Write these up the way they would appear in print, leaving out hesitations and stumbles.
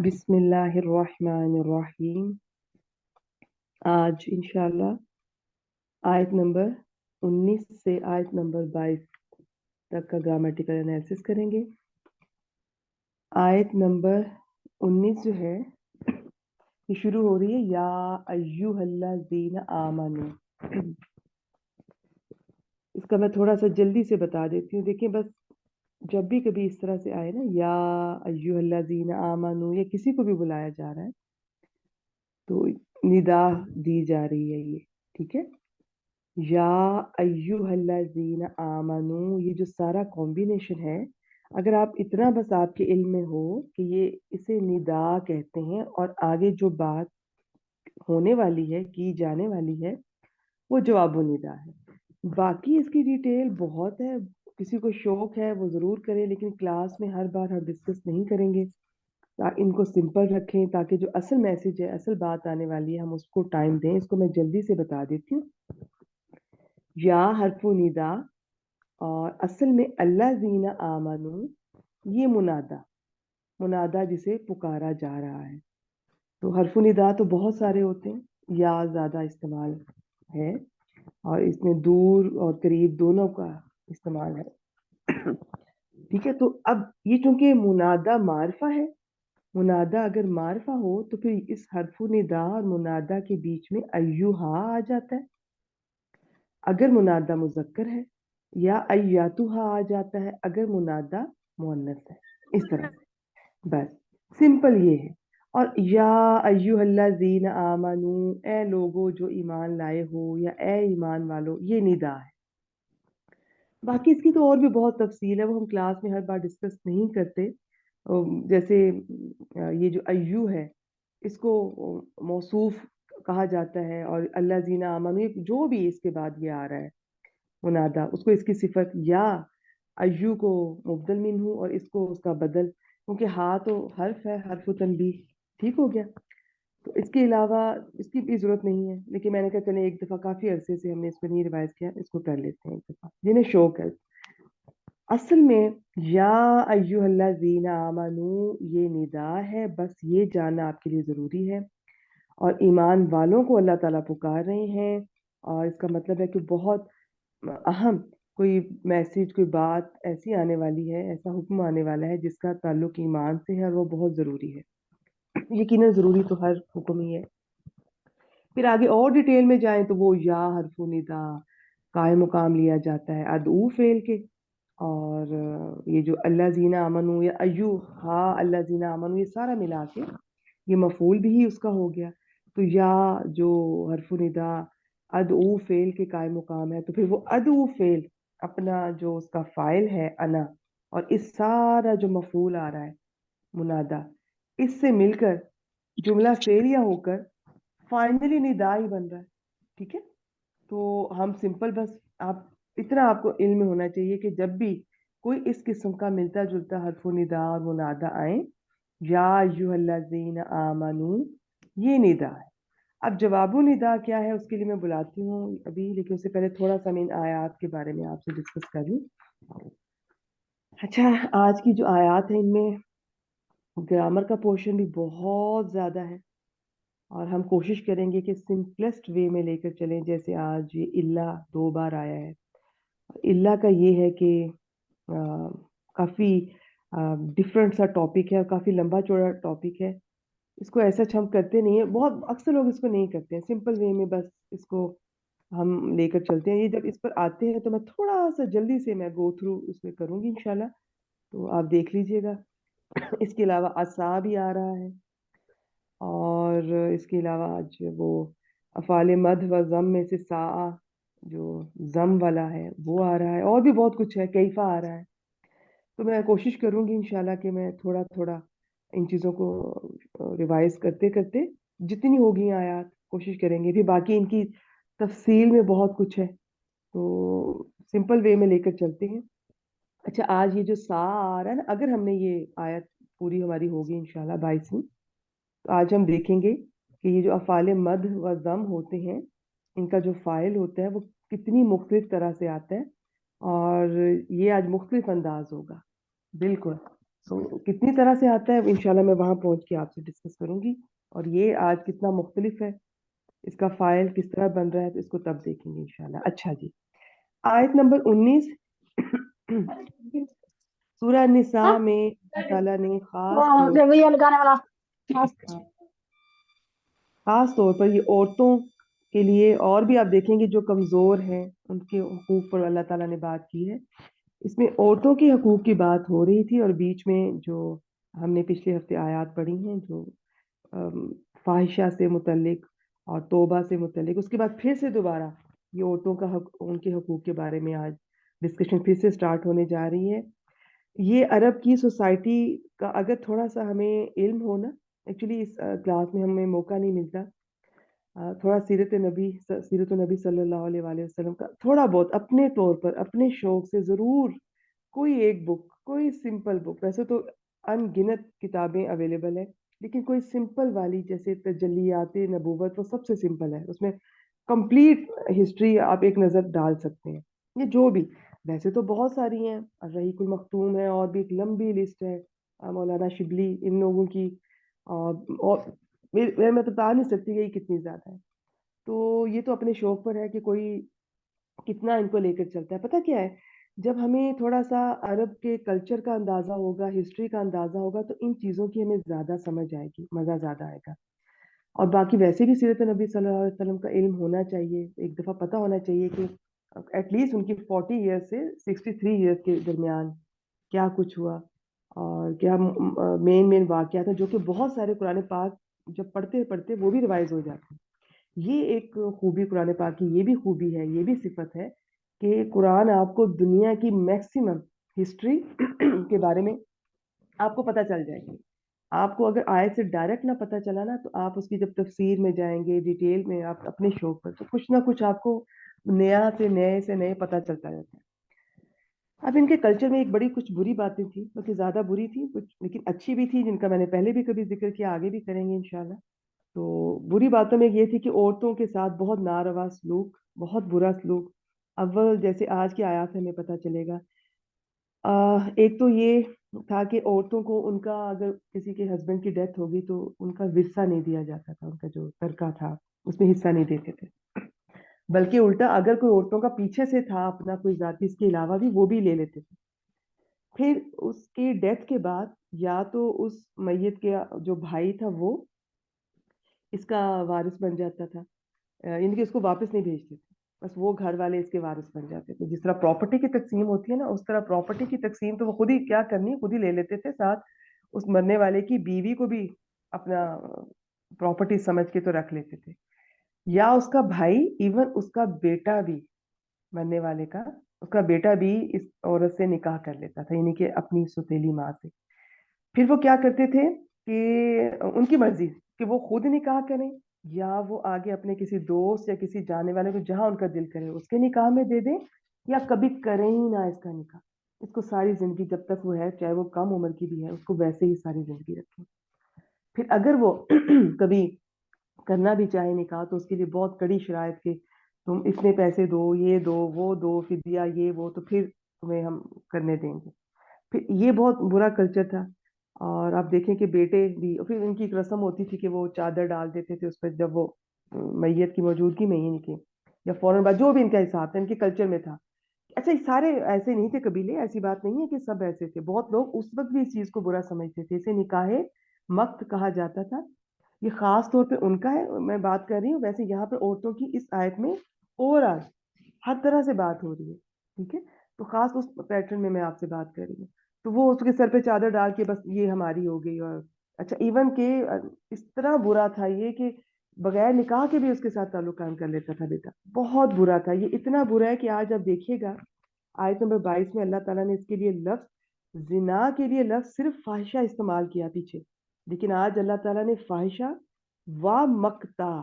बिस्मिल्लाहिर्रहमानिर्रहीम। आज इंशाल्लाह आयत नंबर 19 से आयत नंबर 22 तक का ग्रामेटिकल एनालिसिस करेंगे। आयत नंबर 19 जो है ये शुरू हो रही है या अय्युहल्लज़ीना आमनू। इसका मैं थोड़ा सा जल्दी से बता देती हूँ। देखिए, बस जब भी कभी इस तरह से आए ना, या अय्युहल्लज़ीना आमनू, या किसी को भी बुलाया जा रहा है तो निदा दी जा रही है ये, ठीक है। या अय्युहल्लज़ीना आमनू, ये जो सारा कॉम्बिनेशन है, अगर आप इतना बस आपके इल्म में हो कि ये इसे निदा कहते हैं और आगे जो बात होने वाली है, की जाने वाली है, वो जवाब निदा है। बाकी इसकी डिटेल बहुत है, किसी को शौक है वो जरूर करे, लेकिन क्लास में हर बार हम डिस्कस नहीं करेंगे। इनको सिंपल रखें ताकि जो असल मैसेज है, असल बात आने वाली है, हम उसको टाइम दें। इसको मैं जल्दी से बता देती हूँ। या हरफु निदा, और असल में अल्लाज़ीना आमनू ये मुनादा, मुनादा जिसे पुकारा जा रहा है। तो हरफु निदा तो बहुत सारे होते हैं, या ज़्यादा इस्तेमाल है, और इसमें दूर और करीब दोनों का इस्तेमाल है। ठीक है, तो अब ये चूंकि मुनादा मारफा है, मुनादा अगर मारफा हो तो फिर इस हरफु निदा और मुनादा के बीच में अय्युहा आ जाता है। अगर मुनादा मुजक्कर है, या अय्यातुहा आ जाता है अगर मुनादा मुअन्नस है। इस तरह से बस सिंपल ये है। और या अय्युहल्लज़ीना आमनू, ए लोगो जो ईमान लाए हो, या ए ईमान वालो, ये निदा है। बाकी इसकी तो और भी बहुत तफसील है, वो हम क्लास में हर बार डिस्कस नहीं करते। जैसे ये जो अय्यू है, इसको मौसूफ कहा जाता है, और अल्लाज़ीना आमनू ये जो भी इसके बाद ये आ रहा है मुनादा, उसको इसकी सिफत, या अय्यू को मुबदल मिन्हू और इसको उसका बदल, क्योंकि हा तो हर्फ है, हर्फ तनबीह। ठीक हो गया। तो इसके अलावा इसकी भी जरूरत नहीं है, लेकिन मैंने कहा चले एक दफा, काफी अरसे से हमने इसको नहीं रिवाइज किया, इसको कर लेते हैं एक दफा जिन्हें शौक है। असल में या अय्युहल्लज़ीना आमनू ये निदा है, बस ये जानना आपके लिए जरूरी है। और ईमान वालों को अल्लाह ताला पुकार रहे हैं, और इसका मतलब है कि बहुत अहम कोई मैसेज, कोई बात ऐसी आने वाली है, ऐसा हुक्म आने वाला है जिसका ताल्लुक ईमान से है, और वो बहुत जरूरी है। यकीनन जरूरी तो हर हुक्म ही है। फिर आगे और डिटेल में जाएं तो वो या हरफु निदा कायम मुकाम लिया जाता है अदऊ फेल के। और ये जो अल्लाह जीना अमनू या अय्यू हा अल्लाह जीना अमनू, ये सारा मिला के ये मफूल भी ही उसका हो गया। तो या जो हरफु निदा अदऊ फेल के कायम मुकाम है, तो फिर वो अदऊ फेल अपना जो उसका फाइल है अना, और इस सारा जो मफूल आ रहा है मुनादा, इससे मिलकर जुमला फेलिया होकर फाइनली निदा ही बन रहा है। ठीक है। तो हम सिंपल बस, आप इतना आपको इल्म होना चाहिए कि जब भी कोई इस किस्म का मिलता जुलता हरफो निदा और मुनादा आए, या अय्युहल्लज़ीना आमनू ये निदा है। अब जवाबु निदा क्या है उसके लिए मैं बुलाती हूँ अभी, लेकिन उससे पहले थोड़ा सा मैं इन आयात के बारे में आपसे डिस्कस कर लूँ। अच्छा, आज की जो आयात है इनमें ग्रामर का पोर्शन भी बहुत ज़्यादा है, और हम कोशिश करेंगे कि सिंपलेस्ट वे में लेकर चलें। जैसे आज ये इल्ला 2 बार आया है। इल्ला का ये है कि काफ़ी डिफरेंट सा टॉपिक है, और काफ़ी लंबा चौड़ा टॉपिक है। इसको ऐसा हम करते नहीं है, बहुत अक्सर लोग इसको नहीं करते हैं। सिंपल वे में बस इसको हम लेकर चलते हैं। ये जब इस पर आते हैं तो मैं थोड़ा सा जल्दी से मैं गो थ्रू इसमें करूँगी इंशाल्लाह, तो आप देख लीजिएगा। इसके अलावा असा भी आ रहा है, और इसके अलावा आज वो अफ़ाल मद व ज़म में से सा जो ज़म वाला है वो आ रहा है, और भी बहुत कुछ है, कैफा आ रहा है। तो मैं कोशिश करूंगी इंशाल्लाह कि मैं थोड़ा थोड़ा इन चीज़ों को रिवाइज करते करते जितनी होगी आयात कोशिश करेंगे। फिर बाकी इनकी तफसील में बहुत कुछ है, तो सिंपल वे में लेकर चलते हैं। अच्छा, आज ये जो सा आ रहा है ना, अगर हमने ये आयत पूरी हमारी होगी इंशाल्लाह 22वीं, तो आज हम देखेंगे कि ये जो अफ़ाल मद व ज़म होते हैं, इनका जो फ़ाइल होता है वो कितनी मुख्तलिफ तरह से आता है, और ये आज मुख्तलिफ अंदाज होगा। बिल्कुल। تو کتنی طرح سے آتا ہے انشاءاللہ میں وہاں پہنچ کے آپ سے ڈسکس کروں گی، اور یہ آج کتنا مختلف ہے، اس کا فائل کس طرح بن رہا ہے، تو اس کو تب دیکھیں گے انشاءاللہ. اچھا جی، آیت نمبر 19 سورہ نساء میں اللہ تعالیٰ نے خاص طور پر یہ عورتوں کے لیے، اور بھی آپ دیکھیں گے جو کمزور ہیں ان کے حقوق پر اللہ تعالیٰ نے بات کی ہے. اس میں عورتوں کے حقوق کی بات ہو رہی تھی، اور بیچ میں جو ہم نے پچھلے ہفتے آیات پڑھی ہیں جو فاحشہ سے متعلق اور توبہ سے متعلق، اس کے بعد پھر سے دوبارہ یہ عورتوں کا حق، ان کے حقوق کے بارے میں آج ڈسکشن پھر سے سٹارٹ ہونے جا رہی ہے. یہ عرب کی سوسائٹی کا اگر تھوڑا سا ہمیں علم ہونا، ایکچولی اس کلاس میں ہمیں موقع نہیں ملتا، تھوڑا سیرت النبی صلی اللہ علیہ وآلہ وسلم کا تھوڑا بہت اپنے طور پر اپنے شوق سے ضرور کوئی ایک بک، کوئی سمپل بک، ویسے تو ان گنت کتابیں اویلیبل ہیں، لیکن کوئی سمپل والی جیسے تجلیات نبوت، وہ سب سے سمپل ہے، اس میں کمپلیٹ ہسٹری آپ ایک نظر ڈال سکتے ہیں. یہ جو بھی، ویسے تو بہت ساری ہیں، رحیق المختوم ہے، اور بھی ایک لمبی لسٹ ہے مولانا شبلی ان لوگوں کی، اور میں بتا نہیں سکتی کہ یہ کتنی زیادہ ہے. تو یہ تو اپنے شوق پر ہے کہ کوئی کتنا ان کو لے کر چلتا ہے. پتہ کیا ہے، جب ہمیں تھوڑا سا عرب کے کلچر کا اندازہ ہوگا، ہسٹری کا اندازہ ہوگا، تو ان چیزوں کی ہمیں زیادہ سمجھ آئے گی، مزہ زیادہ آئے گا. اور باقی ویسے بھی سیرت نبی صلی اللہ علیہ وسلم کا علم ہونا چاہیے، ایک دفعہ پتہ ہونا چاہیے کہ ایٹ لیسٹ ان کی 40 ایئر سے 63 ایئر کے درمیان کیا کچھ ہوا، اور کیا مین واقعات ہیں جو کہ بہت سارے قرآن پاک جب پڑھتے پڑھتے وہ بھی ریوائز ہو جاتے ہیں. یہ ایک خوبی قرآن پاک کی، یہ بھی خوبی ہے، یہ بھی صفت ہے کہ قرآن آپ کو دنیا کی میکسیمم ہسٹری کے بارے میں آپ کو پتہ چل جائے گی. آپ کو اگر آیت سے ڈائریکٹ نہ پتہ چلا نا، تو آپ اس کی جب تفسیر میں جائیں گے، ڈیٹیل میں، آپ اپنے شوق پر، تو کچھ نہ کچھ آپ کو نیا سے نئے پتہ چلتا رہتا ہے. اب ان کے کلچر میں ایک بڑی کچھ بری باتیں تھیں، بلکہ زیادہ بری تھی کچھ، لیکن اچھی بھی تھی، جن کا میں نے پہلے بھی کبھی ذکر کیا، آگے بھی کریں گے انشاءاللہ. تو بری باتوں میں یہ تھی کہ عورتوں کے ساتھ بہت ناروا سلوک، بہت برا سلوک. اول جیسے آج کی آیات سے ہمیں پتہ چلے گا، ایک تو یہ تھا کہ عورتوں کو ان کا اگر کسی کے ہسبینڈ کی ڈیتھ ہوگی تو ان کا ورثہ نہیں دیا جاتا تھا، ان کا جو ترکہ تھا اس میں حصہ نہیں دیتے تھے، بلکہ الٹا اگر کوئی عورتوں کا پیچھے سے تھا اپنا کوئی ذاتی، اس کے علاوہ بھی وہ بھی لے لیتے تھے. پھر اس کی ڈیتھ کے بعد یا تو اس میت کے جو بھائی تھا وہ اس کا وارث بن جاتا تھا، یعنی کہ اس کو واپس نہیں بھیجتے تھے، بس وہ گھر والے اس کے وارث بن جاتے تھے. جس طرح پراپرٹی کی تقسیم ہوتی ہے نا، اس طرح پراپرٹی کی تقسیم تو وہ خود ہی کیا کرنی، خود ہی لے لیتے تھے، ساتھ اس مرنے والے کی بیوی کو بھی اپنا پراپرٹی سمجھ کے تو رکھ لیتے تھے. یا اس کا بھائی، ایون اس کا بیٹا بھی، مرنے والے کا اس کا بیٹا بھی اس عورت سے نکاح کر لیتا تھا، یعنی کہ اپنی سوتیلی ماں سے. پھر وہ کیا کرتے تھے کہ ان کی مرضی کہ وہ خود نکاح کریں، یا وہ آگے اپنے کسی دوست یا کسی جانے والے کو جہاں ان کا دل کرے اس کے نکاح میں دے دیں، یا کبھی کریں ہی نہ اس کا نکاح. اس کو ساری زندگی جب تک وہ ہے، چاہے وہ کم عمر کی بھی ہے، اس کو ویسے ہی ساری زندگی رکھیں. پھر اگر وہ کبھی کرنا بھی چاہے نکاح، تو اس کے لیے بہت کڑی شرائط کے تم اتنے پیسے دو، یہ دو، وہ دو، فدیہ یہ وہ، تو پھر تمہیں ہم کرنے دیں گے. پھر یہ بہت برا کلچر تھا. اور آپ دیکھیں کہ بیٹے بھی، پھر ان کی ایک رسم ہوتی تھی کہ وہ چادر ڈال دیتے تھے اس پر جب وہ میت کی موجودگی میں ہی ان کے، یا فوراً بعد، جو بھی ان کا حساب تھا ان کے کلچر میں تھا. اچھا یہ سارے ایسے نہیں تھے قبیلے، ایسی بات نہیں ہے کہ سب ایسے تھے، بہت لوگ اس وقت بھی اس چیز کو برا سمجھتے تھے. اسے نکاح مقت کہا جاتا تھا. یہ خاص طور پہ ان کا ہے، میں بات کر رہی ہوں. ویسے یہاں پہ عورتوں کی اس آیت میں اوور آل ہر طرح سے بات ہو رہی ہے، ٹھیک ہے. تو خاص اس پیٹرن میں آپ سے بات کر رہی ہوں. تو وہ اس کے سر پہ چادر ڈال کے بس یہ ہماری ہو گئی. اور اچھا ایون کہ اس طرح برا تھا یہ کہ بغیر نکاح کے بھی اس کے ساتھ تعلق قائم کر لیتا تھا بیٹا. بہت برا تھا یہ، اتنا برا ہے کہ آج آپ دیکھیے گا آیت نمبر 22 میں اللہ تعالیٰ نے اس کے لیے لفظ زنا کے لیے لفظ صرف فاحشہ استعمال کیا پیچھے، لیکن آج اللہ تعالیٰ نے فاحشہ و مقتا،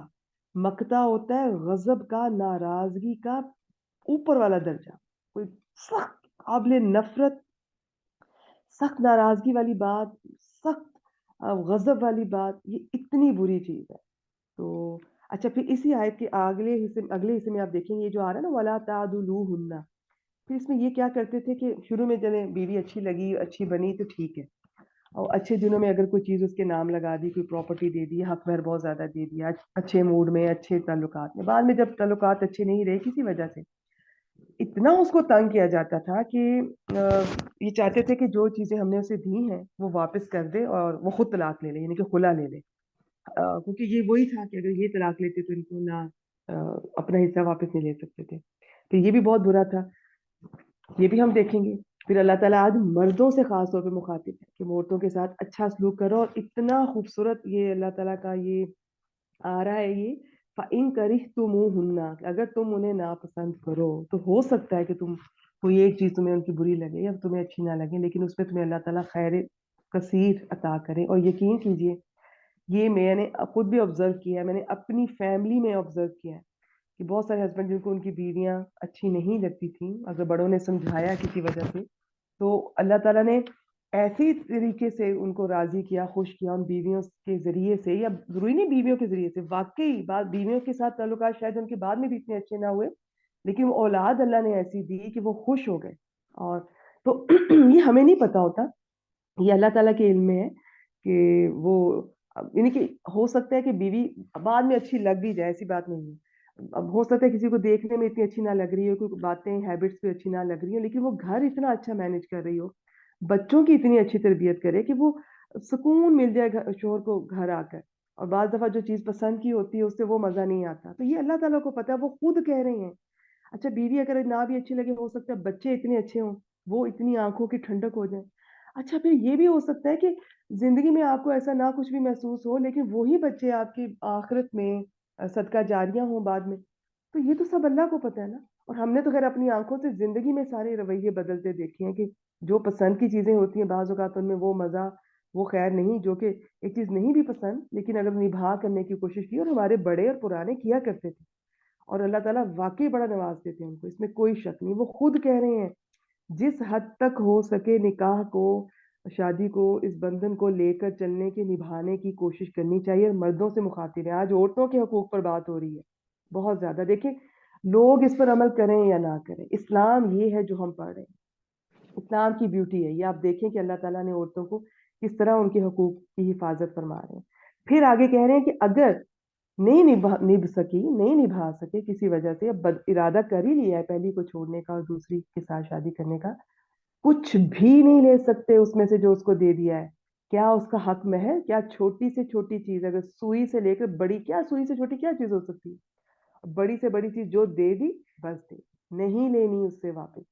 مقتا ہوتا ہے غضب کا، ناراضگی کا اوپر والا درجہ، کوئی سخت قابل نفرت، سخت ناراضگی والی بات، سخت غضب والی بات، یہ اتنی بری چیز ہے. تو اچھا پھر اسی آیت کے اگلے حصے میں آپ دیکھیں گے یہ جو آ رہا ہے نا، وَلَا تَعْضُلُوهُنَّ، پھر اس میں یہ کیا کرتے تھے کہ شروع میں جنہیں بیوی اچھی لگی، اچھی بنی تو ٹھیک ہے، اور اچھے دنوں میں اگر کوئی چیز اس کے نام لگا دی, کوئی پراپرٹی دے دی, حق مہر بہت زیادہ دے دیا, اچھے موڈ میں, اچھے تعلقات میں, بعد میں جب تعلقات اچھے نہیں رہے کسی وجہ سے, اتنا اس کو تنگ کیا جاتا تھا کہ یہ چاہتے تھے کہ جو چیزیں ہم نے اسے دی ہیں وہ واپس کر دے اور وہ خود طلاق لے لے, یعنی کہ خلا لے لے, کیونکہ یہ وہی تھا کہ اگر یہ طلاق لیتے تو ان کو نہ اپنا حصہ واپس نہیں لے سکتے تھے. تو یہ بھی بہت برا تھا, یہ بھی ہم دیکھیں گے. پھر اللہ تعالیٰ آج مردوں سے خاص طور پہ مخاطب ہے کہ عورتوں کے ساتھ اچھا سلوک کرو, اور اتنا خوبصورت یہ اللہ تعالیٰ کا یہ آ رہا ہے یہ فَإِن كَرِهْتُمُوهُنَّ, اگر تم انہیں ناپسند کرو تو ہو سکتا ہے کہ تم کوئی ایک چیز تمہیں ان کی بری لگے یا تمہیں اچھی نہ لگے, لیکن اس میں تمہیں اللہ تعالیٰ خیر کثیر عطا کرے. اور یقین کیجئے یہ میں نے خود بھی آبزرو کیا ہے, میں نے اپنی فیملی میں آبزرو کیا ہے کہ بہت سارے ہسبینڈ جن کو ان کی بیویاں اچھی نہیں لگتی تھیں, اگر بڑوں نے سمجھایا کسی وجہ سے, تو اللہ تعالیٰ نے ایسی طریقے سے ان کو راضی کیا, خوش کیا ان بیویوں کے ذریعے سے, یا ضروری نہیں بیویوں کے ذریعے سے, واقعی بات بیویوں کے ساتھ تعلقات شاید ان کے بعد میں بھی اتنے اچھے نہ ہوئے, لیکن وہ اولاد اللہ نے ایسی دی کہ وہ خوش ہو گئے. اور تو یہ ہمیں نہیں پتا ہوتا, یہ اللہ تعالیٰ کے علم میں ہے کہ وہ, یعنی کہ ہو سکتا ہے کہ بیوی بعد میں اچھی لگ بھی جائے, ایسی بات نہیں ہے. اب ہو سکتا ہے کسی کو دیکھنے میں اتنی اچھی نہ لگ رہی ہو, کوئی باتیں ہیبٹس بھی اچھی نہ لگ رہی ہو, لیکن وہ گھر اتنا اچھا مینج کر رہی ہو, بچوں کی اتنی اچھی تربیت کرے کہ وہ سکون مل جائے شوہر کو گھر آ کر, اور بعض دفعہ جو چیز پسند کی ہوتی ہے اس سے وہ مزہ نہیں آتا. تو یہ اللہ تعالیٰ کو پتا ہے, وہ خود کہہ رہے ہیں. اچھا بیوی اگر نہ بھی اچھی لگے, ہو سکتا ہے بچے اتنے اچھے ہوں وہ اتنی آنکھوں کی ٹھنڈک ہو جائے. اچھا پھر یہ بھی ہو سکتا ہے کہ زندگی میں آپ کو ایسا نہ کچھ بھی محسوس ہو, لیکن وہی بچے آپ کی آخرت میں صدقہ جاریہ ہوں بعد میں. تو یہ تو سب اللہ کو پتا ہے نا. اور ہم نے تو خیر اپنی آنکھوں سے زندگی میں سارے رویے بدلتے دیکھے ہیں کہ جو پسند کی چیزیں ہوتی ہیں بعض اوقات ان میں وہ مزہ وہ خیر نہیں, جو کہ ایک چیز نہیں بھی پسند لیکن اگر نبھا کرنے کی کوشش کی, اور ہمارے بڑے اور پرانے کیا کرتے تھے, اور اللہ تعالیٰ واقعی بڑا نوازتے تھے ان کو, اس میں کوئی شک نہیں. وہ خود کہہ رہے ہیں جس حد تک ہو سکے نکاح کو, شادی کو, اس بندھن کو لے کر چلنے کے, نبھانے کی کوشش کرنی چاہیے. اور مردوں سے مخاطب ہے, آج عورتوں کے حقوق پر بات ہو رہی ہے بہت زیادہ. دیکھیں لوگ اس پر عمل کریں یا نہ کریں, اسلام یہ ہے جو ہم پڑھ رہے ہیں, اسلام کی بیوٹی ہے یہ. آپ دیکھیں کہ اللہ تعالیٰ نے عورتوں کو کس طرح ان کے حقوق کی حفاظت فرما رہے ہیں. پھر آگے کہہ رہے ہیں کہ اگر نہیں نبھا سکے کسی وجہ سے, اب ارادہ کر ہی لیا ہے پہلی کو چھوڑنے کا اور دوسری کے ساتھ شادی کرنے کا, کچھ بھی نہیں لے سکتے اس میں سے جو اس کو دے دیا ہے. کیا اس کا حق مہر, کیا چھوٹی سے چھوٹی چیز, اگر سوئی سے لے کر بڑی, کیا سوئی سے چھوٹی کیا چیز ہو سکتی ہے, بڑی سے بڑی چیز جو دے دی بس دے, نہیں لینی اس سے واپس.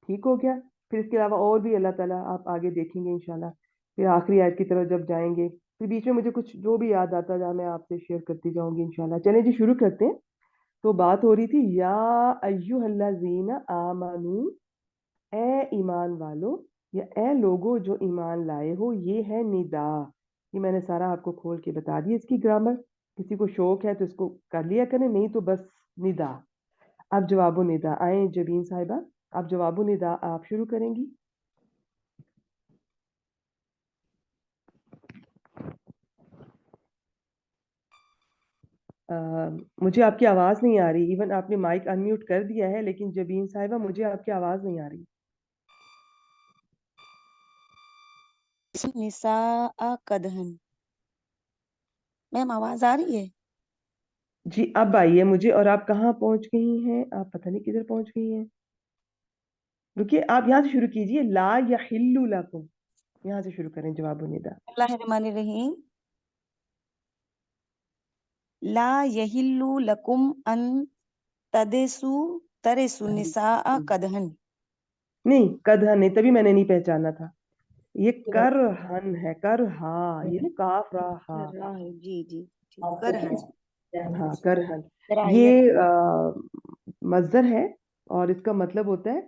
ٹھیک ہو گیا. پھر اس کے علاوہ اور بھی اللہ تعالیٰ, آپ آگے دیکھیں گے انشاءاللہ, پھر آخری آیت کی طرف جب جائیں گے, پھر بیچ میں مجھے کچھ جو بھی یاد آتا جہاں میں آپ سے شیئر کرتی جاؤں گی انشاءاللہ. چلیں جی شروع کرتے ہیں. تو بات ہو رہی تھی یا ایھا الذین آمنو, اے ایمان والو یا اے لوگو جو ایمان لائے ہو, یہ ہے ندا. یہ میں نے سارا آپ کو کھول کے بتا دیا اس کی گرامر, کسی کو شوق ہے تو اس کو کر لیا کریں, نہیں تو بس ندا. اب جواب و ندا آئیں جبین صاحبہ, اب جواب و ندا آپ شروع کریں گی. مجھے آپ کی آواز نہیں آ رہی, ایون آپ نے مائک ان میوٹ کر دیا ہے, لیکن جبین صاحبہ مجھے آپ کی آواز نہیں آ رہی. نساء قدہن. میم آواز آ رہی ہے؟ جی اب آئیے مجھے. اور آپ کہاں پہنچ گئی ہیں, آپ پتہ نہیں کدھر پہنچ گئی ہیں. رکیے آپ یہاں سے شروع کیجئے, لا یحل لکم, یہاں سے شروع کریں جواب و ندا. اللہ الرحمن الرحیم. لا یحل لکم ان ترثوا نساء قدہن. نہیں قدھن نہیں, تبھی میں نے نہیں پہچانا تھا. یہ کرہن ہے, کرہا, یہ کاف رہا. جی جی کرہن. ہاں کرہن, کراہیت. یہ مصدر ہے اور اس کا مطلب ہوتا ہے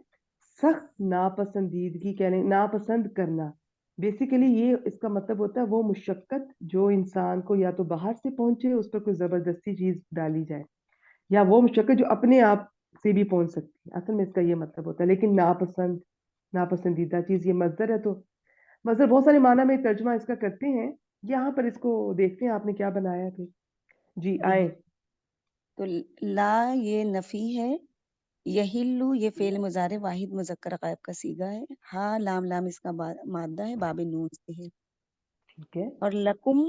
سخت ناپسندیدگی, کہنے ناپسند کرنا. بیسیکلی یہ اس کا مطلب ہوتا ہے وہ مشقت جو انسان کو یا تو باہر سے پہنچے, اس پر کوئی زبردستی چیز ڈالی جائے, یا وہ مشقت جو اپنے آپ سے بھی پہنچ سکتی ہے. اصل میں اس کا یہ مطلب ہوتا ہے. لیکن ناپسند, ناپسندیدہ چیز, یہ مصدر ہے. تو مصدر بہت سارے معنی میں ترجمہ اس کا کرتے ہیں. یہاں پر اس کو دیکھتے ہیں آپ نے کیا بنایا تھے. جی آئیں. تو لا یہ نفی ہے, یحلو یہ فعل مضارع واحد مذکر غائب کا صیغہ ہے, ہا لام لام اس کا مادہ ہے, باب نون سے ہے. ठीक है। और लकुम,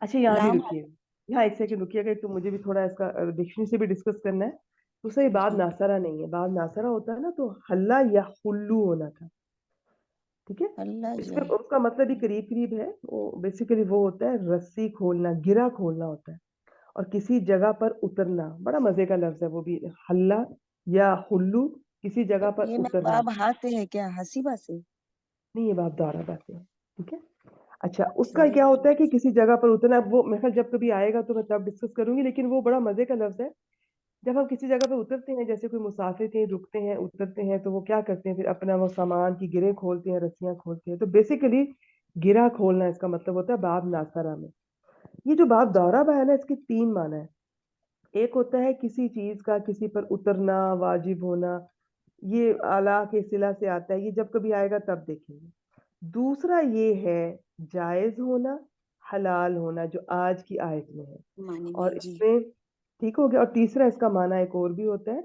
अच्छा यहाँ भी लाम। रुकिए, यहाँ एक जी सेकंड रुकिएगा, तो मुझे भी थोड़ा इसका डिक्शनरी से भी डिस्कस करना है। तो सही बाब जी। नासरा नहीं है, बाब नासरा होता है ना तो हल्ला या हुल्लू होना था। ठीक है। अल्लाह इसका जय। उसका मतलब भी करीब करीब है, वो बेसिकली वो होता है रस्सी खोलना, गिरा खोलना होता है, और किसी जगह पर उतरना। बड़ा मजे का लफ्ज है वो भी, हल्ला या हुल्लू, किसी तो जगह पर ये मैं उतरना। बाब हाथ से है क्या, हसीबा से? नहीं, ये बात दोहरा बात है। ठीक है। अच्छा, उसका चलिए क्या होता है ठीक कि किसी जगह पर उतरना, वो मैं ख्याल जब कभी आएगा तो मैं तब डिस्कस करूंगी, लेकिन वो बड़ा मजे का लफ्ज है। जब हम किसी जगह पे उतरते हैं, जैसे कोई मुसाफिर कहीं रुकते हैं, उतरते हैं, तो वो क्या करते हैं, फिर अपना वो सामान की गिरें खोलते हैं, रस्सियां खोलते हैं। तो बेसिकली गिरा खोलना इसका मतलब होता है बाब नासरा में। ये जो बाब दौरा बा है ना, इसके तीन माना है। एक होता है किसी चीज का किसी पर उतरना, वाजिब होना, ये आला के सिला से आता है, ये जब कभी आएगा तब देखेंगे। दूसरा ये है जायज होना, हलाल होना, जो आज की आयत में है। मानी और में जी। इसमें ठीक हो गया। और तीसरा इसका माना एक और भी होता है,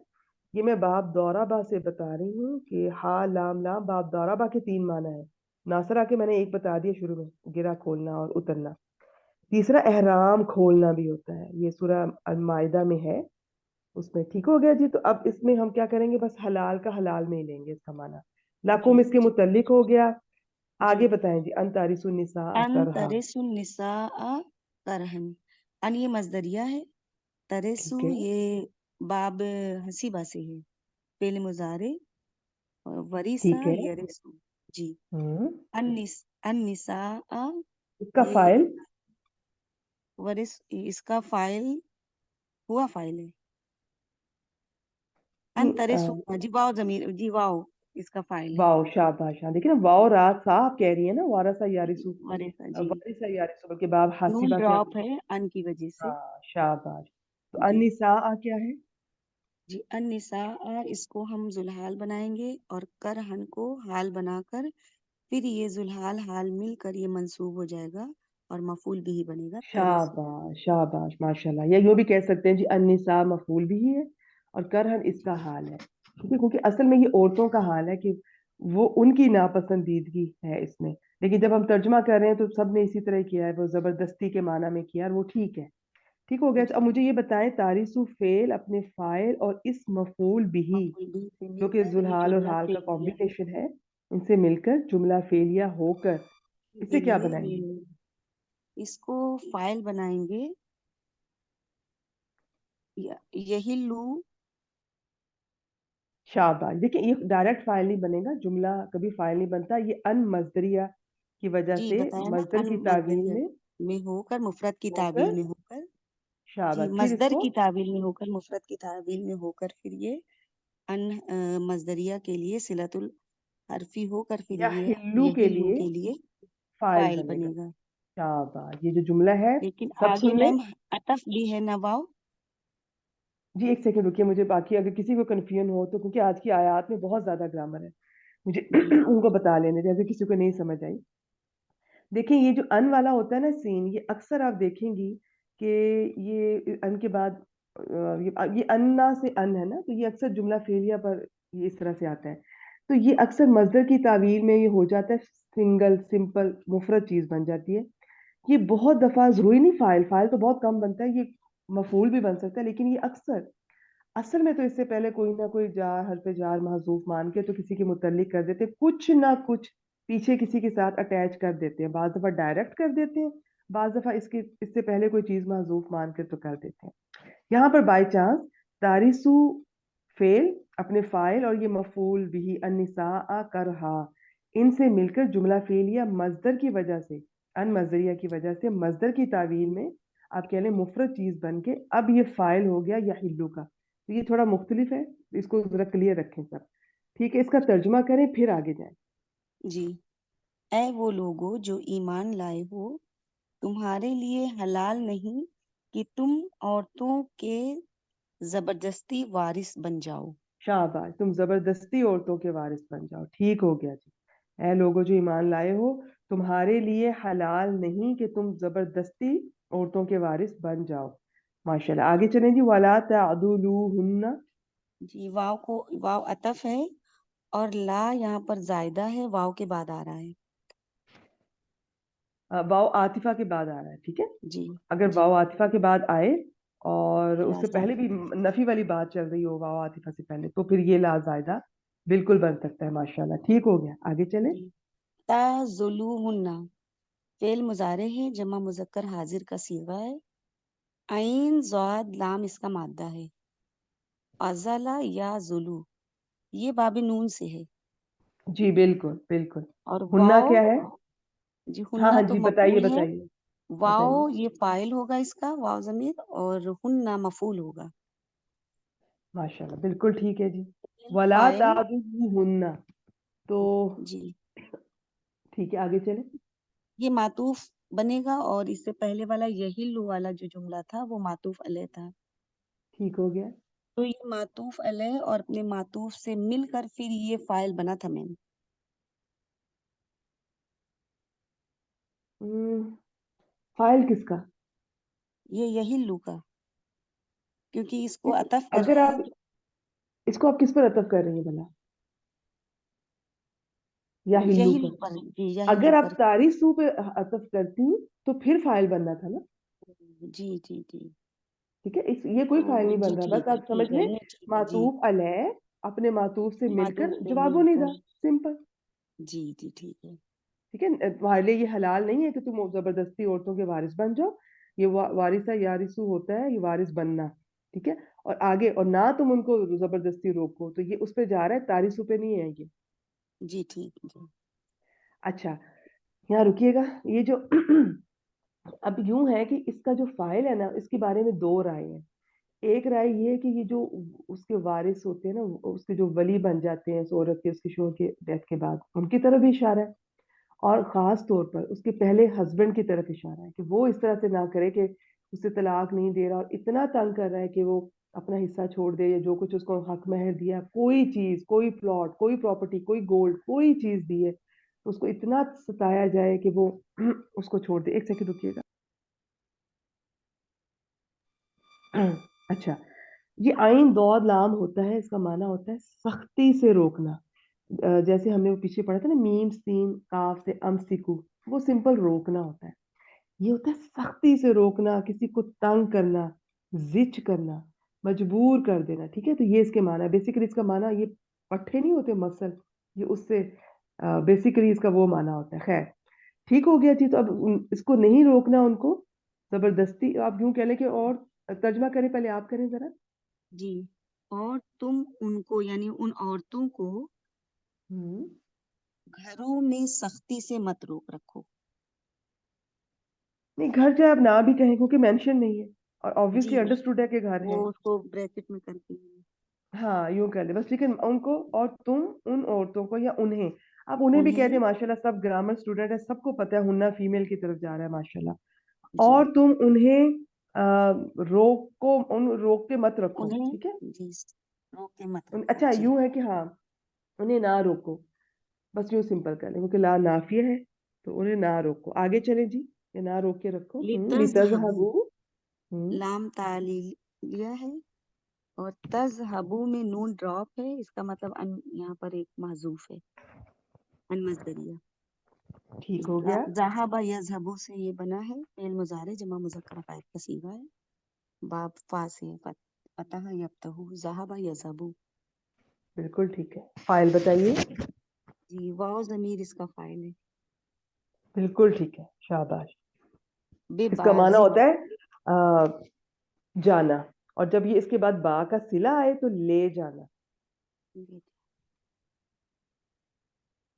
ये मैं बाप दौरा बा से बता रही हूँ कि हा लाम लाम, बाप दौरा बा के तीन माना है। नासरा के मैंने एक बता दिया शुरू में, गिरा खोलना और उतरना। तीसरा एहराम खोलना भी होता है, ये सूरह अल माइदा में है, उसमें। ठीक हो गया जी। तो अब इसमें हम क्या करेंगे, बस हलाल का हलाल में ही लेंगे इसका माना। जी लाकुम इसके जी मुतल्लिक हो गया। जी। आगे बताएं जी, अंतारिसु निसा अन करहा। तरिसुन निसाअ करहन। अन ये मजदरिया है। तरिसु ठीक है। ये बाब हसीबा से है, फेल मुजारे। और वरिसा ठीक है। यरिसु। जी। हम्म। अन निसाअ इसका ये फाइल। वरिस, इसका फाइल हुआ फाइल है। नहीं, अंतरिसु जी, वाव जमीर जी, वाव इसका फाइल है। वाओ शाबाश, हाँ देखिए ना, वाओ रात सा आप कह रही है ना, वारसा जी यारिसु, वरिसा जी। वारिसा यारिसु, बल्कि बाब नून हासिबा से ड्रॉप हमने। है अन की वजह से। हाँ शाबाश। तो जी अनिसा क्या है? जी। अन्निसा इसको हम जुल्हाल बनाएंगे, और करहन को हाल बनाकर फिर ये जुल्हाल हाल मिलकर ये मंसूब हो जाएगा, और मफूल भी ही बनेगा तरिसु। शाबाश शाबाश माशाल्लाह, या यूं भी कह सकते हैं जी, अन्निसा मफूल भी ही है और करहन इसका हाल है। ठीक है, क्योंकि असल में ये औरतों का हाल है कि वो उनकी नापसंदीदगी है इसमें। लेकिन जब हम तर्जुमा कर रहे हैं तो सबने इसी तरह किया है, वो जबरदस्ती के माना में किया, और वो ठीक है। ठीक हो गया। तो जी। अब मुझे ये बताएं, तारिसु फेल अपने फाइल और इस मफूल बिही, मफूल भी से जो कि मिलकर ये जुल्हाल और जुमला हाल का फेलिया कॉम्बिनेशन है, इनसे मिलकर जुमला फेलिया होकर के इसे क्या लिए बनाएंगे? इसको फाइल बनाएंगे। यही लू। शाबाश। देखिए, ये डायरेक्ट फाइल नहीं बनेगा, जुमला कभी फाइल नहीं बनता, ये अन मजदरिया की वजह जी से बताया ना, मजदर अन की तावील मजदरिया में में होकर, मुफरत की ताबील होकर। में होकर। जी, शाबाश, फिर मजदर इसको की ताबील में होकर, मुफरत की ताबील में होकर, फिर ये अन मजदरिया के लिए सिलतुल हरफी होकर, फिर या ये हिल्लू के यही लू लिए के लिए फाइल फाइल बनेगा। बनेगा। शाबाश, ये जो जुमला है, लेकिन सब आगे सुन लें। मैम अतफ भी है ना वाव। जी एक सेकंड रुकिए, मुझे बाकी अगर किसी को कन्फ्यूजन हो तो, क्योंकि आज की आयत में बहुत ज्यादा ग्रामर है, मुझे जी उनको बता लेने दे, अगर किसी को नहीं समझ आई। देखिए, ये जो अन वाला होता है ना सीन, ये अक्सर आप देखेंगी कि ये अन के बाद ये अन्ना से अन है ना, तो ये अक्सर जुमला फेलिया पर ये इस तरह से आता है। तो ये अक्सर मजदर की तावील में ये हो जाता है, सिंगल सिंपल मुफरद चीज बन जाती है। ये बहुत दफा जरूरी नहीं, फाइल फाइल तो बहुत कम बनता है, ये मफूल भी बन सकता है, लेकिन ये अक्सर असल में तो इससे पहले कोई ना कोई जार, हरफ जार महजूफ मान के तो किसी के मुतल्लिक कर देते, कुछ ना कुछ पीछे किसी के साथ अटैच कर देते हैं, बाज दफा डायरेक्ट कर देते हैं, बाज दफा इसके इससे पहले कोई चीज महजूफ मान के तो कर देते हैं। यहाँ पर बाई चांस तारिसु फेल अपने फाइल और ये मफूल भी अनिसा करहा, इनसे मिलकर जुमला फेल या मजदर की वजह से, अन मजदरिया की वजह से मजदर की तावील में आप कह लें मुफरद चीज बन के अब ये फाइल हो गया या हिल्लू का। तो ये थोड़ा मुख्तलिफ है, इसको जरा क्लियर रखें सब। ठीक है, इसका तर्जुमा करें फिर आगे जाएं। जी। ऐ वो लोगो जो ईमान लाए हो, तुम्हारे लिए हलाल नहीं कि तुम औरतों के जबरदस्ती वारिस बन जाओ। शाबाश, तुम जबरदस्ती औरतों के वारिस बन जाओ। ठीक हो गया जी। ऐ लोगों जो ईमान लाए हो, तुम्हारे लिए हलाल नहीं कि तुम जबरदस्ती औरतों के वारिस बन जाओ। माशाल्लाह, आगे चलें जी। वला तअदुलूहुन्ना। जी, वाव को, वाव अतफ है, और ला यहाँ पर जायदा है, वाव के बाद आ रहा है। वाव आतिफा के बाद आ रहा है, ठीक है। जी अगर जी वाव आतिफा के बाद आए और ला उससे पहले भी जायदा नफी वाली बात चल रही हो वाव आतिफा से पहले, तो फिर ये ला जायदा बिल्कुल बन सकता है। माशाल्लाह, ठीक हो गया, आगे चले। जी ताजुलुहुन्ना फेल मुजारे है, जमा मुजक्कर हाजिर का सीगा है। आइन ज़ाद लाम इसका मादा है। अज़ला या जुलू ये बाबे नून से है। जी बिल्कुल बिल्कुल। और हुन्ना क्या वाव है? जी हाँ हुन्ना हाँ तो जी, बताइए मफूल है। बताइए बताइए। वाव ये फाइल होगा इसका, वाव जमीर, और हुन्ना मफूल होगा। माशाल्लाह, बिल्कुल ठीक है जी। वला फाइल तादुहुन्ना, तो जी ठीक है, आगे चले। ये मातूफ बनेगा, और इससे पहले वाला यहिल्लु वाला जो जुमला था वो मातूफ अलैह था। ठीक हो गया। तो ये मातूफ अलैह और अपने मातूफ से मिलकर फिर ये फाइल बना था मैम। हम्म, फाइल किसका? ये यहिल्लु का, क्योंकि इसको नहीं, अतफ कर अगर रहे आप हैं। इसको आप किस पर अतफ कर रही हैं भला, या हिल्लू यहिल्लु पर? पर जी, अगर यहिल्लु आप पर। तारीसू पे अतफ करती तो फिर फाइल बनना था ना। जी जी जी ठीक है, ये कोई फाइल तो नहीं बन जी रहा, बस आप समझ ठीक है लें नहीं ठीक है जी। मातूफ अलैह अपने मातूफ से मातूफ मिलकर से जवाब निदा, मिलकर सिंपल। जी जी ठीक है। ठीक है, तुम्हारे लिए ये हलाल नहीं है कि तुम जबरदस्ती औरतों के वारिस बन जाओ। ये वारिसा यारिसू होता है, ये वारिस बनना। ठीक है, और आगे, और ना तुम उनको जबरदस्ती रोको, तो ये उस पे जा रहा है, तारिसू पे नहीं है ये। जी ठीक जी अच्छा, यहाँ रुकिएगा। ये जो अब यूं है कि इसका जो फाइल है ना, इसके बारे में दो राय हैं। एक राय ये है कि ये जो उसके वारिस होते हैं ना, उसके जो वली बन जाते हैं उस औरत के, उसके शोहर के डेथ के बाद, उनकी तरफ भी इशारा है। और खास तौर पर उसके पहले हस्बैंड की तरफ इशारा है कि वो इस तरह से ना करे कि उसे तलाक नहीं दे रहा और इतना तंग कर रहा है कि वो अपना हिस्सा छोड़ दे, या जो कुछ उसको हक महर दिया, कोई चीज, कोई प्लॉट, कोई प्रॉपर्टी, कोई गोल्ड, कोई चीज दी है, तो उसको इतना सताया जाए कि वो उसको छोड़ दे। एक सेकंड रुकिएगा। अच्छा, ये आइन दौद लाम होता है, इसका माना होता है सख्ती से रोकना। जैसे हमने वो पीछे पढ़ा था ना, मीम सीन काफ से अमसिकू, वो सिंपल रोकना होता है। ये होता है सख्ती से रोकना, किसी को तंग करना, जिच करना, मजबूर कर देना। ठीक है, तो ये इसके माना है। बेसिकली इसका माना, ये पट्टे नहीं होते मसल, ये उससे बेसिकली इसका वो माना होता है। खैर, ठीक हो गया जी। तो अब इसको नहीं रोकना उनको जबरदस्ती, आप यूं कह लें कि, और तर्जमा करें, पहले आप करें जरा। जी। और तुम उनको यानी उन औरतों को हम्म। घरों में सख्ती से मत रोक रखो। नहीं, घर चाहे आप ना भी कहें क्योंकि मेंशन नहीं है, और जी ऑब्वियसली अंडरस्टूड है कि घर वो है। उसको ब्रैकेट में करके है। हाँ, यूं कर ले बस, लेकिन उनको, और तुम उन औरतों को, या उन्हें, आप उन्हें भी कह उन्हें दे। माशाल्लाह, सब ग्रामर स्टूडेंट है, सबको पता है हुन्ना फीमेल की तरफ जा रहा है, माशाल्लाह। जी और तुम उन्हें रोको, उन रोक के मत रखो। उन्हें ठीक है, जी रोक के मत रखो अच्छा जी। यूं है कि हाँ, उन्हें ना रोको, बस यूं सिंपल कर ले, क्योंकि ला नाफिया है, तो उन्हें ना रोको। आगे चले जी, ये ना रोक के रखो। लितज़हबू लितज़हबू। हम्म। लाम तालीलिया है, और तज़हबू में नून ड्रॉप है, इसका मतलब यहाँ पर एक महजूफ है, अनमज़दरिया। ठीक हो गया। ज़हाबा यज़हबू से ये बना है, फेल मुजारे जमा मुज़क्कर गायब का सीगा है। बाब फा से है, फतह यफ्तहू, ज़हाबा यज़हबू। बिल्कुल ठीक है, फाइल बताइए। जी वाव ज़मीर इसका फाइल है। बिल्कुल ठीक है, शाबाश। इसका माना बेबाजिन होता है जाना, और जब ये इसके बाद बा का सिला आए तो ले जाना।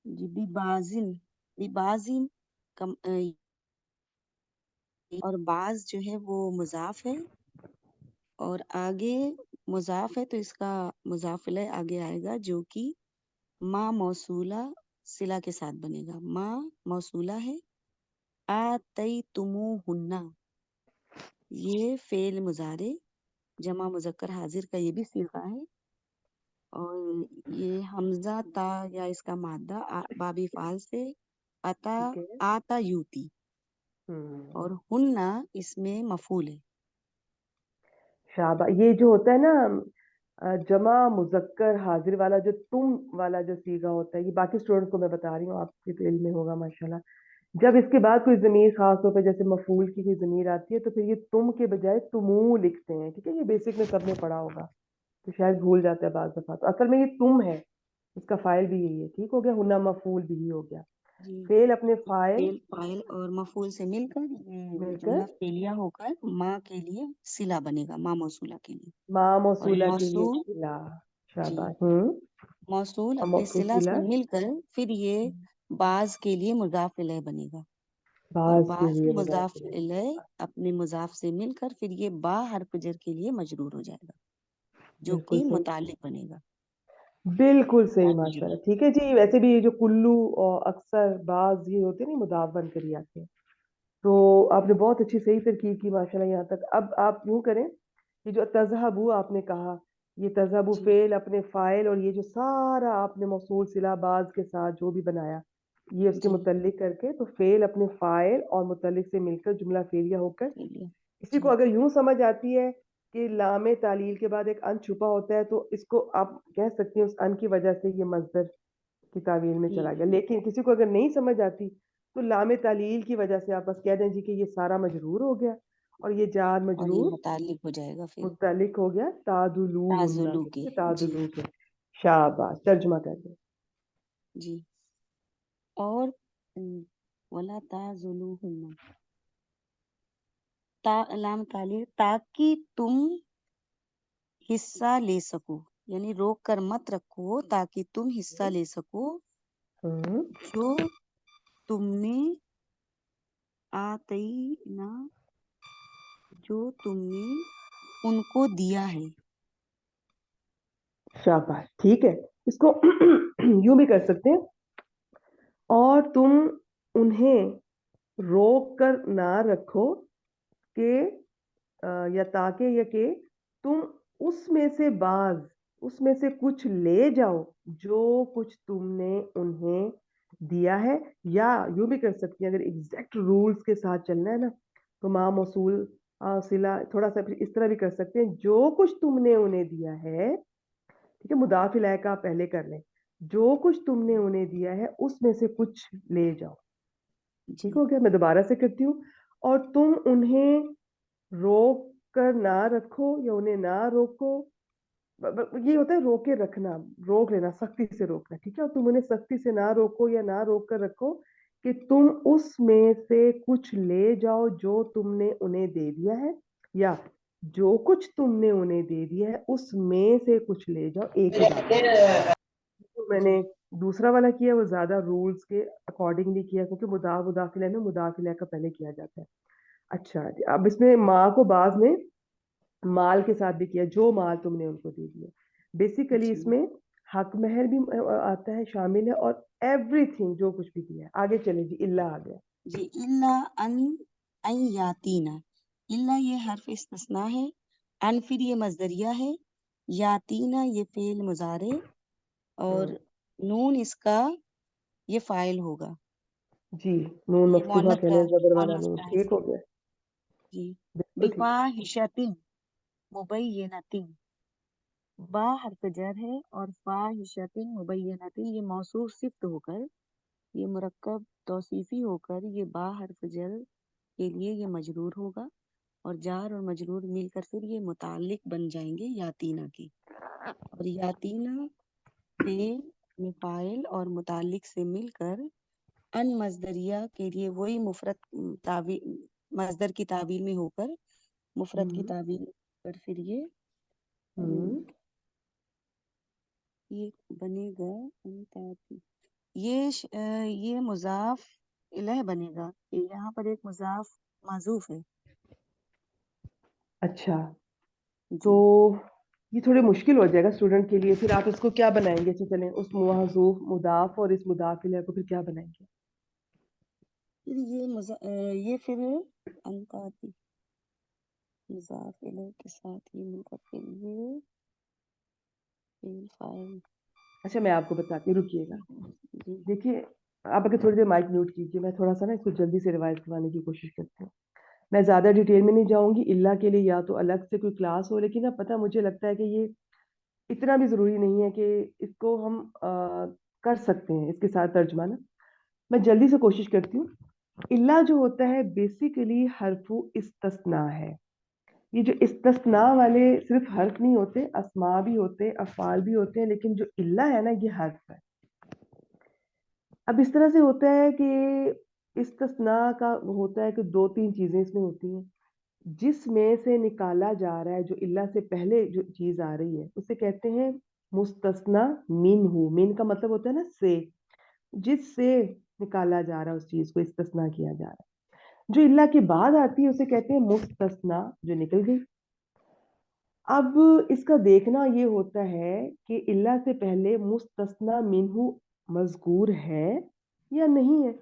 जी बिबाजिन, बिबाजिन कम और बाज जो है वो मुजाफ है, और आगे मुजाफ है तो इसका मुजाफिल आगे आएगा, जो कि मा मौसूला सिला के साथ बनेगा। मा मौसूला है। आ तई तुमु हुन्ना ये फेल मुजारे जमा मुजक्कर हाजिर का ये भी सीगा है, और ये हमजा ता या इसका मादा बाबी फाल से अता ठीक है। आता यूती, हम्म। और हुन्ना इसमें मफूल है। शाबाश। ये जो होता है ना, जमा मुजक्कर हाजिर वाला, जो तुम वाला जो सीगा होता है, ये बाकी स्टूडेंट्स को मैं बता रही हूँ, आपके तो इल्म में होगा माशाल्लाह। جب اس کے بعد کوئی ضمیر خاص طور پہ جیسے مفعول کی کوئی ضمیر آتی ہے تو پھر یہ تم کے بجائے تمو لکھتے ہیں. ٹھیک ہے, یہ بیسک میں سب نے پڑھا ہوگا, تو شاید بھول جاتا ہے بعض دفعہ. تو اصل میں یہ تم ہے, اس کا فائل بھی یہی ہے. ٹھیک ہو گیا, ہونا مفعول بھی ہو گیا. جی فعل اپنے فائل فعل فاعل اور مفعول سے مل کر مل کر جملہ فعلیہ ہو کر ماں کے لیے صلہ بنے گا, ماں موصولہ کے لیے. ماں اور موصولہ کے لیے موصول صلہ. جی شاباش. موصول اور اپنے مفعول صلہ صلہ سے مل کر پھر یہ بعض کے لیے مضاف الیہ بنے گا. اور بعض کے بعض لیے مضاف مضاف الیہ. الیہ اپنے مضاف سے مل کر پھر یہ با حرف جر کے لیے مجرور ہو جائے گا, جو بالکل کہ صحیح, متعلق بنے گا. بالکل صحیح, ماشاء تعجب. اللہ. ٹھیک ہے جی. ویسے بھی یہ جو کلو اور اکثر بعض یہ ہوتے ہیں نا مضاف بن کر ہی آتے ہیں. تو آپ نے بہت اچھی صحیح ترکیب کی ماشاء اللہ یہاں تک. اب آپ یوں کریں, یہ جو تذہبو آپ نے کہا, یہ تذہبو جی فعل اپنے فائل اور یہ جو سارا آپ نے موصول صلہ بعض کے ساتھ جو بھی بنایا یہ اس کے جی متعلق کر کے, تو فعل اپنے فائل اور متعلق سے مل کر جملہ فعلیہ ہو کر, چلیے. کسی کو جی اگر یوں سمجھ آتی ہے کہ لام تعلیل کے بعد ایک ان چھپا ہوتا ہے تو اس کو آپ کہہ سکتی ہیں اس ان کی وجہ سے یہ مصدر کی تعویل میں چلا گیا. لیکن کسی کو اگر نہیں سمجھ آتی تو لام تعلیل کی وجہ سے آپ بس کہہ دیں جی کہ یہ سارا مجرور ہو گیا اور یہ جار اور یہ مجرور متعلق ہو جائے گا پھر متعلق ہو گیا تعدلو ہننا تازلو کے. سے, جی تعدلو سے. شاباش, ترجمہ کر دیں. جی اور ولا تعذلوہن لام تعلیل تاکہ تم حصہ لے سکو, یعنی روک کر مت رکھو تاکہ تم حصہ لے سکو ہوں, جو تم نے آتینا جو تم نے ان کو دیا ہے. شاباش. ٹھیک ہے, اس کو یوں بھی کر سکتے ہیں, اور تم انہیں روک کر نہ رکھو کہ یا تاکہ یا کہ تم اس میں سے بعض, اس میں سے کچھ لے جاؤ جو کچھ تم نے انہیں دیا ہے. یا یوں بھی کر سکتی ہیں اگر ایگزیکٹ رولز کے ساتھ چلنا ہے نا, تو ماں موصول صلہ تھوڑا سا پھر اس طرح بھی کر سکتے ہیں, جو کچھ تم نے انہیں دیا ہے. ٹھیک ہے, مضاف الیہ کا آپ پہلے کر لیں, جو کچھ تم نے انہیں دیا ہے اس میں سے کچھ لے جاؤ. ٹھیک جی ہو گیا, میں دوبارہ سے کرتی ہوں. اور تم انہیں روک کر نہ رکھو یا انہیں نہ روکو, یہ ہوتا ہے روکے رکھنا, روک لینا, سختی سے روکنا. ٹھیک ہے, اور تم انہیں سختی سے نہ روکو یا نہ روک کر رکھو کہ تم اس میں سے کچھ لے جاؤ جو تم نے انہیں دے دیا ہے, یا جو کچھ تم نے انہیں دے دیا ہے اس میں سے کچھ لے جاؤ. ایک ہی بات ہے. جو میں جی نے دوسرا والا کیا وہ زیادہ رولز کے اکارڈنگلی کیا, کیونکہ مضاف الیہ میں مضاف الیہ کا پہلے کیا جاتا ہے. اچھا جی, اب اس میں ماں کو بعض نے مال کے ساتھ بھی کیا, جو مال تم نے ان کو دے دیا. بیسیکلی اس جی میں حق مہر بھی آتا ہے, شامل ہے, اور ایوری تھنگ جو کچھ بھی دیا ہے. آگے چلیں جی, اللہ آ گیا. جی ان یاتینا, اللہ یہ حرف استثناء ہے, ان پھر یہ مصدریہ ہے, یاتینا یہ فعل مضارع, اور ہوں, نون اس کا یہ فاعل ہوگا. جی, نون یہ مفتوحہ مؤنث کہنے کا زبر والا مؤنث نون. کا ٹھیک حصہ. ہو گیا, جی بالکل ٹھیک. بفاحشۃ مبینۃ, با حرف جر ہے اور فاحشۃ مبینۃ یہ موصوف صفت ہو کر, یہ مرکب توصیفی ہو کر یہ با حرف جر کے لیے یہ مجرور ہوگا, اور جار اور مجرور مل کر پھر یہ متعلق بن جائیں گے یاتینا کی. اور یاتینا فعل میں فاعل اور متعلق سے مل کر ان مصدریہ کے لیے وہی مفرد مصدر کی تعبیر میں ہو کر مفرد کی ہوں, تعبیر پر پھر ہوں, یہ بنے گا یہ مضاف الہ بنے گا. یہاں پر ایک مضاف معذوف ہے. اچھا, تو جی یہ تھوڑی مشکل ہو جائے گا اسٹوڈنٹ کے لیے. پھر آپ اس کو کیا بنائیں گے؟ اچھا چلیں, اس محذوف مضاف اور اس مضاف الیہ کو پھر کیا بنائیں گے؟ پھر یہ پھر انتاتی مضاف الہ کے ساتھ یہ مل کر پھر یہ فعل فاعل. اچھا, میں آپ کو بتاتی ہوں, رکیے گا. جی دیکھیے, آپ اگر تھوڑی دیر مائک میوٹ کیجیے, میں تھوڑا سا نا اس کو جلدی سے ریوائز کروانے کی کوشش کرتی ہوں. میں زیادہ ڈیٹیل میں نہیں جاؤں گی. اللہ کے لیے یا تو الگ سے کوئی کلاس ہو, لیکن اب پتہ مجھے لگتا ہے کہ یہ اتنا بھی ضروری نہیں ہے کہ اس کو ہم کر سکتے ہیں اس کے ساتھ ترجمہ نا. میں جلدی سے کوشش کرتی ہوں. इल्ला जो होता है बेसिकली हर्फु इस्तस्ना है। ये जो इस्तस्ना वाले सिर्फ हर्फ नहीं होते, अस्मा भी होते, अफ़ाल भी होते हैं, लेकिन जो इल्ला है ना ये हर्फ है। अब इस तरह से होता है कि इस्तस्ना का होता है कि दो तीन चीजें इसमें होती हैं, जिसमें से निकाला जा रहा है, जो इल्ला से पहले जो चीज आ रही है उसे कहते हैं मुस्तस्ना मिनहु। मिन का मतलब होता है ना से, जिससे निकाला जा रहा है उस चीज को इस्तस्ना किया जा रहा है। जो इल्ला के बाद आती है उसे कहते हैं मुस्तस्ना, जो निकल गई। अब इसका देखना ये होता है कि इल्ला से पहले मुस्तस्ना मिनहु मज़कूर है या नहीं है।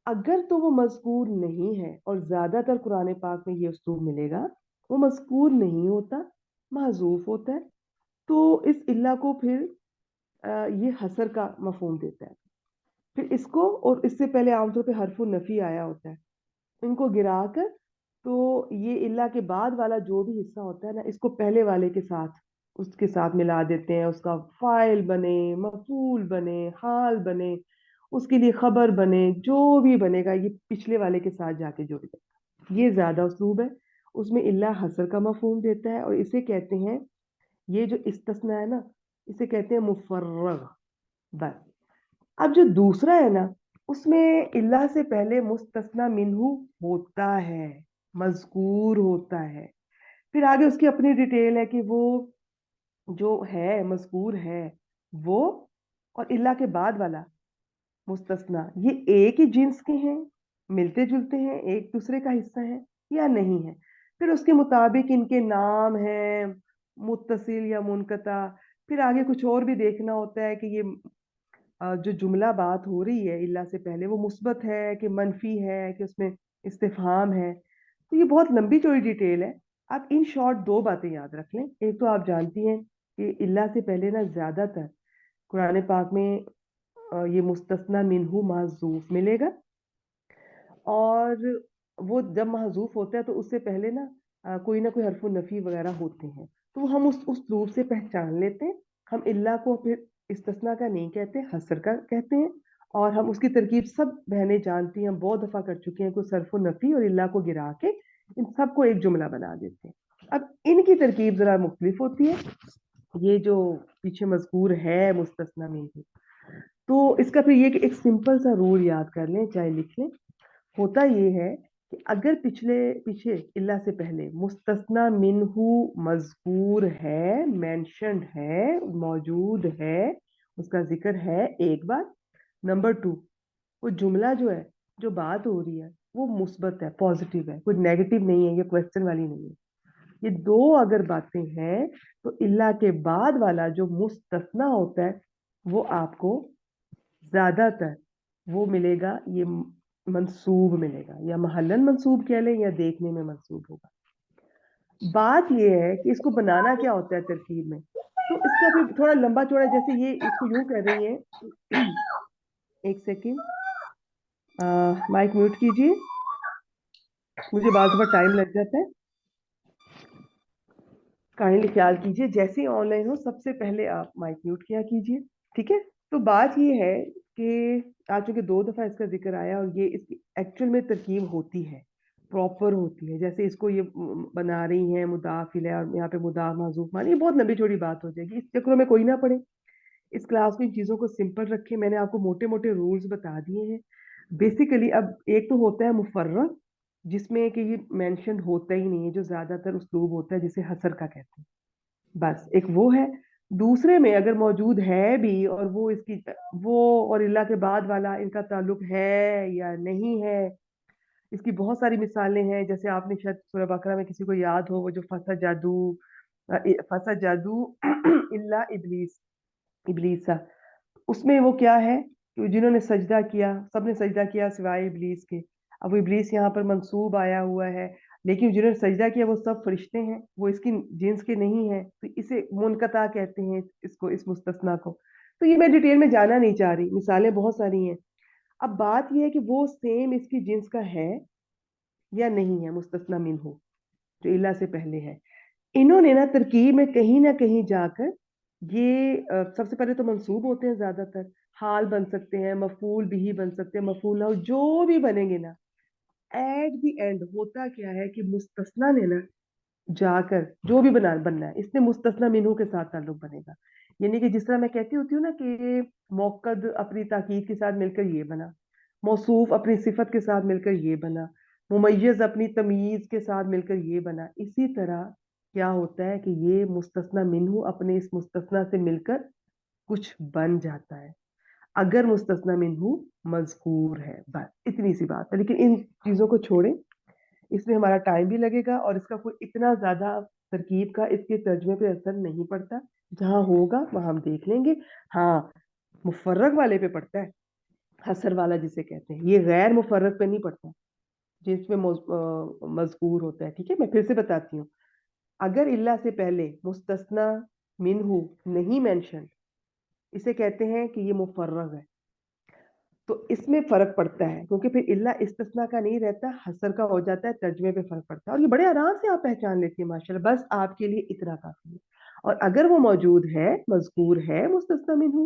अगर तो वो मज़कूर नहीं है, और ज्यादातर कुरान पाक में ये उस्लूब मिलेगा, वो मज़कूर नहीं होता, महजूफ होता है, तो इस इल्ला को फिर ये हसर का मफहूम देता है। फिर इसको, और इससे पहले आमतौर पे हरफु नफी आया होता है, इनको गिराकर, तो ये इल्ला के बाद वाला जो भी हिस्सा होता है ना, इसको पहले वाले के साथ, उसके साथ मिला देते हैं। उसका फाइल बने, मफूल बने, हाल बने, उसके लिए खबर बने, जो भी बनेगा ये पिछले वाले के साथ जाके जुड़ जाएगा। ये ज्यादा उस्लूब है, उसमें इल्ला हसर का मफहूम देता है, और इसे कहते हैं, ये जो इस्तिस्ना है ना, इसे कहते हैं मुफर्रग। बस। अब जो दूसरा है ना, उसमें इल्ला से पहले मुस्तस्ना मिन्हु होता है, मजकूर होता है। फिर आगे उसकी अपनी डिटेल है कि वो जो है मजकूर है वो, और इल्ला के बाद वाला मुस्तस्ना, ये एक ही जिन्स के हैं, मिलते जुलते हैं, एक दूसरे का हिस्सा है या नहीं है। फिर उसके मुताबिक इनके नाम हैं, मुत्तसिल या मुनकता। फिर आगे कुछ और भी देखना होता है कि ये जो जुमला बात हो रही है इल्ला से पहले, वो मुस्बत है कि मनफी है, कि उसमें इस्तिफहाम है। तो ये बहुत लंबी चौड़ी डिटेल है। आप इन शॉर्ट दो बातें याद रख लें। एक तो आप जानती हैं कि इल्ला से पहले ना ज्यादातर कुरान पाक में ये मुस्तस्ना मिन्हु महजूफ मिलेगा, और वो जब महजूफ होता है तो उससे पहले कोई ना कोई हरफुल नफी वगैरह होते हैं, तो हम उस उस्लूब से पहचान लेते हैं। हम इल्ला को फिर इस्तिस्ना का नहीं कहते, हसर का कहते हैं। और हम उसकी तरकीब सब बहनें जानती हैं, हम बहुत दफा कर चुके हैं कि सरफुल नफी और इल्ला को गिरा के इन सबको एक जुमला बना देते हैं। अब इनकी तरकीब जरा मुख्तलिफ होती है। ये जो पीछे मजकूर है मुस्तस्ना में, तो इसका फिर ये कि एक सिंपल सा रूल याद कर लें, चाहे लिख लें। होता ये है कि अगर पीछे इल्ला से पहले मुस्तस्ना मिन्हु मजकूर है, मेंशन्ड है, मौजूद है, उसका जिक्र है एक बार। नंबर टू, वो जुमला जो है, जो बात हो रही है, वो मुस्बत है, पॉजिटिव है, कोई नेगेटिव नहीं है, ये क्वेश्चन वाली नहीं है। ये दो अगर बातें हैं, तो इल्ला के बाद वाला जो मुस्तस्ना होता है वो आपको ज्यादातर वो मिलेगा, ये मंसूब मिलेगा, या महल्लन मंसूब कह लें, या देखने में मंसूब होगा। बात ये है कि इसको बनाना क्या होता है तरकीब में, तो इसका फिर थोड़ा लंबा चौड़ा, जैसे ये इसको यूं कर रही है। एक सेकेंड, माइक म्यूट कीजिए, मुझे बात पर टाइम लग जाता है, काइंडली ख्याल कीजिए। जैसे ही ऑनलाइन हो सबसे पहले आप माइक म्यूट किया कीजिए, ठीक है। तो बात ये है कि आज चूंकि दो दफा इसका जिक्र आया, और ये इसकी एक्चुअल में तरकीब होती है, प्रॉपर होती है। जैसे इसको ये बना रही हैं मुदाफिल है, और यहाँ पे मुदाफ माजूफ मान, ये बहुत लंबी चौड़ी बात हो जाएगी, इस चक्रों में कोई ना पड़े। इस क्लास में इन चीजों को सिंपल रखें। मैंने आपको मोटे मोटे रूल्स बता दिए हैं बेसिकली। अब एक तो होता है मुफर्रग, जिसमें कि ये मेंशन होता ही नहीं है, जो ज्यादातर उस्लूब होता है जिसे हसर का कहते हैं, बस एक वो है। दूसरे में अगर मौजूद है भी, और वो इसकी, वो और इल्ला के बाद वाला इनका ताल्लुक है या नहीं है, इसकी बहुत सारी मिसालें हैं। जैसे आपने शायद सूरह बकरा में, किसी को याद हो, वो जो फसा जादू इल्ला इबलीस, इबलीसा, उसमें वो क्या है कि जिन्होंने सजदा किया, सबने सजदा किया सिवाय इबलीस के। अब वो इबलीस यहाँ पर मंसूब आया हुआ है, लेकिन जिन्होंने सजदा किया वो सब फरिश्ते हैं, वो इसकी जिन्स के नहीं है, तो इसे मुनकता कहते हैं, इसको, इस मुस्तस्ना को। तो ये मैं डिटेल में जाना नहीं चाह रही, मिसालें बहुत सारी हैं। अब बात ये है कि वो सेम इसकी जिन्स का है या नहीं है, मुस्तस्ना मिन्हु जो इल्ला से पहले है। इन्होंने तरकीब में कहीं ना कहीं जाकर ये सबसे पहले तो मंसूब होते हैं ज्यादातर, हाल बन सकते हैं, मफूल भी बन सकते हैं, मफूल ना, जो भी बनेंगे ना, एट द एंड होता क्या है कि मुस्तस्ना ने ना जाकर जो भी बनना है, इसने मुस्तस्ना मिन्हू के साथ ताल्लुक बनेगा। यानी कि जिस तरह मैं कहती होती हूँ ना कि मौकद अपनी ताकीद के साथ मिलकर ये बना, मौसूफ अपनी सिफत के साथ मिलकर ये बना, मुमय्यज अपनी तमीज के साथ मिलकर ये बना, इसी तरह क्या होता है कि ये मुस्तस्ना मिन्हू अपने इस मुस्तस्ना से मिलकर कुछ बन जाता है, अगर मुस्तस्ना मिन्हू मजकूर है। बस इतनी सी बात है। लेकिन इन चीजों को छोड़ें, इसमें हमारा टाइम भी लगेगा और इसका कोई इतना ज्यादा तरकीब का इसके तर्जमे पे असर नहीं पड़ता। जहां होगा वहां हम देख लेंगे। हाँ, मुफर्रग वाले पे पड़ता है, हसर वाला जिसे कहते हैं, ये गैर मुफर्रग पे नहीं पड़ता जिसमें मजकूर होता है। ठीक है, मैं फिर से बताती हूँ। अगर इल्ला से पहले मुस्तस्ना मिन्हू नहीं मेंशन, इसे कहते हैं कि ये मुफर्रग है। तो इसमें फर्क पड़ता है, क्योंकि फिर इल्ला इस्तिस्ना का नहीं रहता, हसर का हो जाता है, तर्जमे पे फर्क पड़ता है। और ये बड़े आराम से आप पहचान लेती है माशाल्लाह, बस आपके लिए इतना काफी है। और अगर वो मौजूद है, मजकूर है मुस्तस्ना मिन्हू,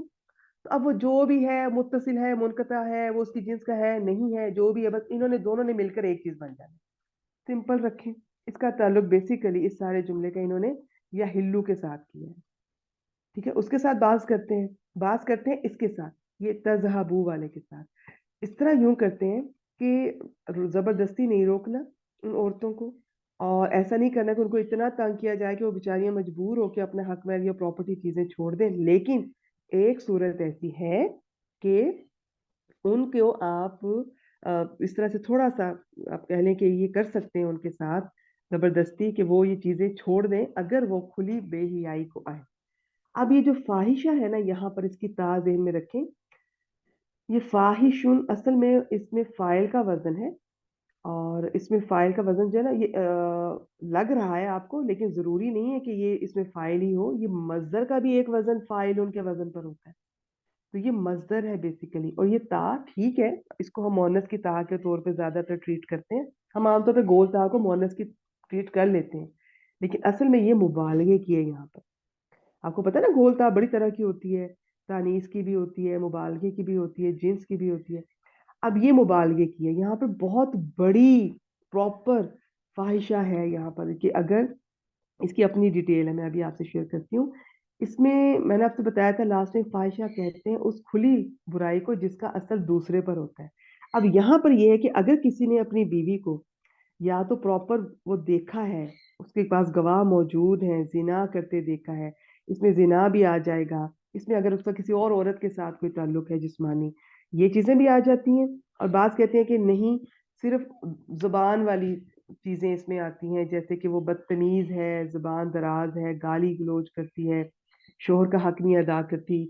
तो अब वो जो भी है, मुत्तसिल है, मुनकता है, वो उसकी जिन्स का है नहीं है, जो भी है, बस इन्होंने दोनों ने मिलकर एक चीज बन जाना। सिंपल रखें। इसका ताल्लुक बेसिकली इस सारे जुमले का इन्होंने या हिल्लू के साथ किया है। ठीक है, उसके साथ बात करते हैं इसके साथ, ये तजहाबू वाले के साथ। इस तरह यूं करते हैं कि जबरदस्ती नहीं रोकना उन औरतों को, और ऐसा नहीं करना कि उनको इतना तंग किया जाए कि वो बेचारियां मजबूर होकर अपने हक में या प्रॉपर्टी चीजें छोड़ दें। लेकिन एक सूरत ऐसी है कि उनको आप इस तरह से थोड़ा सा आप कह लें कि ये कर सकते हैं उनके साथ जबरदस्ती कि वो ये चीजें छोड़ दें अगर वो खुली बेहियाई को आए। अब ये जो फाहिशा है ना, यहाँ पर इसकी ताज़ ज़हन में रखें। ये फाहिशुन असल में इसमें फाइल का वजन है, और इसमें फाइल का वजन जो है ना, ये लग रहा है आपको, लेकिन जरूरी नहीं है कि ये इसमें फाइल ही हो। ये मजदर का भी एक वजन फाइल उनके वजन पर होता है। तो ये मजदर है बेसिकली। और ये ता, ठीक है, इसको हम मोनस की ता के तौर पे ज्यादातर ट्रीट करते हैं। हम आमतौर पे गोल ता को मोनस की ट्रीट कर लेते हैं, लेकिन असल में ये मुबालगे की है यहाँ पर। आपको पता है ना, गोल ता बड़ी तरह की होती है, तानीस की भी होती है, मुबालगे की भी होती है, जिन्स की भी होती है। अब ये मुबालगे की है, यहाँ पे बहुत बड़ी प्रॉपर फाहिशा है यहाँ पर, कि अगर इसकी अपनी डिटेल है, मैं अभी आपसे शेयर करती हूँ। इसमें मैंने आपसे बताया था लास्ट में, फाहिशा कहते हैं उस खुली बुराई को जिसका असर दूसरे पर होता है। अब यहाँ पर यह है कि अगर किसी ने अपनी बीवी को या तो प्रॉपर वो देखा है, उसके पास गवाह मौजूद हैं, जिना करते देखा है, इसमें जिना भी आ जाएगा, इसमें अगर उसका किसी और औरत के साथ कोई ताल्लुक है जिस्मानी, ये चीजें भी आ जाती हैं। और बात कहते हैं कि नहीं, सिर्फ जुबान वाली चीजें इसमें आती हैं, जैसे कि वो बदतमीज है, जुबान दराज है, गाली गलौज करती है, शोहर का हक नहीं अदा करती,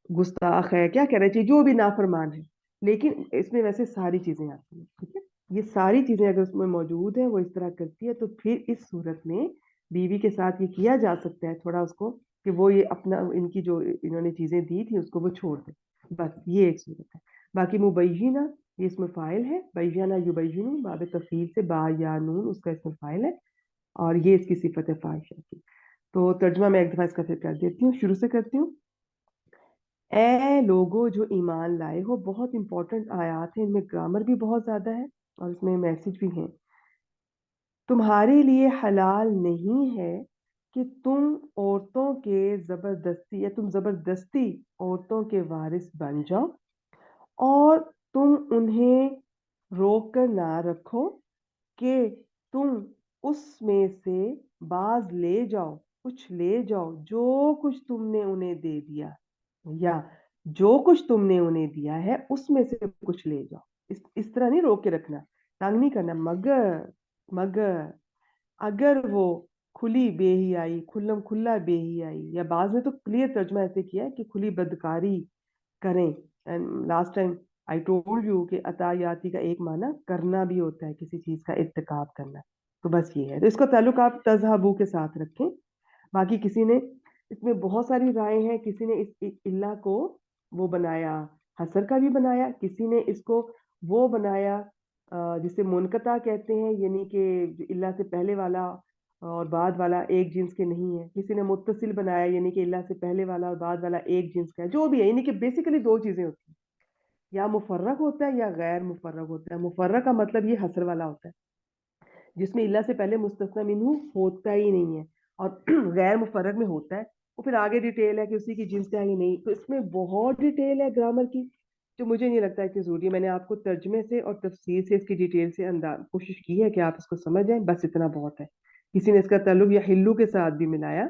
गुस्ताख है, क्या कहना चाहिए, जो भी नाफरमान है। लेकिन इसमें वैसे सारी चीजें आती हैं। ठीक है, ये सारी चीजें अगर उसमें मौजूद है, वो इस तरह करती है, तो फिर इस सूरत में बीवी के साथ ये किया जा सकता है थोड़ा उसको, कि वो ये अपना इनकी जो इन्होंने चीजें दी थी उसको वो छोड़ दे। बस ये एक सूरत है। बाकी मुबैयिना, ये इसमें फाइल है, बैयना युबैयिनु बाब तफसील से, बा या नून उसका इसमें फाइल है, और ये इसकी सिफत है फाहिशा की। तो तर्जुमा मैं एक दफा इसका फिर कर देती हूँ, शुरू से करती हूँ। ए लोगो जो ईमान लाए हो, बहुत इंपॉर्टेंट आयात है, इनमें ग्रामर भी बहुत ज्यादा है और इसमें मैसेज भी है। तुम्हारे लिए हलाल नहीं है कि तुम औरतों के जबरदस्ती या तुम जबरदस्ती औरतों के वारिस बन जाओ, और तुम उन्हें रोक कर ना रखो कि तुम उसमें से बाज ले जाओ, कुछ ले जाओ जो कुछ तुमने उन्हें दे दिया, या जो कुछ तुमने उन्हें दिया है उसमें से कुछ ले जाओ। इस तरह नहीं रोक के रखना, तंग नहीं करना। मगर मगर अगर वो खुली बेहियाई, खुल्लम खुल्ला बेहियाई, या बाज ने तो क्लियर तर्जमा ऐसे किया है कि खुली बदकारी करें। And last time I told you कि अतायाती का एक माना करना भी होता है, किसी चीज का इर्तिकाब करना। तो बस ये है, तो इसका ताल्लुक आप तजहाबू के साथ रखें। बाकी किसी ने, इसमें बहुत सारी राय हैं, किसी ने इस इल्ला को वो बनाया, हसर का भी बनाया, किसी ने इसको वो बनाया जिसे मुनकता कहते हैं, यानी कि जो इल्ला से पहले वाला और बाद वाला एक जिन्स के नहीं है, किसी ने मुत्तसिल बनाया यानी कि इल्ला से पहले वाला और बाद वाला एक जिन्स का है, जो भी है, यानी कि बेसिकली दो चीजें होती हैं, या मुफर्रक होता है या गैर मुफर्रक होता है। मुफर्रक का मतलब ये हसर वाला होता है, जिसमें इल्ला से पहले मुस्तस्ना मिन्हु होता ही नहीं है, और गैर मुफर्रक में होता है। और फिर आगे डिटेल है कि उसी की जिन्स है या नहीं, तो इसमें बहुत डिटेल है ग्रामर की, जो मुझे नहीं लगता है कि जरूरी है। मैंने आपको तर्जमे से और तफसीर से इसकी डिटेल से अंदाज कोशिश की है कि आप इसको समझ जाएं, बस इतना बहुत है। किसी ने इसका ताल्लुक या हिल्लू के साथ भी मिलाया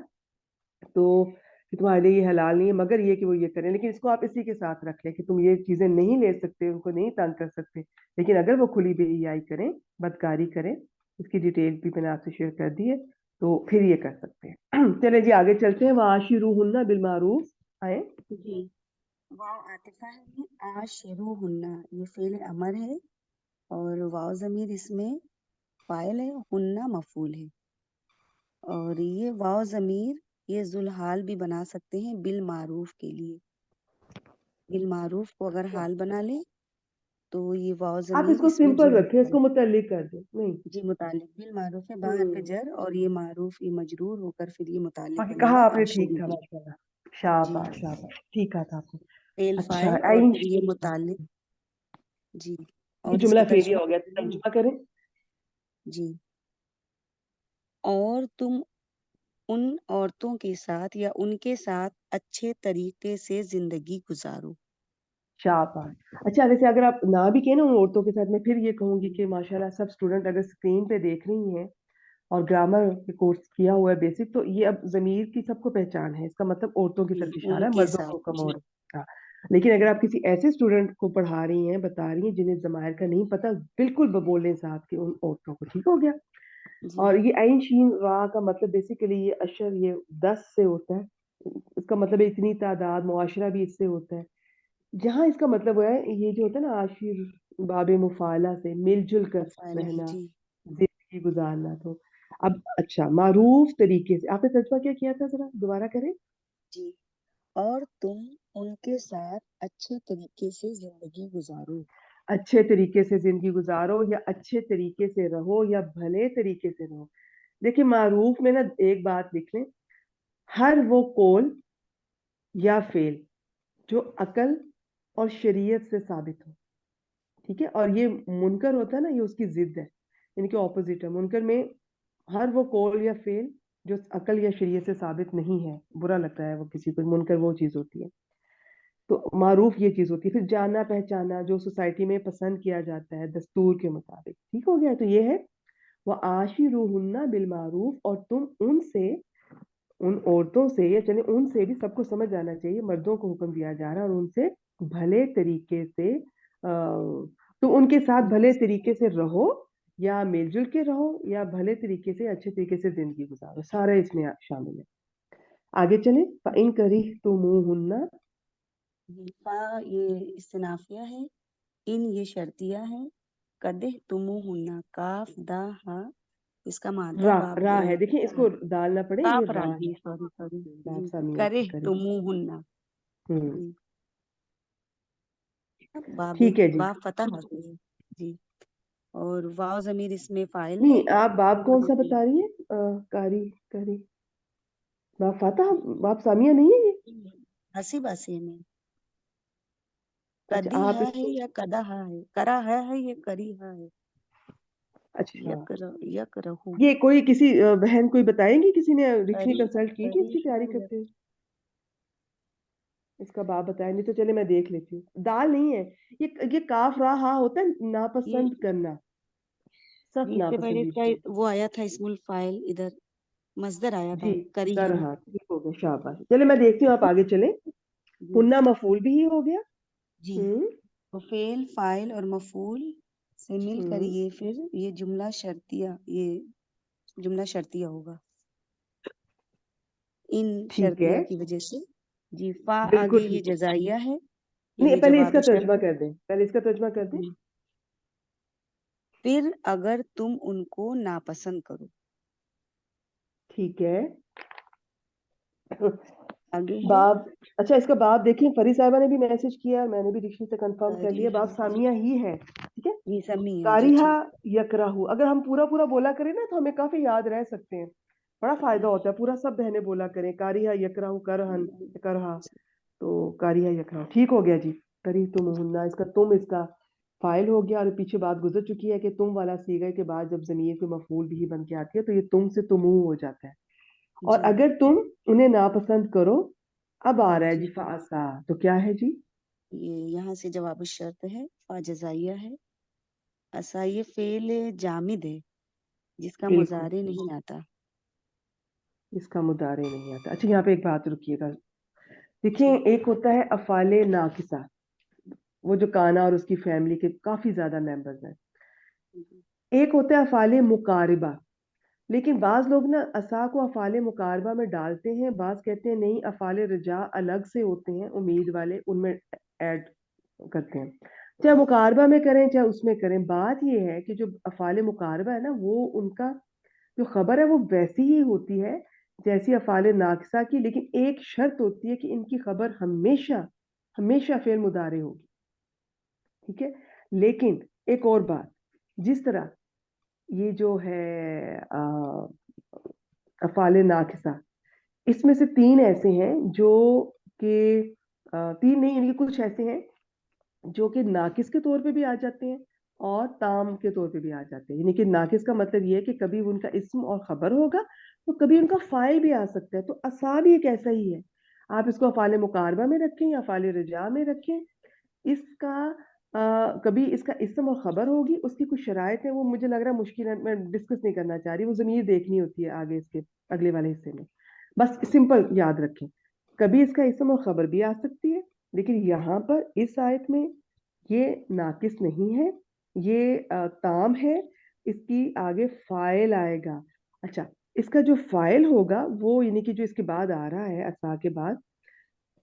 तो कि तुम्हारे लिए ये हलाल नहीं है, मगर ये कि वो ये करें, लेकिन इसको आप इसी के साथ रख लें कि तुम ये चीजें नहीं ले सकते, उनको नहीं तंग कर सकते, लेकिन अगर वो खुली बेहयाई करें, बदकारी करें, इसकी डिटेल भी मैंने आपसे शेयर कर दी है, तो फिर ये कर सकते हैं। चले जी आगे चलते हैं। वाशिरूहुन्ना बिल मारूफ आए। जी, वाव आतिफा है, आशिरूहुन्ना ये फेल अमर है, और वाव जमीर इसमें फाइल है, हुन्ना मफूल है। और ये वाव जमीर ये जुल्हाल भी बना सकते हैं बिल मारूफ के लिए। बिल मारूफ को अगर हाल बना ले तो ये वाव आप जमीर इसको इसमें सिंपल रखें, जुल्हाल। इसको मुतल्लिक कर दें, नहीं। जी, मुतालिक बिल मारूफ है, बाहर पे हम्म। जर और ये मारूफ ये मजरूर होकर फिर ये मुतालिक बाकी कहा बनेगा आपने ठीक आशिरू था, के। माशाल्लाह, जी, शाबाश शाबाश, ठीक कहा था आपने। फेल अच्छा, फाइल और आइन, फिर ये मुतालिक। जी, ये और जुमला इसका फेलिया तर्जुमा हो गया, करते हैं। तर्जुमा करें। जी, और तुम उन औरतों के साथ या उनके साथ अच्छे तरीके से जिंदगी गुजारो। शाबाश। अच्छा, वैसे अगर आप ना भी कहें ना उन औरतों के साथ, मैं फिर ये कहूंगी जी, कि माशाल्लाह सब स्टूडेंट अगर स्क्रीन पे देख रही हैं और ग्रामर के कोर्स किया हुआ है बेसिक, तो ये अब जमीर की सबको पहचान है, इसका मतलब औरतों की जी, तरफ इशारा है, उनके मर्दों साथ। को कम हो जी, रहा है। हाँ। लेकिन अगर आप किसी ऐसे स्टूडेंट को पढ़ा रही हैं, बता रही हैं जिन्हें जमायर का नहीं पता, बिल्कुल बोलें साथ के उन औरतों को, ठीक हो गया। जी, और ये आइन शीन रा का मतलब बेसिकली ये अशर ये 10 से होता है, इसका मतलब है इतनी तादाद, मुआशरा भी इससे होता है। जहाँ इसका मतलब हुआ है ये जो होता है ना आशिर, बाबे मुफाला से मिलजुल कर मुफाला रहना, जी, जिंदगी गुजारना। तो अब अच्छा, मारूफ तरीके से आपने तर्जुमा क्या किया था, जरा दोबारा करें। जी, और तुम उनके साथ अच्छे तरीके से जिंदगी गुजारो। अच्छे तरीके से जिंदगी गुजारो या अच्छे तरीके से रहो या भले तरीके से रहो। देखिए मारूफ में ना एक बात लिख लें, हर वो कौल या फेल जो अकल और शरीयत से साबित हो, ठीक है। और ये मुनकर होता है ना, ये उसकी जिद है, यानी कि ऑपोजिट है। मुनकर में हर वो कौल या फेल जो अकल या शरीयत से साबित नहीं है, बुरा लगता है वो किसी को, मुनकर वो चीज होती है। तो मारूफ ये चीज होती है। फिर जाना पहचाना जो सोसाइटी में पसंद किया जाता है दस्तूर के मुताबिक, ठीक हो गया। तो ये है वह आशिरूहुन्ना बिल मारूफ, और तुम उनसे, उन औरतों से, या चले उनसे भी, सबको समझ आना चाहिए, मर्दों को हुक्म दिया जा रहा है, और उनसे भले तरीके से तो उनके साथ उनके भले साथ तरीके से रहो या मिलजुल के रहो या भले तरीके से अच्छे तरीके से जिंदगी गुजारो, सारा इसमें शामिल है। आगे चले। इन करी तुम हुन्ना। फा ये इस्तिनाफिया है, इन ये शर्तिया है, कदे तुमु हुन्ना काफ दा हा इसका मादा रा बाब रा है, देखिए इसको डालना पड़े, ये काफ रा रा है। जी, सॉरी सॉरी। बाप जी, सामिया करे करे। तुमु हुन्ना। हम्म। जी, बाबे ठीक है जी। बाप फतह हासिल है। जी, और वाव जमीर इसमें फाइल नहीं, है, आप बाप हुन्ना कौन सा मफूल। बता रही है, कारी कारी, बाप फाता, बाप सामिया नहीं है ये। हंसी बासी में अच्छा कदी आप है इसको, या कदा है, करा है ये करी है, अच्छा यक रहू, ये कोई किसी बहन कोई बताएंगी, किसी ने डिक्शनरी करी कंसल्ट की थी करी इसकी है तैयारी या करते हुए, इसका बाप बताया नहीं तो चले मैं देख लेती हूँ। दाल नहीं है, ये काफ रा हा होता है ये। नापसंद करना, सख्त जी, इससे पहले नापसंदीदा। इसका वो आया था इसमुल फाइल, इधर मजदर आया जी, था करी कर है। हाँ, ठीक हो गया, शाबाश। चले मैं देखती हूँ, आप आगे चले। जी, हुन्ना मफूल भी ही हो गया। जी, हम्म। तो फेल फाइल और मफूल से मिलकर हम्म। ये फिर ये जुमला शर्तिया होगा इन ठीक है, शर्तिया की वजह से। जी, फा बिल्कुल आगे ये ठीक है। जजाइया है, नहीं, ये पहले जवाब इसका शर्त तर्जुमा है। कर दें, पहले इसका तर्जुमा कर दें। जी, फिर अगर तुम उनको नापसंद करो, ठीक है। आगे है बाब, अच्छा इसका बाब देखिए, फरी साहिबा ने भी मैसेज किया, मैंने भी डिक्शनरी से कंफर्म कर लिया, बाब सामिया ही है, ठीक है। ये समी है जी, कारिहा ठीक। यकराहू, अगर हम पूरा पूरा बोला करें ना तो हमें काफी याद रह सकते हैं, बड़ा फायदा होता है, पूरा सब बहने बोला करें, कारिहा यकराहू करहन करहा, तो कारिहा यकराहू ठीक हो गया जी। करी तुम हुन्ना, इसका तुम इसका फाइल हो गया, और पीछे बात गुजर चुकी है कि तुम वाला सीगा के बाद जब जमीर पे मफूल भी बन के आती है तो ये तुम से तुमू हो जाता है। और जी अगर तुम उन्हें नापसंद करो, अब आ रहा है जी जी, फासा, तो क्या है जी? ये यहाँ से जवाब शर्त है, फाजजाइया है। असा ये फेल जामिद है जिसका एक हो, मुजारे नहीं आता। इसका मुदारे नहीं आता। अच्छा यहाँ पे एक बात रुकिएगा, देखिए जी एक होता है अफाले नाकिसा, वो जो काना और उसकी फैमिली के काफी ज्यादा मेंबर्स हैं। जी एक होता है अफाले मुकारिबा, लेकिन बाज लोग ना असा को अफाले मुकारबा में डालते हैं, बाज कहते हैं नहीं अफाले रजा अलग से होते हैं, उम्मीद वाले उनमें ऐड करते हैं, चाहे मुकारबा में करें चाहे उसमें करें। बात यह है कि जो अफाले मुकारबा है ना, वो उनका जो खबर है वो वैसी ही होती है जैसी अफाले नाकिसा की, लेकिन एक शर्त होती है कि इनकी खबर हमेशा हमेशा फेल मुदारे होगी, ठीक है। लेकिन एक और बात, जिस तरह ये जो है अफाले नाकिसा, इसमें से तीन ऐसे हैं जो कि तीन नहीं, इनके कुछ ऐसे हैं जो कि नाकिस के तौर पे भी आ जाते हैं और ताम के तौर पे भी आ जाते हैं। यानी कि नाकिस का मतलब ये है कि कभी उनका इस्म और खबर होगा, तो कभी उनका फाइल भी आ सकता है, तो असा भी एक ऐसा ही है। आप इसको अफाले मुकारबा में रखें या अफाले रजा में रखें, इसका कभी इसका इस्म और खबर होगी, उसकी कुछ शराइत है, वो मुझे लग रहा है मुश्किल है, मैं डिस्कस नहीं करना चाह रही, वो ज़मीर देखनी होती है आगे इसके अगले वाले हिस्से में। बस सिंपल याद रखें, कभी इसका इस्म और खबर भी आ सकती है, लेकिन यहाँ पर इस आयत में ये नाकिस नहीं है, ये ताम है, इसकी आगे फाइल आएगा। अच्छा, इसका जो फाइल होगा वो यानी कि जो इसके बाद आ रहा है असा के बाद,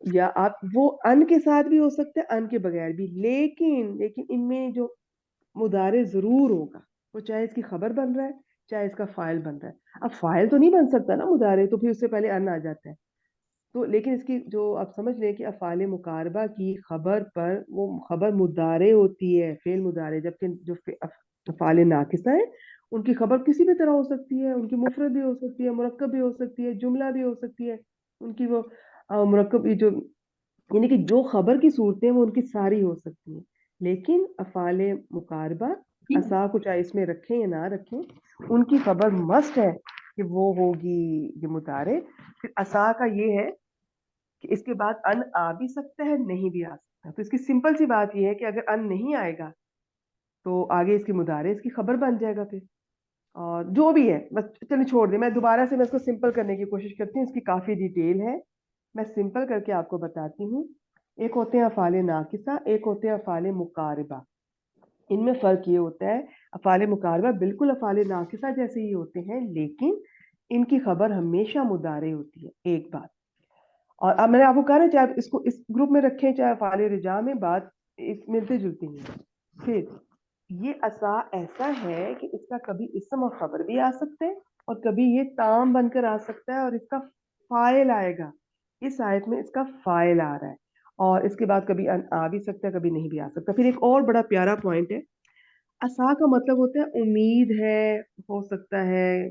या आप वो अन के साथ भी हो सकता है अन के बगैर भी, लेकिन लेकिन इनमें जो मुदारे जरूर होगा, वो चाहे इसकी खबर बन रहा है चाहे इसका फाइल बन रहा है। अब फाइल तो नहीं बन सकता ना मुदारे, तो फिर उससे पहले अन आ जाता है, तो लेकिन इसकी जो आप समझ लें कि अफाले मुकारबा की खबर पर वो खबर मुदारे होती है, फेल मुदारे, जबकि जो अफाले नाकिसा है उनकी खबर किसी भी तरह हो सकती है, उनकी मुफरद भी हो सकती है, मुरक्कब भी हो सकती है, जुमला भी हो सकती है, उनकी वो मुरक्कब ये जो यानी कि जो खबर की सूरतें हैं वो उनकी सारी हो सकती हैं। लेकिन अफाले मुकारबा असा को चाहे इसमें रखें या ना रखें, उनकी खबर मस्ट है कि वो होगी ये मुतारे। फिर असा का ये है कि इसके बाद अन आ भी सकता है नहीं भी आ सकता, तो इसकी सिंपल सी बात ये है कि अगर अन नहीं आएगा तो आगे इसकी मुदारे इसकी खबर बन जाएगा फिर, और जो भी है बस चलिए छोड़ दे, मैं दोबारा से मैं इसको सिंपल करने की कोशिश करती हूँ, इसकी काफी डिटेल है, मैं सिंपल करके आपको बताती हूँ। एक होते हैं अफाले नाकिसा, एक होते हैं अफाले मुकारिबा। इनमें फर्क ये होता है, अफाले मुकारिबा बिल्कुल अफाले नाकिसा जैसे ही होते हैं, लेकिन इनकी खबर हमेशा मुदारे होती है, एक बात। और अब मैंने आपको कहा ना, चाहे आप इसको इस ग्रुप में रखें चाहे अफाले रिजा में, बात इस मिलती जुलती है। फिर ये असा ऐसा है कि इसका कभी इसम और खबर भी आ सकते हैं, और कभी ये ताम बनकर आ सकता है और इसका फाइल आएगा। इस आयत में इसका फाइल आ रहा है, और इसके बाद कभी आ भी सकता है कभी नहीं भी आ सकता। फिर एक और बड़ा प्यारा पॉइंट है, असा का मतलब होता है उम्मीद है, हो सकता है,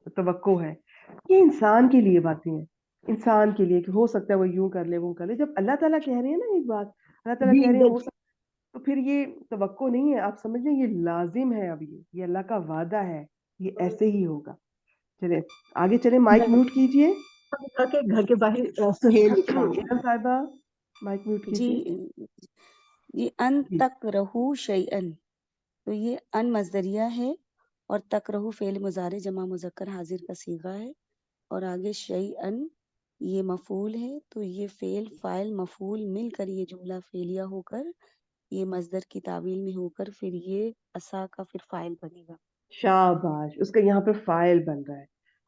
तवक्को है। ये इंसान के लिए बातें हैं, इंसान के लिए कि हो सकता है वो यूं कर ले वो कर ले। जब अल्लाह ताला कह रहे हैं ना एक बात, अल्लाह ताला जी कह रहे हैं जी हो सकता, तो फिर ये तवक्को नहीं है, आप समझ लें ये लाजिम है, अब ये अल्लाह का वादा है, ये ऐसे ही होगा। चले आगे चले, माइक म्यूट कीजिए। के घर के बाहर सुहेल निकला है। इरम साहिबा माइक म्यूट जी कीजिए। ये अन जी तक रहू शैअन, तो ये अन मजदरिया है, और तक रहू फेल मुजारे जमा मुजक्कर हाजिर का सीगा है, और आगे शैअन ये मफूल है, तो ये फेल फाइल मफूल मिलकर ये जुमला फेलिया होकर ये मजदर की तावील में होकर फिर ये असा का फिर फाइल बनेगा। शाबाश, उसका यहाँ पे फाइल बन रहा है,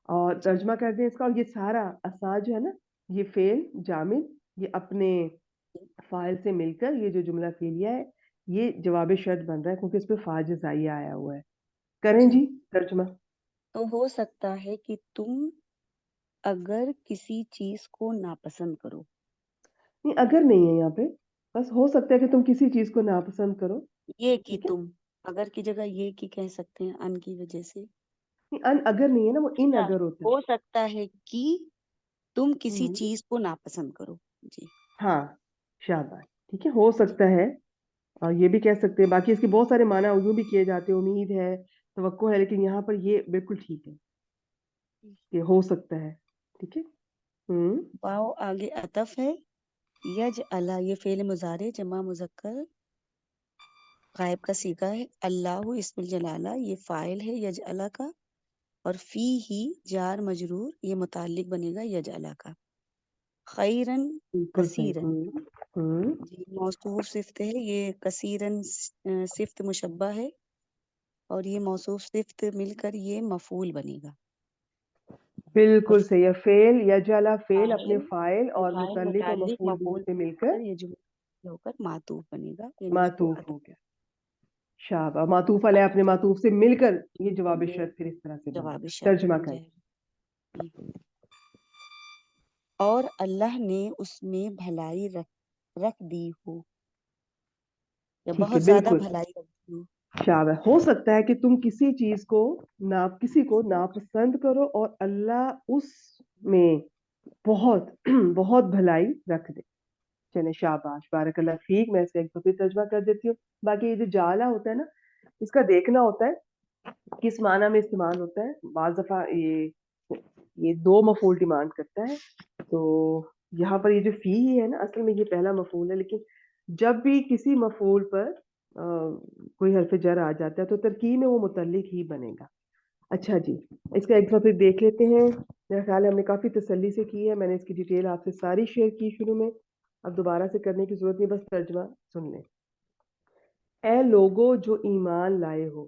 और जी तर्जमा कर दें इसका, और ये सारा असा जो है ना, ये फेल जामिद, ये अपने फाइल से मिलकर ये जो जुमला फेलिया है, ये जवाब शर्त बन रहा है, क्योंकि इस पे फा जज़ाइया आया हुआ है। करें जी, जी तर्जमा। तो हो सकता है कि तुम अगर किसी चीज को नापसंद करो। नहीं, अगर नहीं है यहाँ पे, बस हो सकता है कि तुम किसी चीज को नापसंद करो। ये कि ठीक है, तुम, अगर की जगह ये कि कह सकते हैं अन की वजह से। नहीं, अन अगर नहीं है ना, वो इन अच्छा, अगर होता है। हो सकता है कि तुम किसी हम्म, चीज को नापसंद करो। जी। हाँ, शाबाश। ठीक है, हो सकता है। और ये भी कह सकते हैं, बाकी इसके बहुत सारे माना यूं भी किए जाते हैं, उम्मीद है, तवक्को है, लेकिन यहाँ पर ये बिल्कुल ठीक है, ये हो सकता है। ठीक है। हम्म। वाओ आगे अतफ है। यज अला ये फेल मुजारे जमा मुजक्कर गायब का सीगा है। अल्लाह इस्मुल जलाला ये फाइल है यज अला का। और फी ही जार मजरूर ये मुताल्लिक बनेगा यज अला का। खैरन बिल्कुल सही। कसीरन। हम्म। जी मौसूफ सिफ्त है ये कसीरन सिफ्त मुशब्बा है। और ये मौसूफ सिफ्त मिलकर ये मफूल बनेगा। और बिल्कुल सही है, फेल यजाला, फेल अपने फाइल फाइल और फाइल मुतल्लिक और मुताल्लिक मफूल बिही मफूल से मिलकर ये जुमला होकर मातूफ बनेगा यानी उसको मातूफ अतफ हो गया। शाबा, मातूफ अलैह अपने मातूफ से मिलकर ये जवाब ये शर्त फिर इस तरह से बन जवाब गया। शर्त तर्जमा बन कर। जाएगा। और अल्लाह ने उसमें भलाई रख दी हो या ठीक है, बहुत ज्यादा बिल्कुल। भलाई रख दी हो। शाबाश, हो सकता है कि तुम किसी चीज को किसी को नापसंद करो और अल्लाह उसमें बहुत बहुत भलाई रख दे। चले, शाबाश, बारकल्लाह फीक। मैं इसका एक तो फिर तर्जमा कर देती हूँ। बाकी ये जो जाला होता है ना, इसका देखना होता है किस माना में इस्तेमाल होता है। बाज दफा ये दो मफूल डिमांड करता है। तो यहाँ पर ये जो फी ही है ना, असल में ये पहला मफूल है, लेकिन जब भी किसी मफूल पर कोई हर्फ जर आ जाता है तो तरकीब में वो मुतल्लिक ही बनेगा। अच्छा जी, इसका एक दफा फिर देख लेते हैं। मेरा ख्याल है हमने काफी तसल्ली से की है, मैंने इसकी डिटेल आपसे सारी शेयर की शुरू में। अब दोबारा से करने की जरूरत नहीं, बस तर्जमा सुन लें। ए लोगो जो ईमान लाए हो,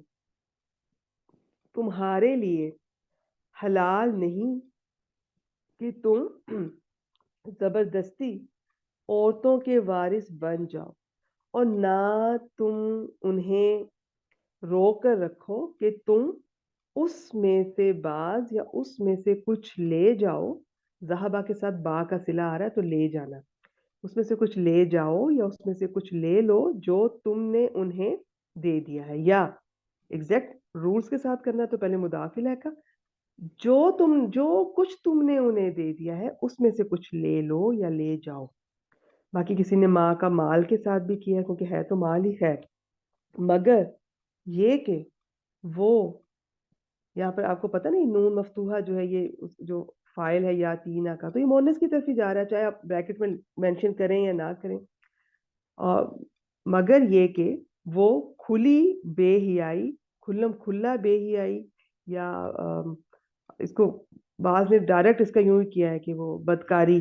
तुम्हारे लिए हलाल नहीं कि तुम जबरदस्ती औरतों के वारिस बन जाओ, और ना तुम उन्हें रोक कर रखो कि तुम उसमें से बाज या उसमें से कुछ ले जाओ। जहाबा के साथ बा का सिला आ रहा है, तो ले जाना। उसमें से कुछ ले जाओ या उसमें से कुछ ले लो जो तुमने उन्हें दे दिया है, या एग्जैक्ट रूल्स के साथ करना है तो पहले मुदाफिल है का, जो कुछ तुमने उन्हें दे दिया है उसमें से कुछ ले लो या ले जाओ। बाकी किसी ने माँ का माल के साथ भी किया है, क्योंकि है तो माल ही है। मगर ये कि वो, यहाँ पर आपको पता नहीं, नून मफ्तूहा जो है, ये जो फाइल है या तीना का, तो ये मोनस की तरफ ही जा रहा है, चाहे आप ब्रैकेट में मेंशन करें या ना करें। और मगर ये कि वो खुली बेहियाई, खुल्लम खुल्ला बेहियाई, या इसको बाद में डायरेक्ट इसका यूं ही किया है कि वो बदकारी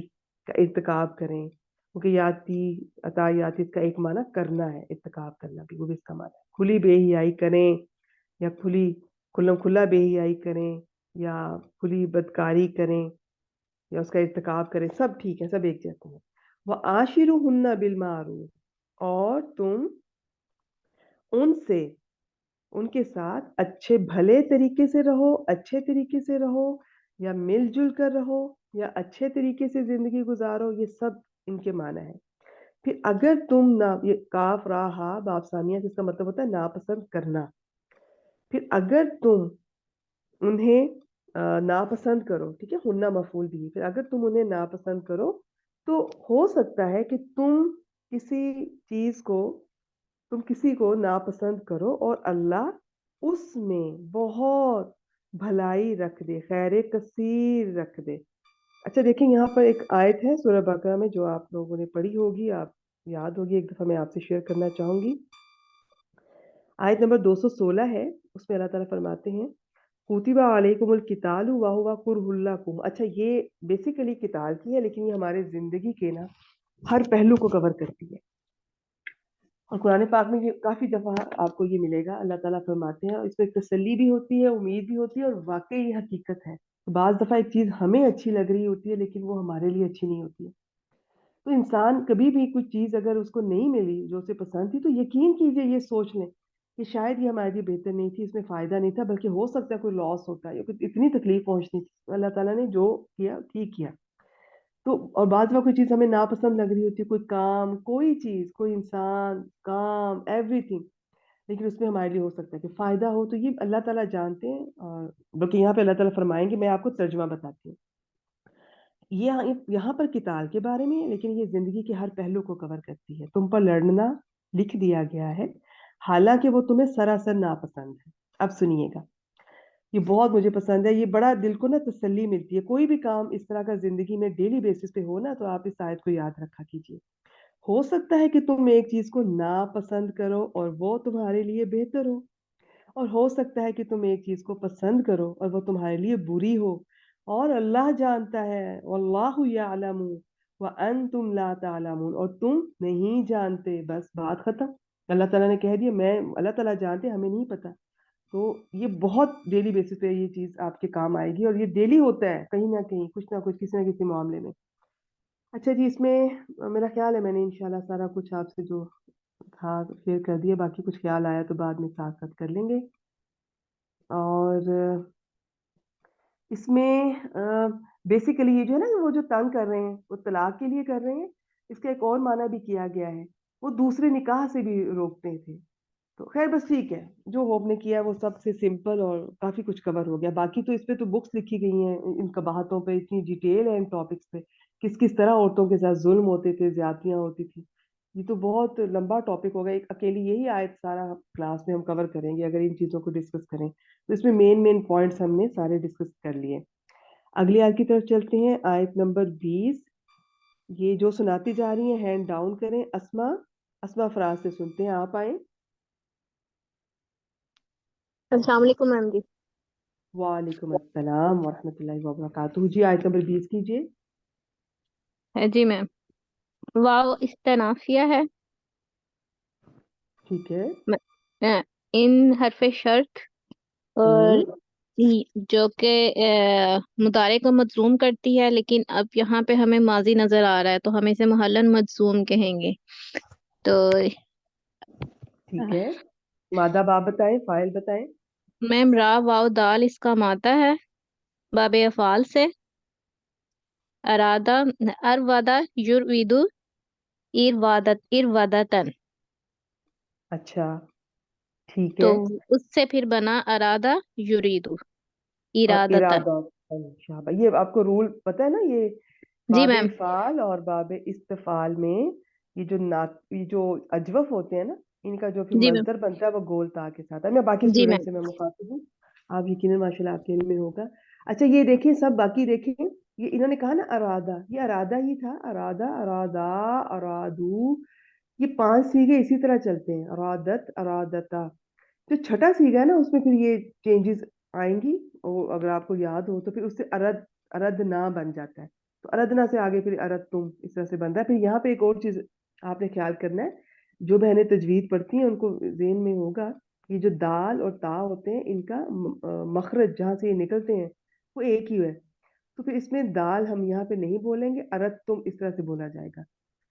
का इर्तिकाब करें, क्योंकि याती अता याती इसका एक माना करना है, इर्तिकाब करना भी, वो भी इसका माना है। खुली बेहियाई करें, या खुल्लम खुल्ला बेहियाई करें, या खुली बदकारी करें, या उसका इर्तिकाब करें, सब ठीक है, सब एक जैसे हैं। वह आशिरु हुन्ना बिल मारूफ, और तुम उनसे, उनके साथ अच्छे भले तरीके से रहो, अच्छे तरीके से रहो, या मिलजुल कर रहो, या अच्छे तरीके से जिंदगी गुजारो, ये सब इनके माना है। फिर अगर तुम ना, ये काफ रा हा बापसानिया, जिसका मतलब होता है नापसंद करना, फिर अगर तुम उन्हें नापसंद करो, ठीक है, हुन्ना मफूल भी, फिर अगर तुम उन्हें नापसंद करो, तो हो सकता है कि किसी चीज को तुम किसी को नापसंद करो और अल्लाह उसमें बहुत भलाई रख दे, खैर कसीर रख दे। अच्छा देखिए, यहाँ पर एक आयत है सूरह बकरा में जो आप लोगों ने पढ़ी होगी, आप याद होगी, एक दफा मैं आपसे शेयर करना चाहूंगी। आयत नंबर 216 है। उसमें अल्लाह ताला फरमाते हैं, कुतिबा अलैकुमुल कितालु व हुवा कुरहुल लकुम। अच्छा, ये बेसिकली किताल की है, लेकिन ये हमारे जिंदगी के ना हर पहलू को कवर करती है। और कुरान पाक में ये काफी दफा आपको ये मिलेगा, अल्लाह ताला फरमाते हैं, और इसमें एक तसल्ली भी होती है, उम्मीद भी होती है, और वाकई ये हकीकत है। तो बाज दफा एक चीज हमें अच्छी लग रही होती है, लेकिन वो हमारे लिए अच्छी नहीं होती है। तो इंसान कभी भी कुछ चीज अगर उसको नहीं मिली जो उसे पसंद थी, तो यकीन कीजिए, ये सोच लें कि शायद ये हमारे लिए बेहतर नहीं थी, इसमें फ़ायदा नहीं था, बल्कि हो सकता है कोई लॉस होता है या कुछ इतनी तकलीफ़ पहुँचनी थी। तो अल्लाह ताला ने जो किया, ठीक किया। तो और बाद में कोई चीज़ हमें नापसंद लग रही होती है, कोई काम, कोई चीज़, कोई इंसान, काम, एवरीथिंग, लेकिन उसमें हमारे लिए हो सकता है कि फ़ायदा हो, तो ये अल्लाह ताला जानते हैं। और बल्कि यहाँ पे अल्लाह ताला फरमाएँगे, मैं आपको तर्जुमा बताती हूँ। ये यहाँ पर किताल के बारे में है, लेकिन ये ज़िंदगी के हर पहलू को कवर करती है। तुम पर लड़ना लिख दिया गया है, हालाँकि वो तुम्हें सरासर नापसंद है। अब सुनिएगा, ये बहुत मुझे पसंद है, ये बड़ा दिल को ना तसल्ली मिलती है। कोई भी काम इस तरह का ज़िंदगी में डेली बेसिस पे हो ना, तो आप इस आयत को याद रखा कीजिए। हो सकता है कि तुम एक चीज़ को नापसंद करो और वो तुम्हारे लिए बेहतर हो, और हो सकता है कि तुम एक चीज को पसंद करो और वो तुम्हारे लिए बुरी हो, और अल्लाह जानता है, वल्लाहु यालमु व अंतुम ला तालमून, और तुम नहीं जानते। बस बात खत्म। अल्लाह ताला ने कह दिया, मैं, अल्लाह ताला जानते, हमें नहीं पता। तो ये बहुत डेली बेसिस पे ये चीज आपके काम आएगी, और ये डेली होता है कहीं ना कहीं, कुछ ना कुछ, किसी ना किसी मामले में। अच्छा जी, इसमें मेरा ख्याल है मैंने इंशाल्लाह सारा कुछ आपसे जो था शेयर कर दिया। बाकी कुछ ख्याल आया तो बाद में साथ साथ कर लेंगे। और इसमें बेसिकली ये जो है ना, वो जो तंग कर रहे हैं वो तलाक के लिए कर रहे हैं। इसका एक और माना भी किया गया है, वो दूसरे निकाह से भी रोकते थे। तो खैर बस ठीक है, जो होप ने किया वो सबसे सिंपल और काफी कुछ कवर हो गया। बाकी तो इस पे तो बुक्स लिखी गई हैं, इन कबाहतों पे इतनी डिटेल है, इन टॉपिक्स पे, किस किस तरह औरतों के साथ जुल्म होते थे, ज्यादतियां होती थी। ये तो बहुत लंबा टॉपिक होगा, एक अकेली यही आयत सारा क्लास में हम कवर करेंगे अगर इन चीजों को डिस्कस करें। तो इसमें मेन मेन पॉइंट्स हमने सारे डिस्कस कर लिए। अगली आयत की तरफ चलते हैं, आयत नंबर 20। ये जो सुनाती जा रही है हैंड डाउन करें। अस्मा, अस्मा फराज से सुनते हैं, आप आए। अस्सलाम वालेकुम मैम जी। वालेकुम अस्सलाम वरहमतुल्लाहि वबरकातुहू जी, आयत नंबर 20 कीजिए। है जी मैम। वाव इस्तनाफिया है। ठीक है। म- इन हरफ शर्त और हम्म। जो कि मुतारे को मजलूम करती है, लेकिन अब यहाँ पे हमें माजी नजर आ रहा है तो हम इसे मुहल्लन मजलूम कहेंगे। तो ठीक है, मादा बाप बताएं, फाइल बताएं। मैम रा वाव दाल इसका माता है, बाबे अफाल से। अरादा अरवादा युरविदु इरवादतन। अच्छा, ठीक तो है। उससे फिर बना अरादा युरीदु और इरादतन। इरादा, अच्छा भाई, ये आपको रूल पता है ना, ये जी बाबे मैम। इफाल और बाबे इस्तफाल में ये जो अजवफ होते हैं ना, इनका जो फिर जी मैम। मजदर बनता है वो गोल ता के साथ है। मैं बाकी जी स्टूडेंट मैम। से मैं मुखातिब हूँ, आप यकीनन माशाल्लाह आपके इल्म में होगा। अच्छा ये देखें, सब बाकी देखें, ये इन्होंने कहा ना अरादा, ये अरादा ही था, अरादा, अरादा, अरादू, ये 5 सीगे इसी तरह चलते हैं, अरादत, अरादता। जो छठा सीगा है ना, उसमें फिर ये चेंजेस आएंगी, और अगर आपको याद हो तो फिर उससे अरद, अरद ना बन जाता है। तो अरदना से आगे फिर अरद तुम इस तरह से बनता है। फिर यहाँ पे एक और चीज आपने ख्याल करना है, जो बहनें तजवीद पढ़ती हैं उनको जेहन में होगा, ये जो दाल और ता होते हैं, इनका मखरज जहाँ से ये निकलते हैं वो एक ही है। तो फिर इसमें दाल हम यहाँ पे नहीं बोलेंगे, अरद तुम इस तरह से बोला जाएगा।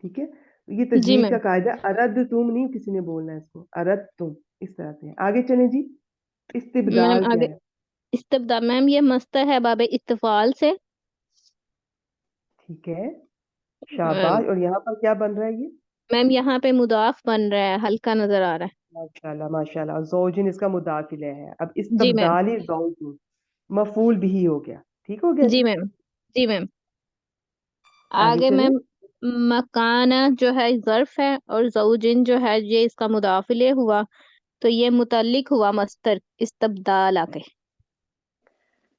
ठीक है, तो ये जी तजवीद का मैम। कायदा, अरद तुम नहीं किसी ने बोलना है इसको, अरद तुम इस तरह से है। आगे चलें जी, मैम इस्तिबदाल क्या आगे है? इस्तबदा मैम ये मस्तर है बाबे इस्तफाल से। ठीक है, मैम शाबाश। और यहाँ पर क्या बन रहा है ये? मैम यहाँ पे मुदाफ बन रहा है, हल्का नजर आ रहा माशाल्लाह माशाल्लाह, ज़ौजिन इसका मुदाफिल है। अब है। जी मैम। इस्तबदाली ज़ौजिन, मफूल भी हो गया। ठीक हो गया जी जी। मैम। जी मैम। आगे आगे चलें। मैम मकाना जो है ज़र्फ है और ज़ौजिन जो है ये इसका मुदाफिले हुआ, तो ये मुतल्लिक हुआ मस्तर इस्तबदाल आके।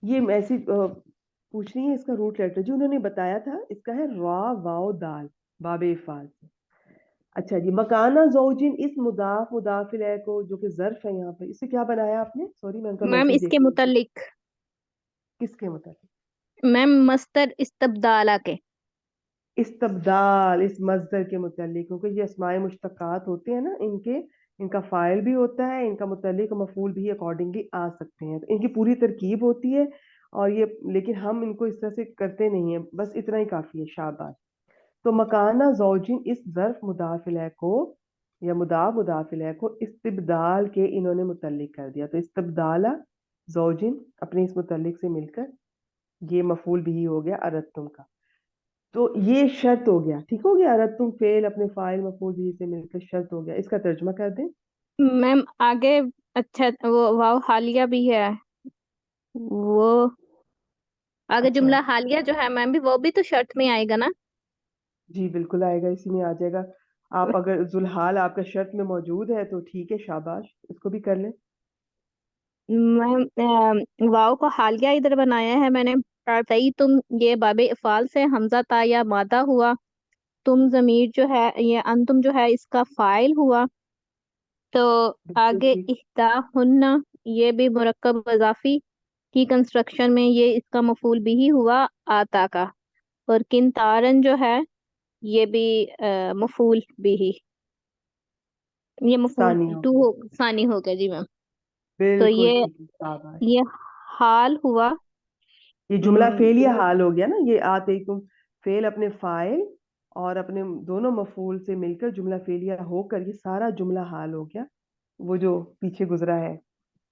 ये ऐसी पूछनी है, इसका रूट लेटर जो उन्होंने बताया था, इसका है रा वाओ दाल, बाबे इफाल से। अच्छा जी, मकाना ज़ौजिन, इस मुदाफ मुदाफिल है को जो कि ज़र्फ है, यहाँ पे इसे क्या बनाया आपने? सॉरी, मैं उनका मैम मैसेज इसके देख रही थी। मुतल्लिक किसके मतलब? मैम मस्तर इस्तबदाल आके। इस्तबदाल, इस मस्दर के मुतल्लिक, क्योंकि ये अस्माए मुश्तकात होते हैं ना, इनके, इनका फाइल भी होता है, इनका मुतल्लिक और मफूल भी अकॉर्डिंगली आ सकते हैं। तो इनकी पूरी तरकीब होती है, और ये, लेकिन हम इनको इस तरह से करते नहीं है, बस इतना ही काफी है। शाबाश। तो मकाना जौजिन, इस ज़र्फ मुदाफिल को یا مضاف الیہ کو استبدال کے انہوں نے متعلق کر دیا، تو استبدالہ زوجن اپنے اس متعلق سے مل کر یہ مفعول بھی ہو گیا ارتم کا. تو یہ شرط ہو گیا، ٹھیک ہو گیا، ارتم فعل اپنے فاعل مفعول بھی سے مل کر شرط ہو گیا. اس کا ترجمہ کر دیں. میم آگے اچھا وہ واو حالیہ بھی ہے، وہ آگے اچھا جملہ حالیہ جو ہے میم بھی وہ بھی تو شرط میں آئے گا نا؟ جی بالکل آئے گا، اسی میں آ جائے گا. آپ اگر ذوالحال آپ کا شرط میں موجود ہے تو ٹھیک ہے، شاباش، اس کو بھی کر لیں. میم واو کو حالیہ ادھر بنایا ہے میں نے. صحیح تم یہ باب افعال سے حمزہ تا یا مادہ ہوا. تم ضمیر جو ہے یہ انتم جو ہے اس کا فاعل ہوا. تو بالکل آگے ٹھیک. احدا ہننا یہ بھی مرکب اضافی کی کنسٹرکشن میں یہ اس کا مفعول بھی ہوا آتا کا. اور کنتارن جو ہے یہ بھی مفعول بھی، یہ مفعول ثانی ہو ٹو گیا، ثانی ہو گیا جی میم. تو بالکل ٹھیک ہے، شاباش. یہ حال ہوا. یہ جملہ فعل یا حال ہو گیا نا، یہ آتے تم فعل اپنے فاعل اور اپنے دونوں مفعول سے مل کر جملہ فعلیہ ہو کر یہ سارا جملہ حال ہو گیا. وہ جو پیچھے گزرا ہے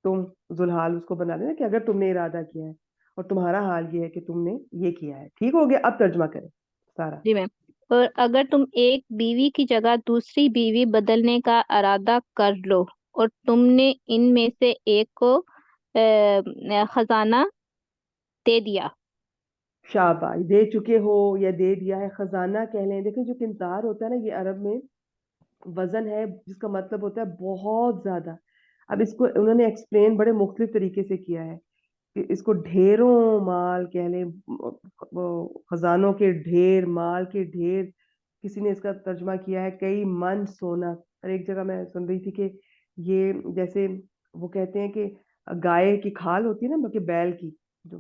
تم ذوالحال اس کو بنا دینا کہ اگر تم نے ارادہ کیا ہے، اور تمہارا حال یہ ہے کہ تم نے یہ کیا ہے. ٹھیک ہو گیا، اب ترجمہ کریں سارا. جی میم. اور اگر تم ایک بیوی کی جگہ دوسری بیوی بدلنے کا ارادہ کر لو اور تم نے ان میں سے ایک کو خزانہ دے دیا. شاباش، دے چکے ہو یا دے دیا ہے، خزانہ کہہ لیں. دیکھیں جو قنطار ہوتا ہے نا، یہ عرب میں وزن ہے جس کا مطلب ہوتا ہے بہت زیادہ. اب اس کو انہوں نے ایکسپلین بڑے مختلف طریقے سے کیا ہے کہ اس کو ڈھیروں مال کہہ لیں، وہ خزانوں کے ڈھیر، مال کے ڈھیر. کسی نے اس کا ترجمہ کیا ہے کئی من سونا. اور ایک جگہ میں سن رہی تھی کہ یہ جیسے وہ کہتے ہیں کہ گائے کی کھال ہوتی ہے نا، بلکہ بیل کی، جو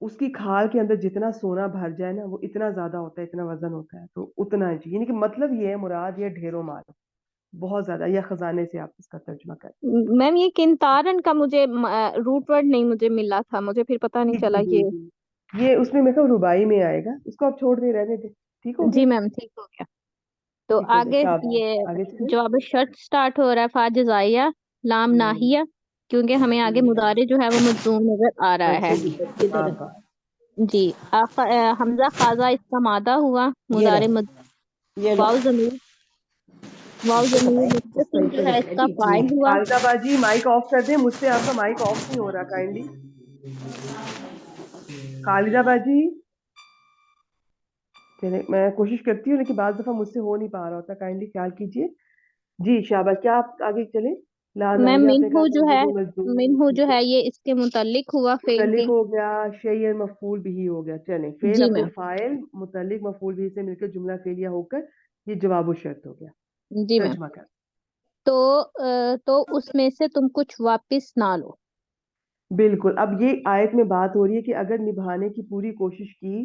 اس کی کھال کے اندر جتنا سونا بھر جائے نا وہ اتنا زیادہ ہوتا ہے، اتنا وزن ہوتا ہے. تو اتنا ہے جی، یعنی کہ مطلب یہ ہے مراد یہ ڈھیروں مال بہت زیادہ، یا خزانے سے آپ اس کا ترجمہ کریں. میم یہ کنتارن کا مجھے روٹ ورڈ نہیں مجھے ملا تھا، مجھے پھر پتہ نہیں جی چلا جی جی یہ. جی، یہ اس میں میرے کو ربائی میں آئے گا، اس کو آپ چھوڑ دیں، رہنے دیں. ٹھیک ہو گیا، جی میم ٹھیک ہو گیا. تو ٹھیک ہو گیا، آگے شاباش، آگے یہ چلیں. جواب شرط سٹارٹ ہو رہا ہے فا جزائیہ لام ناہیہ، کیونکہ ہمیں آگے مضارع جو ہے وہ مجزوم نظر آ رہا ہے ادھر. شاباش. جی حمزہ خاصہ اس کا مادہ ہوا. یہ مضارع رہا، یہ لو. واو ضمیر، واو ضمیر متصل جو ہے اس کا فاعل ہوا. خالدہ باجی مائک آف کر دیں، مجھ سے آپ کا مائک آف نہیں ہو رہا، کائنڈلی. خالدہ باجی، میں کوشش کرتی ہوں لیکن بعض دفعہ مجھ سے ہو نہیں پا رہا ہوتا، کائنڈلی خیال کیجیے. جی شاباش، کیا آپ آگے چلیں. لا میم ناہیہ آپ نے کہا منہو تھا جو ہے، مجھے مزدور، منہو جو ٹھیک ہے، ہے یہ اس کے متعلق ہوا فعل کے. متعلق ہو گیا، شیء مفعول بھی ہو گیا. چلیں، فعل جی اپنے میم. فاعل متعلق مفعول بھی سے مل کر جملہ فعلیہ ہو کر یہ جواب و شرط ہو گیا. جی میم. ترجمہ کر. تو اس میں سے تم کچھ واپس نہ لو. بالکل. اب یہ آیت میں بات ہو رہی ہے کہ اگر نبھانے کی پوری کوشش کی،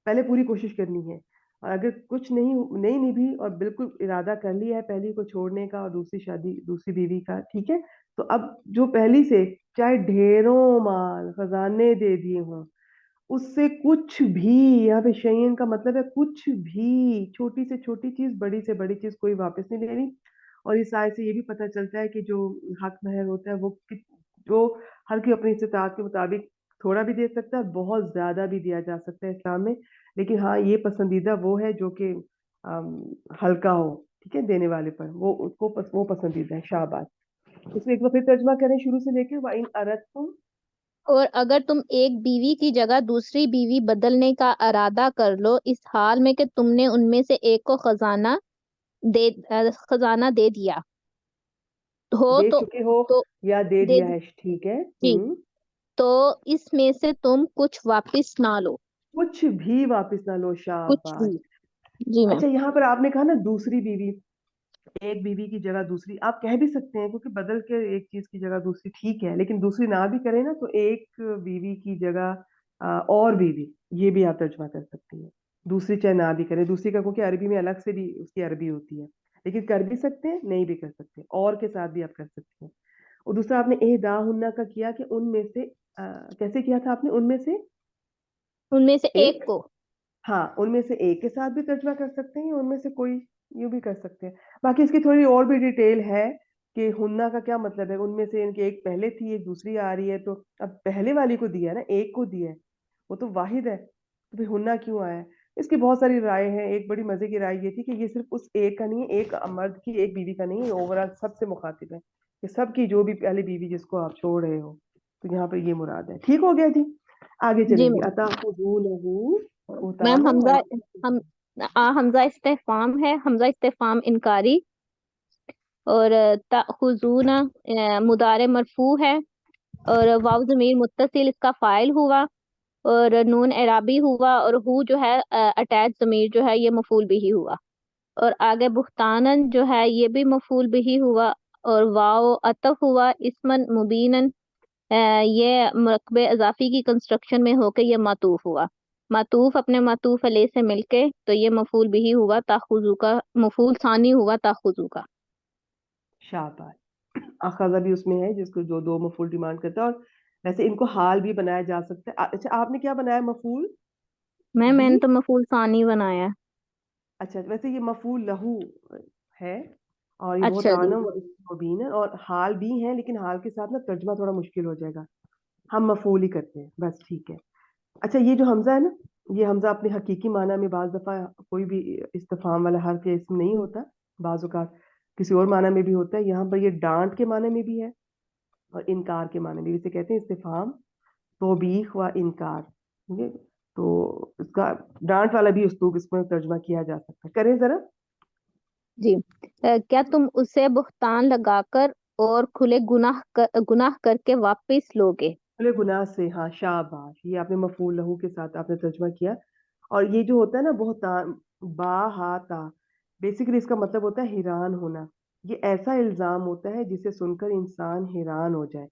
پہلے پوری کوشش کرنی ہے، اور اگر کچھ نہیں نبھی اور بالکل ارادہ کر لیا ہے پہلی کو چھوڑنے کا اور دوسری بیوی کا، ٹھیک ہے، تو اب جو پہلی سے چاہے ڈھیروں مال خزانے دے دیے ہوں، اس سے کچھ بھی، یہاں پہ شیئن کا مطلب ہے کچھ بھی، چھوٹی سے چھوٹی چیز، بڑی سے بڑی چیز کوئی واپس نہیں لینی. اور اس آیت سے یہ بھی پتہ چلتا ہے کہ جو حق مہر ہوتا ہے وہ جو ہر کوئی اپنی استطاعت کے مطابق تھوڑا بھی دے سکتا ہے، بہت زیادہ بھی دیا جا سکتا ہے اسلام میں. لیکن ہاں یہ پسندیدہ وہ ہے جو کہ ہلکا ہو، ٹھیک ہے، دینے والے پر وہ پسندیدہ ہے. شاباش. اس میں ایک بار پھر ترجمہ کریں شروع سے لے کے. وَإِنْ أَرَدْتُمْ، اور اگر تم ایک بیوی کی جگہ دوسری بیوی بدلنے کا ارادہ کر لو اس حال میں کہ تم نے ان میں سے ایک کو خزانہ دے دیا ہو دے چکے ہو تو یا دے دے دیا ہے، ٹھیک ہے. جی، تو اس میں سے تم کچھ واپس نہ لو. کچھ بھی واپس نہ لو. کچھ شاباش. بھی. جی میم. اچھا، یہاں پر آپ نے کہا نا دوسری بیوی، ایک بیوی کی جگہ دوسری، آپ کہہ بھی سکتے ہیں کیونکہ بدل کے ایک چیز کی جگہ دوسری ٹھیک ہے، لیکن دوسری نہ بھی کریں نا تو ایک بیوی کی جگہ اور بیوی، یہ بھی آپ ترجمہ کر سکتی ہیں. دوسری چاہے نہ بھی کریں، دوسری کا کیونکہ عربی میں الگ سے بھی اس کی عربی ہوتی ہے، لیکن کر بھی سکتے ہیں، نہیں بھی کر سکتے، اور کے ساتھ بھی آپ کر سکتے ہیں. اور دوسرا آپ نے اہدا ہننا کا کیا کہ ان میں سے، کیسے کیا تھا آپ نے، ان میں سے ان میں سے ایک ایک. کو. ہاں، ان میں سے ایک کے ساتھ بھی ترجمہ کر سکتے ہیں، ان میں سے کوئی، یوں بھی کر سکتے ہیں. باقی اس کی تھوڑی اور بھی ڈیٹیل ہے کہ ہننا کا کیا مطلب ہے. ان میں سے ان کی ایک پہلے تھی ایک دوسری آ رہی ہے, تو اب پہلے والی کو دیا ہے نا, ایک کو دیا ہے, وہ تو واحد ہے, تو پھر ہننا کیوں آیا ہے. اس کی بہت ساری رائے ہیں. ایک بڑی مزے کی رائے یہ تھی کہ یہ صرف اس ایک کا نہیں ہے, ایک مرد کی ایک بیوی کا نہیں ہے, اوور آل سب سے مخاطب ہے کہ سب کی جو بھی پہلی بیوی جس کو آپ چھوڑ رہے ہو, تو یہاں پہ یہ مراد ہے. ٹھیک ہو گیا جی, آگے چلیں جی گے. میم. میم حمزہ ہم حمزہ استفہام ہے, حمزہ استفہام انکاری. اور تأخذون مضارع مرفوع ہے, اور واو ضمیر متصل اس کا فاعل ہوا, اور نون اعرابی ہوا, اور ہو جو ہے اٹیچ ضمیر جو ہے یہ مفعول بھی ہوا. اور آگے بہتانن جو ہے یہ بھی مفعول بھی ہوا, اور واو عطف ہوا اسمن مبینن, یہ مرکب اضافی کی کنسٹرکشن میں ہو کے یہ معطوف ہوا. معطوف اپنے معطوف علیہ سے مل کے تو یہ مفعول بھی ہوا تاخذو کا, مفعول ثانی ہوا تاخذو کا. شاباش. اخذ بھی اس میں ہے جس کو جو دو مفعول ڈیمانڈ کرتا ہے, اور ویسے ان کو حال بھی بنایا جا سکتا ہے. اچھا آپ نے کیا بنایا مفعول میں بھی؟ نے تو مفعول ثانی بنایا ہے. اچھا ویسے یہ مفعول لہو ہے, اور یہ بہت اچھا جی. آنم مبین ہے, اور حال بھی ہے, لیکن حال کے ساتھ نا ترجمہ تھوڑا مشکل ہو جائے گا, ہم مفعول ہی کرتے ہیں بس. ٹھیک ہے. اچھا یہ جو حمزہ ہے نا, یہ حمزہ اپنے حقیقی معنی میں بعض دفعہ کوئی بھی استفہام والا حرف یا اسم نہیں ہوتا, بعض اوقات کسی اور معنی میں بھی ہوتا ہے. یہاں پر یہ ڈانٹ کے معنی میں بھی ہے اور انکار کے معنی میں, اسے کہتے ہیں استفہام توبیخ و انکار. ٹھیک ہے, تو اس کا ڈانٹ والا بھی اسلوب اس میں ترجمہ کیا جا سکتا ہے. کریں ذرا. جی. کیا تم اسے بہتان لگا کر اور کھلے گناہ کر کے واپس لوگے. کھلے گناہ سے, ہاں شاباش, یہ آپ نے مفعول لہو کے ساتھ آپ نے ترجمہ کیا. اور یہ جو ہوتا ہے نا بہتان, با ہا تا, بیسیکلی اس کا مطلب ہوتا ہے حیران ہونا. یہ ایسا الزام ہوتا ہے جسے سن کر انسان حیران ہو جائے.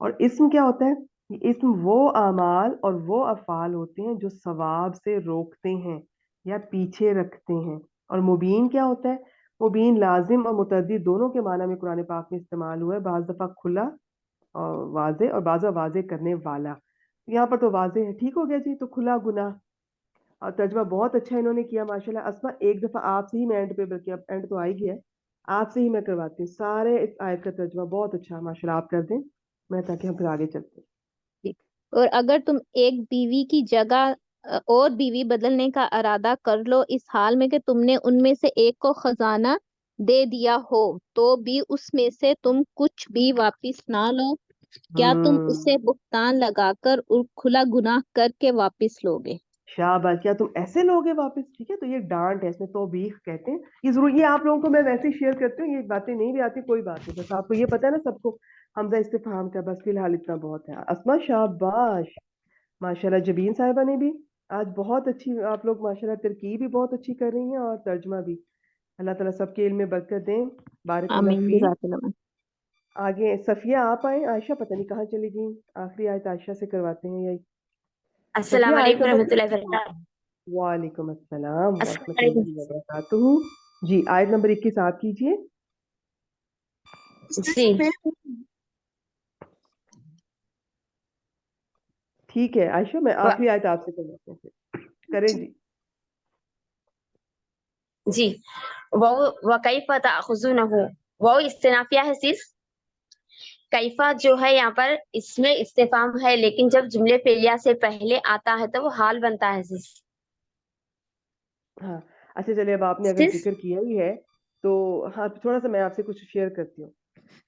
اور اسم کیا ہوتا ہے؟ یہ اسم وہ اعمال اور وہ افعال ہوتے ہیں جو ثواب سے روکتے ہیں یا پیچھے رکھتے ہیں. اور مبین کیا ہوتا ہے؟ مبین لازم اور متعدی دونوں کے معنی میں قرآن پاک میں استعمال ہوا ہے, بعض دفعہ کھلا اور واضح, اور بعض واضح کرنے والا. یہاں پر تو واضح ہے. ٹھیک ہو گیا جی. تو کھلا گناہ, اور ترجمہ بہت اچھا انہوں نے کیا ماشاءاللہ. اسما ایک دفعہ آپ سے ہی میں اینڈ پہ, بلکہ اب اینڈ تو آ ہی گیا ہے, آپ سے ہی میں کرواتی ہوں. سارے اس آیت کا ترجمہ بہت اچھا ماشاءاللہ آپ کر دیں, میں تاکہ ہم پھر آگے چلتے ہیں. جی. اور اگر تم ایک بیوی کی جگہ اور بیوی بدلنے کا ارادہ کر لو اس حال میں کہ تم نے ان میں سے ایک کو خزانہ دے دیا ہو, تو بھی اس میں سے تم کچھ بھی واپس نہ لو. کیا تم اسے بہتان لگا کر اور کھلا گناہ کر کے واپس لوگے. شاباش, کیا تم ایسے لوگے واپس. ٹھیک ہے, تو یہ ڈانٹ ہے, اس میں توبیخ کہتے ہیں. یہ ضرور, یہ آپ لوگوں کو میں ویسے ہی شیئر کرتی ہوں, یہ باتیں نہیں بھی آتی کوئی بات نہیں, بس آپ کو یہ پتا ہے نا سب کو حمزہ استفہام کا, بس فی الحال اتنا بہت ہے. اسما شاباش, ماشاءاللہ. جبین صاحبہ نے بھی آج بہت اچھی, آپ لوگ ماشاءاللہ ترکیب بھی بہت اچھی کر رہی ہیں, اور ترجمہ بھی. اللہ تعالیٰ سب کے علم میں برکت دیں. بارک اللہ آمین فی. جزاک اللہ. آگے صفیہ آپ آئیں. عائشہ پتہ نہیں کہاں چلی گئی, آخری آیت عائشہ سے کرواتے ہیں. یہی صفیہ السلام آیت علیکم نمبر. ورحمۃ اللہ وبرکاتہ. وعلیکم السلام السلام ورحمۃ علیکم. اللہ وبرکاتہ. جی آیت نمبر 21 آپ کیجیے. جی ٹھیک ہے عائشہ, میں آخری آیت آپ سے کرواتے ہیں, کریں جی. جی. وَكَيْفَ تَأْخُذُونَهُ, وہ استنافیہ ہے صرف. کیفا جو ہے یہاں پر اس میں استفہام ہے, لیکن جب جملے فعلیہ سے پہلے آتا ہے تو وہ حال بنتا ہے صرف. ہاں اچھا چلیے, اب آپ نے اگر ذکر کیا ہی ہے تو ہاں تھوڑا سا میں آپ سے کچھ شیئر کرتی ہوں.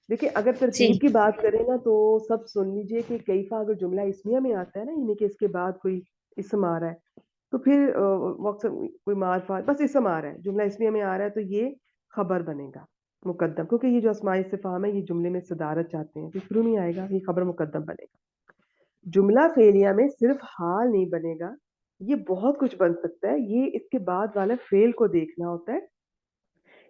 دیکھیں اگر جی ترتیب کی بات کریں نا تو سب سن لیجئے کہ کیفا اگر جملہ اسمیہ میں آتا ہے نا, یعنی کہ اس کے بعد کوئی اسم آ رہا ہے, تو پھر وقت کوئی معرفت, بس اسم آ رہا ہے, جملہ اسمیہ میں آ رہا ہے, تو یہ خبر بنے گا مقدم, کیونکہ یہ جو اسماء استفہام ہے یہ جملے میں صدارت چاہتے ہیں, تو شروع میں آئے گا, یہ خبر مقدم بنے گا. جملہ فعلیہ میں صرف حال نہیں بنے گا, یہ بہت کچھ بن سکتا ہے. یہ اس کے بعد والا فعل کو دیکھنا ہوتا ہے.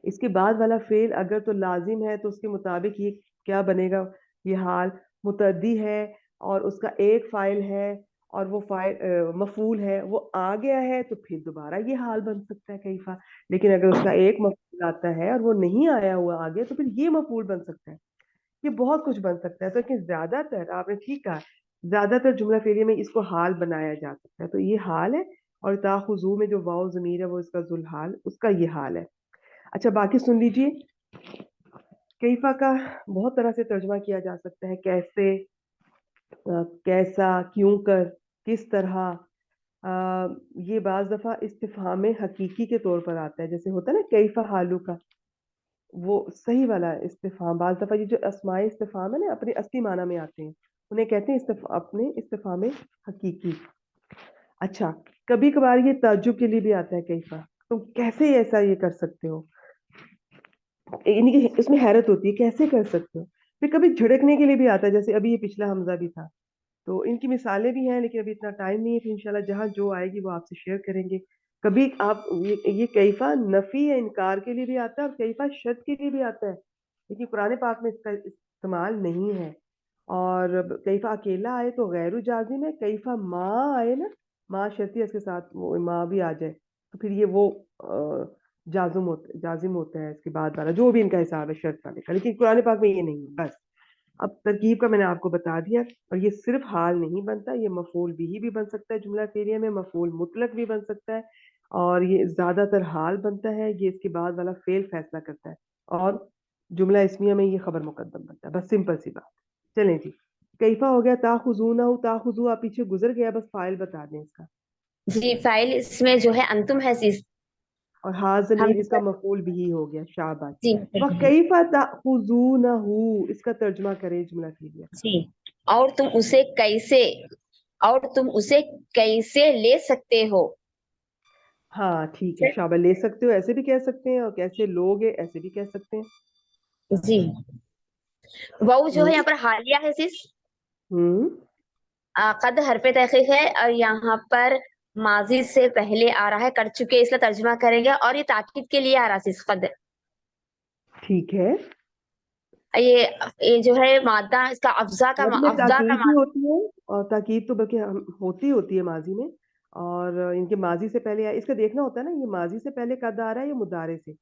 اس کے بعد والا فعل اگر تو لازم ہے تو اس کے مطابق یہ کیا بنے گا, یہ حال. متعدی ہے اور اس کا ایک فاعل ہے اور وہ فاعل مفعول ہے, وہ آ گیا ہے, تو پھر دوبارہ یہ حال بن سکتا ہے کیفا. لیکن اگر اس کا ایک مفعول آتا ہے اور وہ نہیں آیا ہوا آگے, تو پھر یہ مفعول بن سکتا ہے. یہ بہت کچھ بن سکتا ہے. تو کہ زیادہ تر, آپ نے ٹھیک کہا, زیادہ تر جملہ فعلیہ میں اس کو حال بنایا جا سکتا ہے, تو یہ حال ہے. اور تاخذو میں جو واو ضمیر ہے وہ اس کا ذوالحال, اس کا یہ حال ہے. अच्छा बाकी सुन लीजिए, कैफा का बहुत तरह से तर्जमा किया जा सकता है, कैसे, कैसा, क्यों कर, किस तरह। ये बाज दफा इस्तिफहाम हकीकी के तौर पर आता है, जैसे होता है ना कैफा हालू का, वो सही वाला इस्तिफहाम। बाज दफा ये जो अस्माए इस्तिफहाम है ना, अपने असली माना में आते हैं, उन्हें कहते हैं अपने इस्तिफहाम हकीकी। अच्छा, कभी कभार ये ताज्जुब के लिए भी आता है कैफा, तुम कैसे ऐसा ये कर सकते हो, इनकी इसमें हैरत होती है कैसे कर सकते हो। फिर कभी झिड़कने के लिए भी आता है, जैसे अभी ये पिछला हमजा भी था। तो इनकी मिसालें भी हैं, लेकिन अभी इतना टाइम नहीं है, फिर इंशाल्लाह जहाँ जो आएगी वो आपसे शेयर करेंगे। कभी आप ये कैफा नफी या इनकार के लिए भी आता है, और कैफा शर्त के लिए भी आता है, लेकिन कुरान पाक में इसका इस्तेमाल नहीं है। और कैफा अकेला आए तो गैर जाजिम है, कैफा माँ आए ना, माँ शर्ती है, इसके साथ वो माँ भी आ जाए, तो फिर ये वो जाजिम होता है इसके बाद वाला, जो भी इनका हिसाब है शर्त वाले का, लेकिन कुरान पाक में ये नहीं है। बस अब तरकीब का मैंने आपको बता दिया। और ये सिर्फ हाल नहीं बनता, ये मफूल बिही भी बन सकता है, जुमला फेरिया में मफूल मुतलक भी बन सकता है, और ये ज्यादातर हाल बनता है, ये इसके बाद वाला फेल फैसला करता है, और जुमला इसमिया में ये खबर मुकद्दम बनता है। बस सिंपल सी बात। चलें जी, कैफा हो गया, ताखुजूना हो, ताखुजू आप पीछे गुजर गया, बस फाइल बता दें इसका। जी, फाइल इसमें जो है अंतुम है sis। और हाँ हम जमीर इसका मफूल बिही हो गया, शाबाश। जी व कैफा ताखुजूनहू, इसका तर्जुमा करें जुमला फेरिया का। जी, और तुम उसे कैसे, और तुम उसे कैसे ले सकते हो। हाँ ठीक है, शाबाश, ले सकते हो ऐसे भी कह सकते हैं, और कैसे लोगे ऐसे भी कह सकते हैं। जी, वो जो है हम्म यहाँ पर हालिया है sis। हम्म कद हरफ तहकीक है, और यहाँ पर माजी से पहले आ रहा है, कर चुके, इसलिए तर्जुमा करेंगे, और ये ताकीद के लिए आ रहा है sis कद। ठीक है। ये जो है मादा, इसका कद में अफजा का ताकीद भी होती है, और ताकीद तो बल्कि होती है माजी में, और इनके माजी से पहले इसका देखना होता है ना, ये माजी से पहले कद आ रहा है या मुदारे से।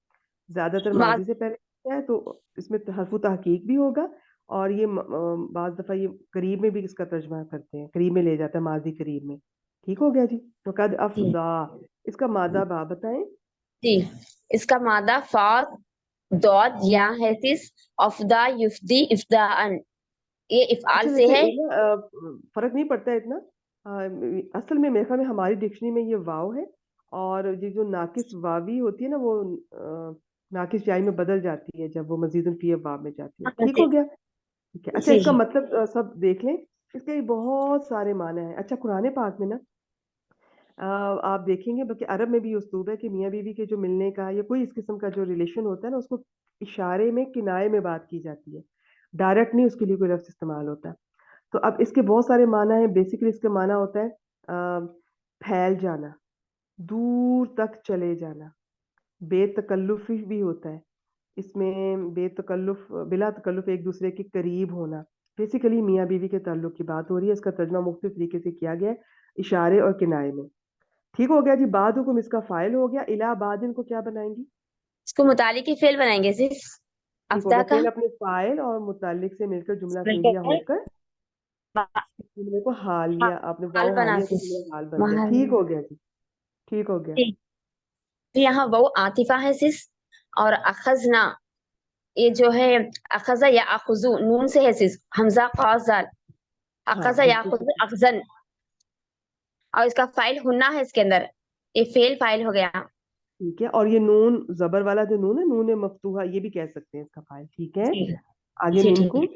ज्यादातर मा, माजी से पहले है, तो इसमें हरफु तहकीक भी होगा। और ये बाज दफा ये करीब में भी इसका तर्जमा करते हैं, करीब में ले जाता है, माजी करीब में। ठीक हो गया जी। तो कद जी, अफजा, इसका मादा बा बताएं। जी, इसका मादा फा दौद या है sis। अफदा युफ्दी इफ्दाअन, ये इफ़आल अच्छा से वैसे है। एक ना फर्क नहीं पड़ता है इतना। असल में मेरे ख्याल में हमारी डिक्शनरी में ये वाव है, और ये जो नाकिस वावी होती है ना, वो नाकिस जाई में बदल जाती है जब वो मजीदुल पी वाव में जाती है। हाँ, ठीक हो गया। ठीक है। अच्छा जी इसका मतलब सब देख लें, इसके बहुत सारे माने हैं। अच्छा कुरान पाक में ना आप देखेंगे, बल्कि अरब में भी उस्लूब है कि मियाँ बीवी के जो मिलने का या कोई इस किस्म का जो रिलेशन होता है ना, उसको इशारे में किनारे में बात की जाती है, डायरेक्ट नहीं उसके लिए कोई लफ्ज इस्तेमाल होता। तो अब इसके बहुत सारे माना है। बेसिकली इसका माना होता है फैल जाना, दूर तक चले जाना, बेतकल्लुफी भी होता है इसमें, बेतकल्लुफ बिला तकल्लुफ एक दूसरे के करीब होना। बेसिकली मियाँ बीवी के ताल्लुक की बात हो रही है, इसका तर्जमा मुख्तलिफ तरीके से किया गया है, इशारे और किनारे में। ठीक हो गया जी। बाद हुकुम इसका फाइल हो गया, इला बाद इनको क्या बनाएंगी। इसको मुतालिक की फेल बनाएंगे sis। ठीक हो अफ्दा गया, का फेल अपने फाइल और मुतालिक से मिलकर जुमला मिलकर फेलिया है, होकर जुमले को हालिया, आपने हाल वाओ बना हालिया से sis। जुमला हाल बन गया। महल, ठीक हो गया जी। ठीक हो गया। जी, तो यहाँ वो आतिफा है sis। और अखजना, ये जो है अखजा या अखुजू, नून से है sis, हमजा खास दाल, हाँ अखजा या बिल्कुल अखुजू सही। अखजन, और इसका फाइल हुन्ना है इसके अंदर, ये फेल फाइल हो गया। ठीक है। और ये नून जबर वाला जो नून है, नून मफ्तूहा, ये भी कह सकते हैं इसका फाइल। ठीक है। जी, आगे जी मीम ठीक को, है।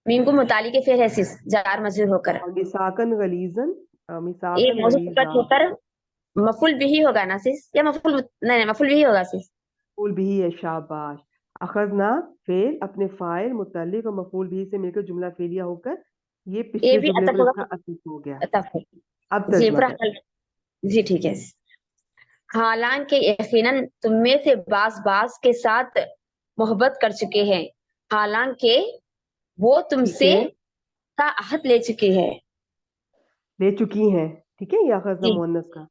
मीम को मुतालिक के फेल है sis, जार मजरूर होकर। और मिसाकन गलीजन, ये मिसाकन मौजूद गलीजा, होकर मफुल भी होगा ना sis, या मफुल, नहीं नहीं, मफुल भी होगा sis। मफूल भी है, शाबाश। अखजना फेल अपने फाइल मुतल्लिक और मफूल भी से मिलकर जुमला फेलिया होकर ये ये पिछले भी जुमले अतफ पर होगा, इसका असर हो गया। अतफ है। अब जी तर्जमा पूरा कर। हल। जी ठीक है। हालांकि यकीनन तुम में से बास बास के साथ मोहब्बत कर चुके हैं, हालांकि वो ठीक तुमसे है, का अहद ले चुकी है। ले चुकी हैं। ठीक है, ये अखजना जी, मुअन्नस का।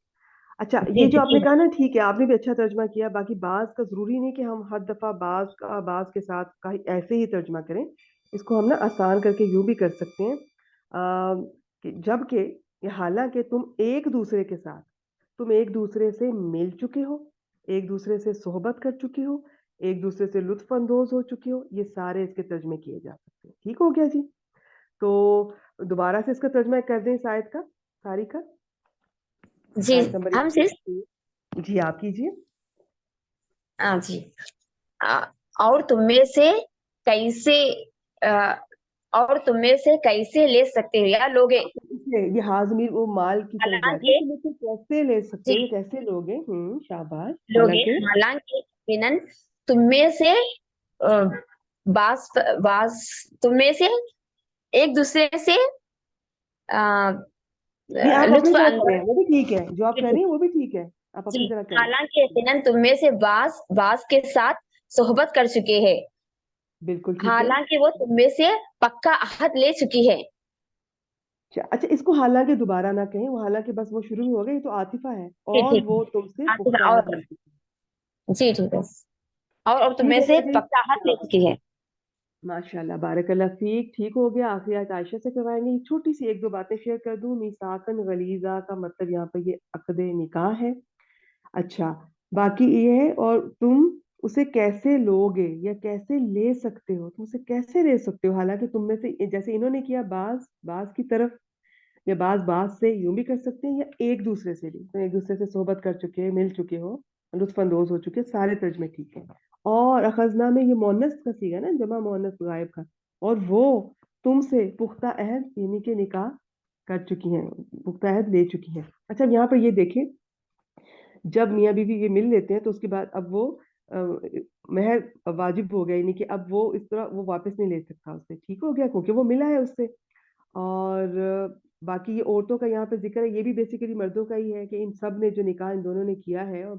अच्छा जी ये जो आपने जी, कहा ना, ठीक है, आपने भी अच्छा तर्जमा किया। बाकी बाज का जरूरी नहीं कि हम हर दफा बाज का बाज के साथ का ऐसे ही तर्जमा करें। इसको हम ना आसान करके यूं भी कर सकते हैं, जबकि ये हालांकि तुम एक दूसरे से मिल चुके हो, ایک دوسرے سے صحبت کر چکی ہو, ایک دوسرے سے لطف اندوز ہو چکی ہو, یہ سارے اس کے ترجمے کیے جا سکتے ہیں. ٹھیک ہو گیا جی؟ تو دوبارہ سے اس کا ترجمہ کر دیں اس آیت کا, ساری کا. جی آیت نمبر ہم سس جی آپ کیجیے. ہاں جی اور تم میں سے کیسے اور تم میں سے کیسے لے سکتے ہو یا لوگے, یہ ہاضمی وہ مال کی طرف جا رہے حالانکہ ہیں, لیکن کیسے لے سکتے جی ہو, کیسے لوگے. شاباش. لوگے حالانکہ حالانکہ یقیناً تم میں سے بعض تم میں سے ایک دوسرے سے نہیں, آپ اپنی لطف طرح اندوز. کریں, وہ بھی ٹھیک ہے, جو آپ کر رہی ہیں وہ بھی ٹھیک ہے, آپ جی اپنی طرح کریں. حالانکہ یقیناً تم میں سے بعض کے ساتھ صحبت کر چکے ہیں, بالکل ٹھیک ہے. حالانکہ وہ تم میں سے پکا عہد لے چکی ہے. اچھا, اس کو حالانکہ دوبارہ نہ کہیں, وہ حالانکہ بس وہ شروع میں ہو گئی, تو عاطفہ ہے, جی اور ٹھیک وہ ہے تم سے عاطفہ, پختہ عہد اور لے چکی ہے. جی ٹھیک ہے اور تم ٹھیک میں ہو سے گیا جی. پکا عہد لے چکی ہے. ماشاء اللہ, بارک اللہ فیک. ٹھیک ہو گیا. آخری آیت عائشہ سے کروائیں گے. چھوٹی سی ایک دو باتیں شیئر کر دوں. میثاقاً غلیظہ کا مطلب یہاں پہ یہ عقد نکاح ہے. اچھا, باقی یہ ہے, اور تم اسے کیسے لوگے یا کیسے لے سکتے ہو, تم اسے کیسے لے سکتے ہو, حالانکہ تم میں سے جیسے انہوں نے کیا بعض کی طرف, یا بعض سے یوں بھی کر سکتے ہیں, یا ایک دوسرے سے بھی, تو ایک دوسرے سے صحبت کر چکے, مل چکے ہو, لطف اندوز ہو چکے, سارے ترجمے ٹھیک ہے. اور اخذنا میں یہ مؤنث کا صیغہ نا, جمع مؤنث غائب کا, اور وہ تم سے پختہ عہد یعنی کہ نکاح کر چکی ہیں, پختہ عہد لے چکی ہیں. اچھا, یہاں پر یہ دیکھیں, جب میاں بیوی یہ مل لیتے ہیں تو اس کے بعد اب وہ مہر واجب ہو گیا, یعنی کہ اب وہ اس طرح وہ واپس نہیں لے سکتا اس سے. ٹھیک ہو گیا, کیونکہ وہ ملا ہے اس سے. اور باقی یہ عورتوں کا یہاں پہ ذکر ہے, یہ بھی بیسیکلی مردوں کا ہی ہے, کہ ان سب نے جو نکاح ان دونوں نے کیا ہے, اور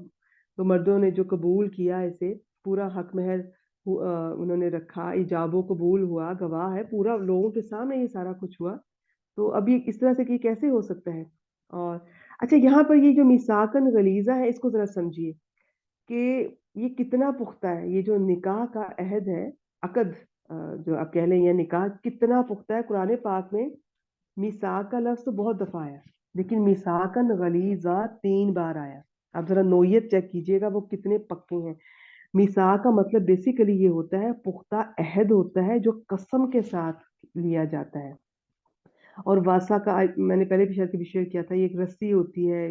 تو مردوں نے جو قبول کیا اسے, پورا حق مہر انہوں نے رکھا, ایجاب و قبول ہوا, گواہ ہے, پورا لوگوں کے سامنے یہ سارا کچھ ہوا. تو اب یہ اس طرح سے کہ کیسے ہو سکتا ہے. اور اچھا, یہاں پر یہ جو میثاقاً غلیظہ ہے, اس کو ذرا سمجھیے کہ یہ کتنا پختہ ہے. یہ جو نکاح کا عہد ہے, عقد جو آپ کہہ لیں, یہ نکاح کتنا پختہ ہے. قرآن پاک میں میثاق کا لفظ تو بہت دفعہ آیا, لیکن میثاقاً غلیظہ 3 بار آیا. آپ ذرا نوعیت چیک کیجئے گا وہ کتنے پکے ہیں. میثاق کا مطلب بیسیکلی یہ ہوتا ہے, پختہ عہد ہوتا ہے جو قسم کے ساتھ لیا جاتا ہے. اور واسا کا میں نے پہلے بھی شاید شیئر کیا تھا, یہ ایک رسی ہوتی ہے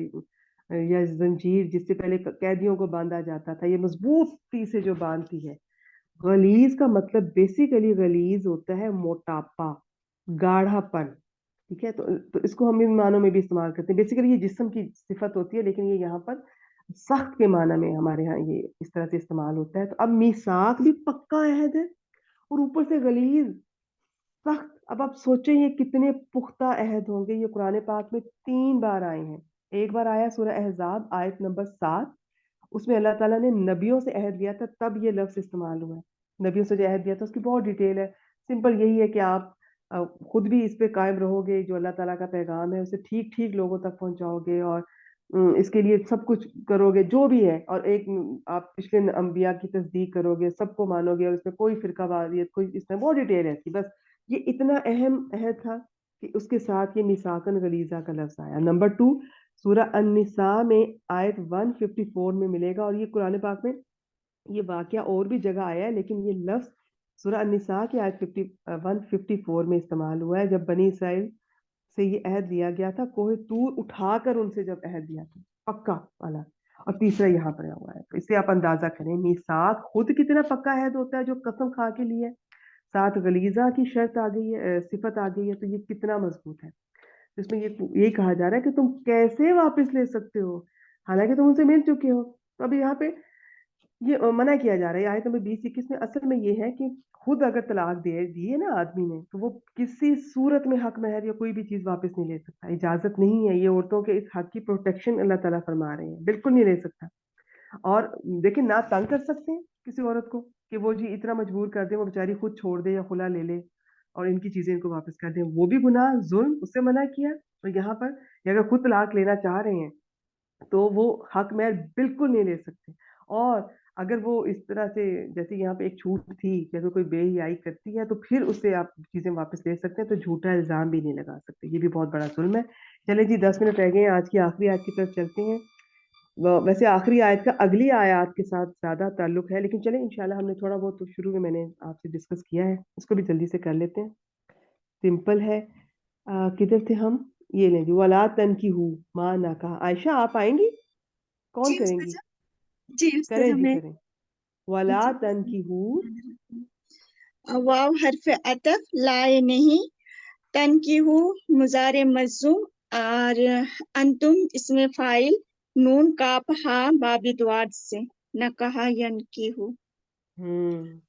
یا زنجیر جس سے پہلے قیدیوں کو باندھا جاتا تھا, یہ مضبوطی سے جو باندھتی ہے. غلیظ کا مطلب بیسیکلی غلیظ ہوتا ہے موٹاپا, گاڑھا پن. ٹھیک ہے, تو اس کو ہم ان معنوں میں بھی استعمال کرتے ہیں. بیسیکلی یہ جسم کی صفت ہوتی ہے, لیکن یہ یہاں پر سخت کے معنی میں ہمارے ہاں یہ اس طرح سے استعمال ہوتا ہے. تو اب میثاق بھی پکا عہد ہے, اور اوپر سے غلیظ, سخت. اب آپ سوچیں یہ کتنے پختہ عہد ہوں گے. یہ قرآن پاک میں 3 بار آئے ہیں. ایک بار آیا سورہ احزاب آیت نمبر 7, اس میں اللہ تعالیٰ نے نبیوں سے عہد لیا تھا, تب یہ لفظ استعمال ہوا ہے. نبیوں سے جو عہد لیا تھا اس کی بہت ڈیٹیل ہے. سمپل یہی ہے کہ آپ خود بھی اس پہ قائم رہو گے, جو اللہ تعالیٰ کا پیغام ہے اسے ٹھیک ٹھیک لوگوں تک پہنچاؤ گے, اور اس کے لیے سب کچھ کرو گے جو بھی ہے, اور ایک آپ پچھلے انبیاء کی تصدیق کرو گے, سب کو مانو گے, اور اس میں کوئی فرقہ واریت, کوئی اس میں بہت ڈیٹیل ہے. بس یہ اتنا اہم عہد تھا کہ اس کے ساتھ یہ میثاقاً غلیظہ کا لفظ آیا. نمبر 2, سورہ النساء میں آیت 154 میں ملے گا, اور یہ قرآن پاک میں یہ واقعہ اور بھی جگہ آیا ہے, لیکن یہ لفظ سورہ النساء کی آیت 154 میں استعمال ہوا ہے, جب بنی اسرائیل سے یہ عہد لیا گیا تھا, کوہ طور اٹھا کر ان سے جب عہد لیا تھا, پکا والا. اور تیسرا یہاں پر ہوا ہے. تو اس سے آپ اندازہ کریں میثاق خود کتنا پکا عہد ہوتا ہے جو قسم کھا کے لیے, ساتھ غلیظہ کی شرط آ گئی ہے, صفت آ گئی ہے, تو یہ کتنا مضبوط ہے. اس میں یہی کہا جا رہا ہے کہ تم کیسے واپس لے سکتے ہو, حالانکہ تم ان سے مل چکے ہو. تو اب یہاں پہ یہ منع کیا جا رہا ہے. آیت نمبر 20-21 میں اصل میں یہ ہے کہ خود اگر طلاق دیے نا آدمی نے, تو وہ کسی صورت میں حق مہر یا کوئی بھی چیز واپس نہیں لے سکتا. اجازت نہیں ہے. یہ عورتوں کے اس حق کی پروٹیکشن اللہ تعالیٰ فرما رہے ہیں, بالکل نہیں لے سکتا. اور دیکھیں, نہ تنگ کر سکتے ہیں کسی عورت کو کہ وہ جی اتنا مجبور کر دیں, وہ بیچاری خود چھوڑ دے یا خلا لے لے اور ان کی چیزیں ان کو واپس کر دیں, وہ بھی گناہ, ظلم, اس سے منع کیا. اور یہاں پر اگر خود طلاق لینا چاہ رہے ہیں تو وہ حق مہر بالکل نہیں لے سکتے. اور اگر وہ اس طرح سے, جیسے یہاں پہ ایک چھوٹ تھی کہ اگر کوئی بے حیائی کرتی ہے تو پھر اس سے آپ چیزیں واپس لے سکتے ہیں, تو جھوٹا الزام بھی نہیں لگا سکتے. یہ بھی بہت بڑا ظلم ہے. چلیں جی, 10 منٹ رہ گئے ہیں, آج کی آخری آیت کی طرف چلتے ہیں. ویسے آخری آیت کا اگلی آیات کے ساتھ زیادہ تعلق ہے، لیکن چلیں انشاءاللہ ہم نے تھوڑا بہت تو شروع میں نے آپ سے ڈسکس کیا ہے، اس کو بھی جلدی سے کر لیتے ہیں. سمپل ہے. کدھر تھے ہم؟ یہ لیں جی، ولا تنکحوا ما نکاح. عائشہ آپ آئیں گی؟ کون جی کریں گی؟ استاذہ، جی کریں استاذہ جی میں. کریں. ولا جی تنکحوا واو حرف عطف، لائے نہیں، تنکیہو مضارع مجزوم، اور انتم اس میں فائل، نون کاف ہا باب دواد سے، نہ کہا ینکیہو.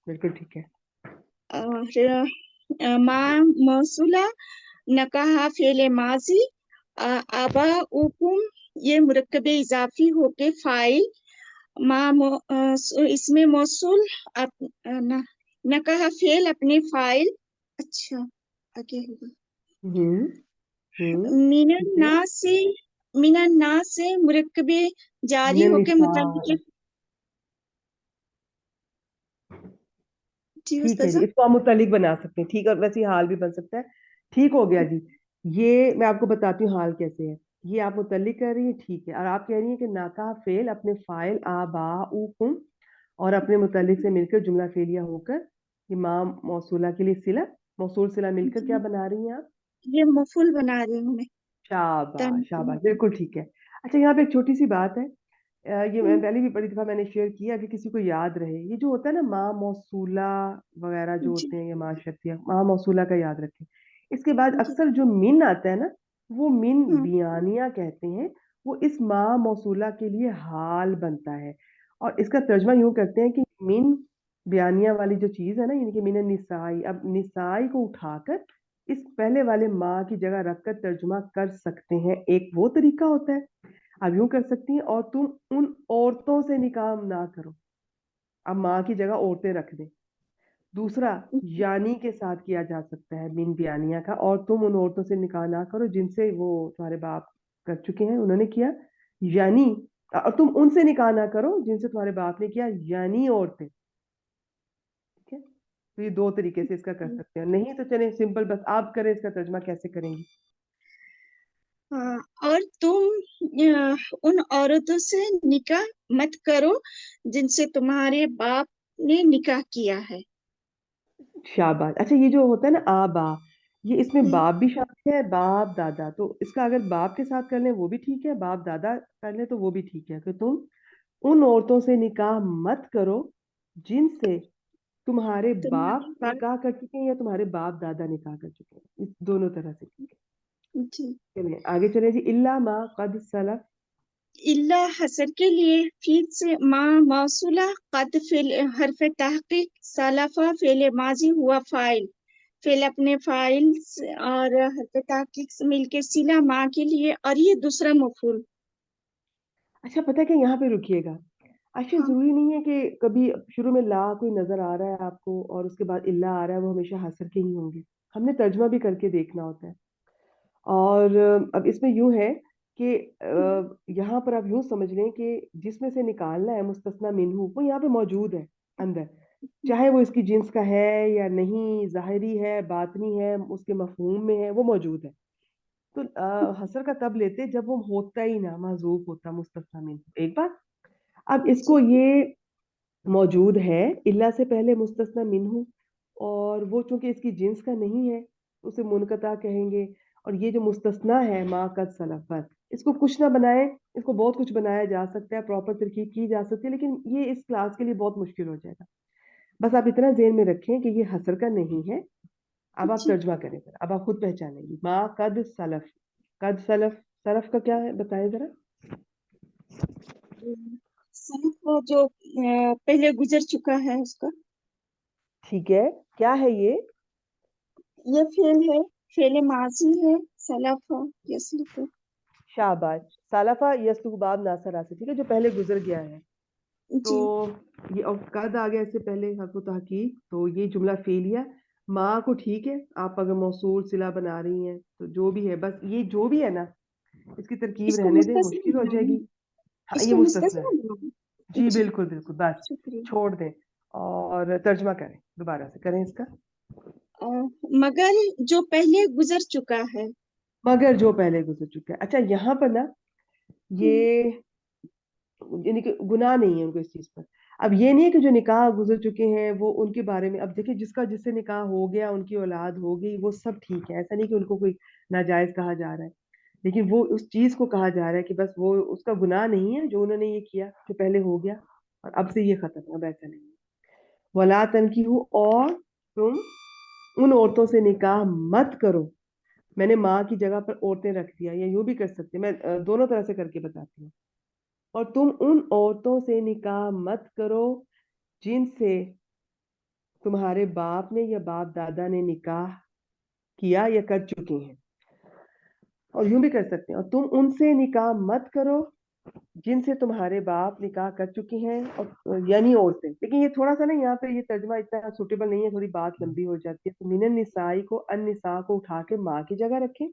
بالکل ٹھیک ہے. اور ما موصولہ، نہ کہا فعل ماضی، آباؤکم یہ مرکب اضافی ہو کے فائل، اس میں موصول، نہ کہا فعل اپنے فائل. اچھا آگے ہوگا. ہوں من ٹھیک ہے. الناس، من الناس سے مرکب جاری من ہو کے النساء. متعلق. جی ٹھیک ہے استاذہ. جی، اس کو ہم متعلق بنا سکتے ہیں. ٹھیک ہے، ویسے حال بھی بن سکتا ہے. ٹھیک ہو گیا جی. یہ میں آپ کو بتاتی ہوں حال کیسے ہے. یہ آپ متعلق کر رہی ہیں، ٹھیک ہے، اور آپ کہہ رہی ہیں کہ ناکا فعل اپنے فائل آباؤکم اور اپنے متعلق سے مل کر جملہ فعلیہ ہو کر یہ ما موصولہ کے لیے صلہ موصول صلہ مل کر کیا بنا رہی ہیں آپ؟ یہ مفعول بنا رہی ہوں میں. شاباش شاباش، بالکل ٹھیک ہے. اچھا یہاں پہ ایک چھوٹی سی بات ہے، یہ میں پہلی بھی بڑی دفعہ میں نے شیئر کیا، اگر کسی کو یاد رہے، یہ جو ہوتا ہے نا ما موصولہ وغیرہ جو جی ہوتے ہیں یا ما شرطیہ، ما موصولہ کا یاد رکھیں. اس کے بعد جی. اکثر جو من آتا ہے نا وہ من بیانیہ کہتے ہیں، وہ اس ما موصولہ کے لیے حال بنتا ہے، اور اس کا ترجمہ یوں کرتے ہیں کہ من بیانیہ والی جو چیز ہے نا، یعنی کہ من النسائی، اب نسائی کو اٹھا کر اس پہلے والے ماں کی جگہ رکھ کر ترجمہ کر سکتے ہیں. ایک وہ طریقہ ہوتا ہے، اب یوں کر سکتی ہیں، اور تم ان عورتوں سے نکاح نہ کرو، اب ماں کی جگہ عورتیں رکھ دیں. دوسرا یعنی کے ساتھ کیا جا سکتا ہے من بیانیہ کا، اور تم ان عورتوں سے نکاح نہ کرو جن سے وہ تمہارے باپ کر چکے ہیں، انہوں نے کیا، یعنی، اور تم ان سے نکاح نہ کرو جن سے تمہارے باپ نے کیا، یعنی عورتیں. ٹھیک ہے، تو یہ دو طریقے سے اس کا کر سکتے ہیں. نہیں تو چلیں سمپل، بس آپ کریں اس کا ترجمہ کیسے کریں گی. اور تم ان عورتوں سے نکاح مت کرو جن سے تمہارے باپ نے نکاح کیا ہے. شاباش. اچھا یہ جو ہوتا ہے نا آبا، یہ اس میں ہم، باپ بھی شامل ہے، باپ دادا، تو اس کا اگر باپ کے ساتھ کر لیں وہ بھی ٹھیک ہے، باپ دادا کر لیں تو وہ بھی ٹھیک ہے، کہ تم ان عورتوں سے نکاح مت کرو جن سے تمہارے باپ تمہارے باپ. نکاح کر چکے ہیں یا تمہارے باپ دادا نکاح کر چکے ہیں، اس دونوں طرح سے ٹھیک ہے. جی. چلیں آگے چلیں جی. الا ما قد سلف. اللہ حسر کے لیے پھر سے ما موصولہ، قد فعل حرف تحقیق، سلفہ فعل ماضی ہوا فاعل، فعل اپنے فاعل اور حرف تحقیق سے مل کے صلہ ما کے لیے، اور یہ دوسرا مفعول. اچھا پتہ ہے کہ یہاں پہ رکیے گا. اچھا ہاں ضروری نہیں ہے کہ کبھی شروع میں لا کوئی نظر آ رہا ہے آپ کو اور اس کے بعد اللہ آ رہا ہے وہ ہمیشہ حسر کے ہی ہوں گے. ہم نے ترجمہ بھی کر کے دیکھنا ہوتا ہے. اور اب اس میں یوں ہے کہ یہاں پر آپ یوں سمجھ لیں کہ جس میں سے نکالنا ہے مستثنی منہو، وہ یہاں پہ موجود ہے اندر، چاہے وہ اس کی جنس کا ہے یا نہیں، ظاہری ہے، باطنی ہے، اس کے مفہوم میں ہے، وہ موجود ہے. تو حسر کا تب لیتے جب وہ ہوتا ہی نہ، محذوف ہوتا مستثنی منہو. ایک بات. اب اس کو یہ موجود ہے الا سے پہلے مستثنی منہو، اور وہ چونکہ اس کی جنس کا نہیں ہے اسے منقطع کہیں گے. اور یہ جو مستثنا ہے ما قد سلف، بس اس کو کچھ نہ بنائے، اس کو بہت کچھ بنایا جا سکتا ہے، پراپر ترکیب کی جا سکتی ہے، لیکن یہ اس کلاس کے لیے بہت مشکل ہو جائے گا. بس آپ اتنا ذہن میں رکھیں کہ یہ حسر کا نہیں ہے. اب آپ جی. ترجمہ کریں، اب آپ خود پہچانیں گی. ما قد سلف، قد سلف، سلف کا کیا ہے بتائیں ذرا. سلف وہ جو پہلے گزر چکا ہے اس کا. ٹھیک ہے، کیا ہے یہ؟ یہ فعل ہے، فعل ماضی ہے، سلف ہے، یسلف ہے. شاباش. سالفہ یسلک باب ناصرہ سے، ٹھیک ہے، جو پہلے گزر گیا ہے. تو جی. یہ اور قد آ گیا اس سے پہلے حرف و تحقیق، تو یہ جملہ فعلیہ. ماں کو ٹھیک ہے آپ اگر موصول صلہ بنا رہی ہیں تو جو بھی ہے، بس یہ جو بھی ہے نا اس کی ترکیب اس کو رہنے دیں، مستثنی مشکل ہو جائے بنانا گی. ہے، ہاں اس یہ کو مستثنی ہے. مستثنی بنانا ہے. جی جی بالکل بالکل، بس شکریہ. چھوڑ دیں اور ترجمہ کریں، دوبارہ سے کریں اس کا. مگر جو پہلے گزر چکا ہے. مگر جو پہلے گزر چکا ہے. اچھا یہاں پر نا یہ یعنی کہ گناہ نہیں ہے ان کو اس چیز پر. اب یہ نہیں ہے کہ جو نکاح گزر چکے ہیں وہ ان کے بارے میں, اب دیکھیں جس سے نکاح ہو گیا, ان کی اولاد ہو گئی, وہ سب ٹھیک ہے, ایسا نہیں کہ ان کو کوئی ناجائز کہا جا رہا ہے, لیکن وہ اس چیز کو کہا جا رہا ہے کہ بس وہ اس کا گناہ نہیں ہے جو انہوں نے یہ کیا جو پہلے ہو گیا اور اب سے یہ ختم, اب ایسا نہیں ہے. ولا تنکیحوا, اور تم ان عورتوں سے نکاح مت کرو. میں نے ماں کی جگہ پر عورتیں رکھ دیا, یا یوں بھی کر سکتے, میں دونوں طرح سے کر کے بتاتی ہوں. اور تم ان عورتوں سے نکاح مت کرو جن سے تمہارے باپ نے یا باپ دادا نے نکاح کیا یا کر چکے ہیں. اور یوں بھی کر سکتے ہیں, اور تم ان سے نکاح مت کرو جن سے تمہارے باپ نکاح کر چکے ہیں, اور یعنی عورتیں. لیکن یہ تھوڑا سا نا یہاں پہ یہ ترجمہ اتنا سوٹیبل نہیں ہے, تھوڑی بات لمبی ہو جاتی ہے. تو من النساء کو النساء کو اٹھا کے ماں کی جگہ رکھیں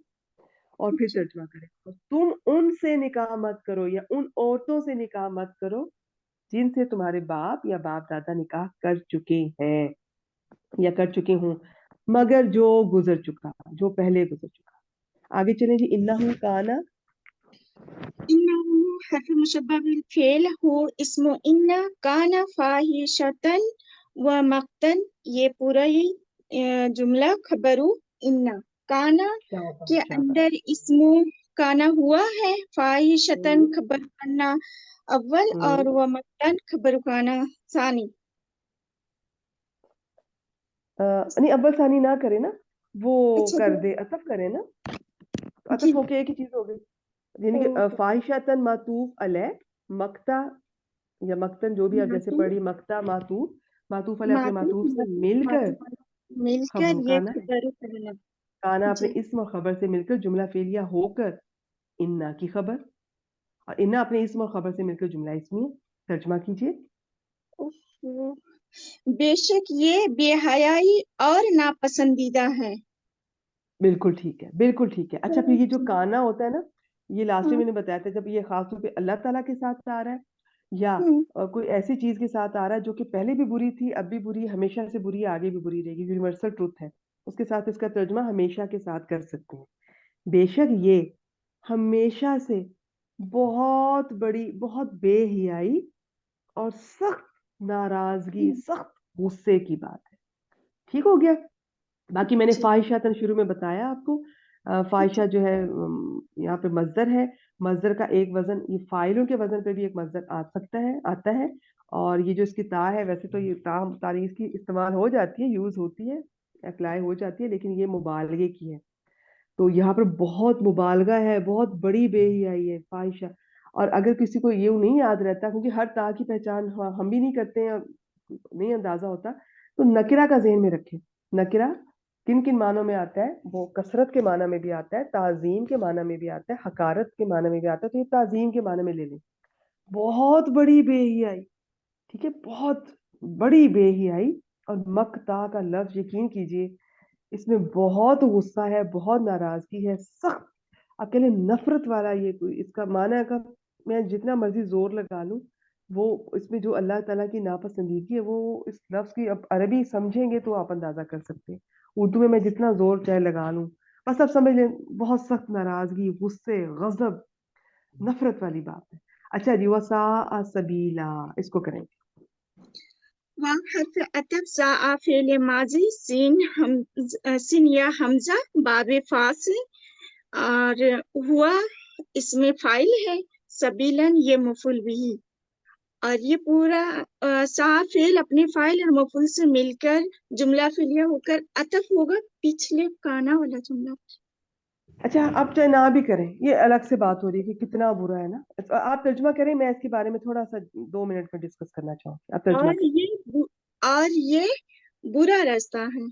اور پھر ترجمہ کریں. اور تم ان سے نکاح مت کرو یا ان عورتوں سے نکاح مت کرو جن سے تمہارے باپ یا باپ دادا نکاح کر چکے ہیں یا کر چکے ہوں, مگر جو گزر چکا, جو پہلے گزر چکا. آگے چلیں جی. انہو کانا, إنه حرف مشبہ بالفعل ہو اسم إن كان فاحشة ومقتا. یہ پورا ہی جملہ خبرو إن کانا کے اندر اسم کانا ہوا ہے, فاحشتن خبر کانا اول اور ومقتن خبر کانا ثانی. نہیں اول ثانی نہ کرے نا, وہ اچھا کر دے, عطف کرے نا, جی عطف ہو کے ایک ہی چیز ہو گئی. یعنی کہ فاحشتن معطوف علیہ, مقتا یا مقتن جو بھی آپ جیسے پڑھی, مقتا معطوف, معطوف علیہ اپنے معطوف سے مل کر مل کر خبر یہ کانا, خبر کانا. کانا اپنے جی اسم اور خبر سے مل کر جملہ فعلیہ ہو کر انا کی خبر, اور انا اپنے اسم اور خبر سے مل کر جملہ اسمیہ. ترجمہ کیجئے. بے شک یہ بے حیائی اور ناپسندیدہ ہے. بالکل ٹھیک ہے, بالکل ٹھیک ہے. اچھا پھر یہ جو کانا ہوتا ہے نا, یہ لاسٹ میں نے بتایا تھا, جب یہ خاص طور پہ اللہ تعالیٰ کے ساتھ آ رہا ہے یا کوئی ایسی چیز کے ساتھ آ رہا ہے جو کہ پہلے بھی بری تھی, اب بھی بری, ہمیشہ سے بری, آگے بھی بری رہے گی, یونیورسل ٹروتھ ہے, اس کے ساتھ اس کا ترجمہ ہمیشہ کے ساتھ کر سکتے ہیں. بے شک یہ ہمیشہ سے بہت بڑی, بہت بے حیائی اور سخت ناراضگی, سخت غصے کی بات ہے. ٹھیک ہو گیا. باقی میں نے فاحشہ شروع میں بتایا آپ کو. فاحشہ جو ہے یہاں پہ مصدر ہے, مصدر کا ایک وزن, یہ فاعلوں کے وزن پہ بھی ایک مصدر آ سکتا ہے, آتا ہے. اور یہ جو اس کی تا ہے, ویسے تو یہ تاریخ کی استعمال ہو جاتی ہے, یوز ہوتی ہے, اپلائی ہو جاتی ہے, لیکن یہ مبالغے کی ہے. تو یہاں پر بہت مبالغہ ہے, بہت بڑی بے حیائی ہے فاحشہ. اور اگر کسی کو یہ نہیں یاد رہتا, کیونکہ ہر تا کی پہچان ہم بھی نہیں کرتے ہیں, نہیں اندازہ ہوتا, تو نکرہ کا ذہن میں رکھیں. نکرہ کن کن معنوں میں آتا ہے؟ وہ کثرت کے معنی میں بھی آتا ہے, تعظیم کے معنی میں بھی آتا ہے, حقارت کے معنی میں بھی آتا ہے. تو یہ تعظیم کے معنی میں لے لیں. بہت بڑی بے حیائی, ٹھیک ہے, بہت بڑی بے حیائی. اور مقتا کا لفظ یقین کیجئے اس میں بہت غصہ ہے, بہت ناراضگی ہے, سخت اکیلے نفرت والا. یہ کوئی اس کا معنی کا میں جتنا مرضی زور لگا لوں, وہ اس میں جو اللہ تعالیٰ کی ناپسندیدگی ہے وہ اس لفظ کی, اب عربی سمجھیں گے تو آپ اندازہ کر سکتے ہیں. اردو میں جتنا زور چاہے لگا لوں, بس اب سمجھ لیں بہت سخت ناراضگی, غصے, غضب, نفرت والی بات ہے. اچھا جی, وساء سبیلا, اس کو کریں. واو حرف عطف زا فعل ماضی سین یا حمزہ باب فاصل اور ہوا اس میں فاعل ہے, سبیلن یہ مفعول بھی. اور یہ پورا سا فعل اپنے فاعل اور مفعول سے مل کر جملہ فعلیہ ہو کر عطف ہوگا پچھلے کانا والا جملہ. اچھا آپ چاہے نہ بھی کریں, یہ الگ سے بات ہو رہی ہے کہ کتنا برا ہے نا. آپ ترجمہ کریں, میں اس کے بارے میں تھوڑا سا 2 منٹ میں ڈسکس کرنا چاہوں گی. آپ ترجمہ کریں. اور یہ برا راستہ ہے.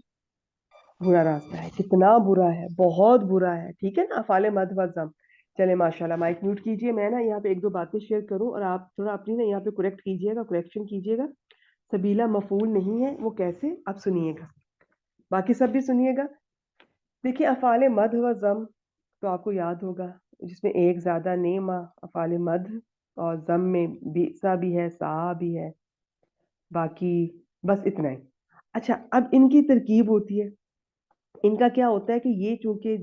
برا راستہ ہے, کتنا برا ہے, بہت برا ہے. ٹھیک ہے نا, افعال مد و ضم. چلے ماشاءاللہ, مائک میوٹ کیجئے. میں نا یہاں پہ 1-2 باتیں شیئر کروں اور آپ تھوڑا اپنی نا یہاں پہ کریکٹ کیجئے گا, کریکشن کیجئے گا. سبیلا مفعول نہیں ہے, وہ کیسے, آپ سنیے گا, باقی سب بھی سنیے گا. دیکھیے افعال مد و ضم تو آپ کو یاد ہوگا, جس میں ایک زیادہ نیما افعال مد, اور ضم میں سا بھی ہے, سا بھی ہے, باقی بس اتنا ہی. اچھا اب ان کی ترکیب ہوتی ہے, ان کا کیا ہوتا ہے کہ یہ چونکہ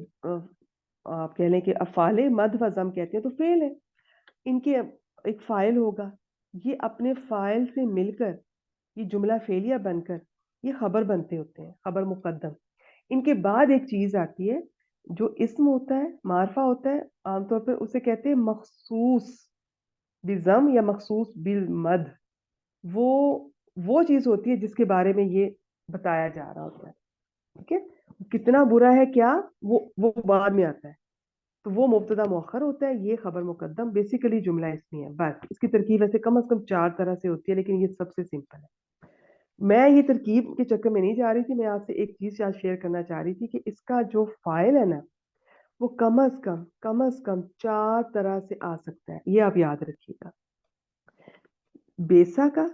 آپ کہہ لیں کہ افعال مد و ضم کہتے ہیں تو فعل ہے. ان کے ایک فائل ہوگا, یہ اپنے فائل سے مل کر یہ جملہ فعلیہ بن کر یہ خبر بنتے ہوتے ہیں, خبر مقدم. ان کے بعد ایک چیز آتی ہے جو اسم ہوتا ہے, معرفہ ہوتا ہے, عام طور پر اسے کہتے ہیں مخصوص بضم یا مخصوص بالمد. وہ چیز ہوتی ہے جس کے بارے میں یہ بتایا جا رہا ہوتا ہے. ٹھیک ہے, کتنا برا ہے کیا وہ بعد میں آتا ہے, تو وہ مبتدا مؤخر ہوتا ہے, یہ خبر مقدم. بیسیکلی جملہ اسمی ہے. بس اس کی ترکیب ویسے کم از کم 4 طرح سے ہوتی ہے, لیکن یہ سب سے سمپل ہے. میں یہ ترکیب کے چکر میں نہیں جا رہی تھی, میں آپ سے ایک چیز شیئر کرنا چاہ رہی تھی کہ اس کا جو فائل ہے نا وہ کم از کم 4 طرح سے آ سکتا ہے. یہ آپ یاد رکھیے گا. بیسا کا,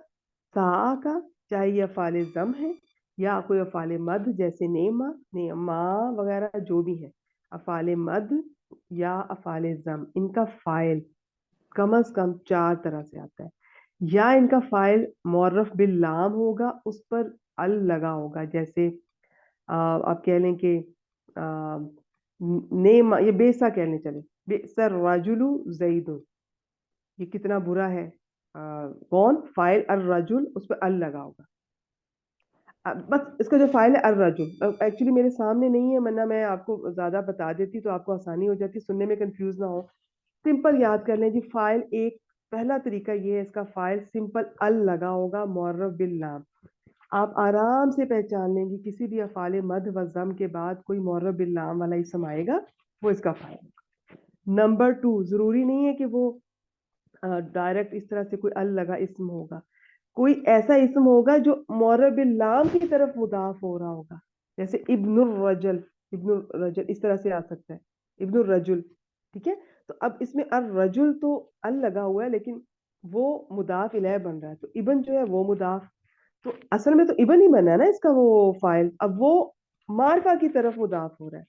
سا کا, چاہے یہ افعال ضم ہے یا کوئی افعال مد جیسے نیما, نیما وغیرہ جو بھی ہے, افعال مد یا افعال ضم, ان کا فائل کم از کم 4 طرح سے آتا ہے. یا ان کا فائل معرف باللام ہوگا, اس پر ال لگا ہوگا, جیسے آپ کہہ لیں کہ نیما, یہ بیسا کہہ لیں, چلے بیسا الرجل زید, یہ کتنا برا ہے, کون فائل الرجل, اس پہ ال لگا ہوگا. بس اس کا جو فائل ہے الرجل, ایکچولی میرے سامنے نہیں ہے, ورنہ میں آپ کو زیادہ بتا دیتی تو آپ کو آسانی ہو جاتی, سننے میں کنفیوز نہ ہو. سمپل یاد کر لیں جی, فائل ایک پہلا طریقہ یہ ہے, اس کا فائل سمپل ال لگا ہوگا معرف باللام. آپ آرام سے پہچان لیں گی کسی بھی افعال مد و ضم کے بعد کوئی معرف باللام والا اسم آئے گا, وہ اس کا فائل ہوگا. نمبر 2, ضروری نہیں ہے کہ وہ ڈائریکٹ اس طرح سے کوئی ال لگا اسم ہوگا, کوئی ایسا اسم ہوگا جو معرف باللام کی طرف مضاف ہو رہا ہوگا, جیسے ابن الرجل, ابن الرجل اس طرح سے آ سکتا ہے, ابن الرجل. ٹھیک ہے, تو اب اس میں الرجل تو ال لگا ہوا ہے, لیکن وہ مضاف الیہ بن رہا ہے, تو ابن جو ہے وہ مضاف, تو اصل میں تو ابن ہی بنا ہے نا اس کا وہ فائل, اب وہ معرفہ کی طرف مضاف ہو رہا ہے.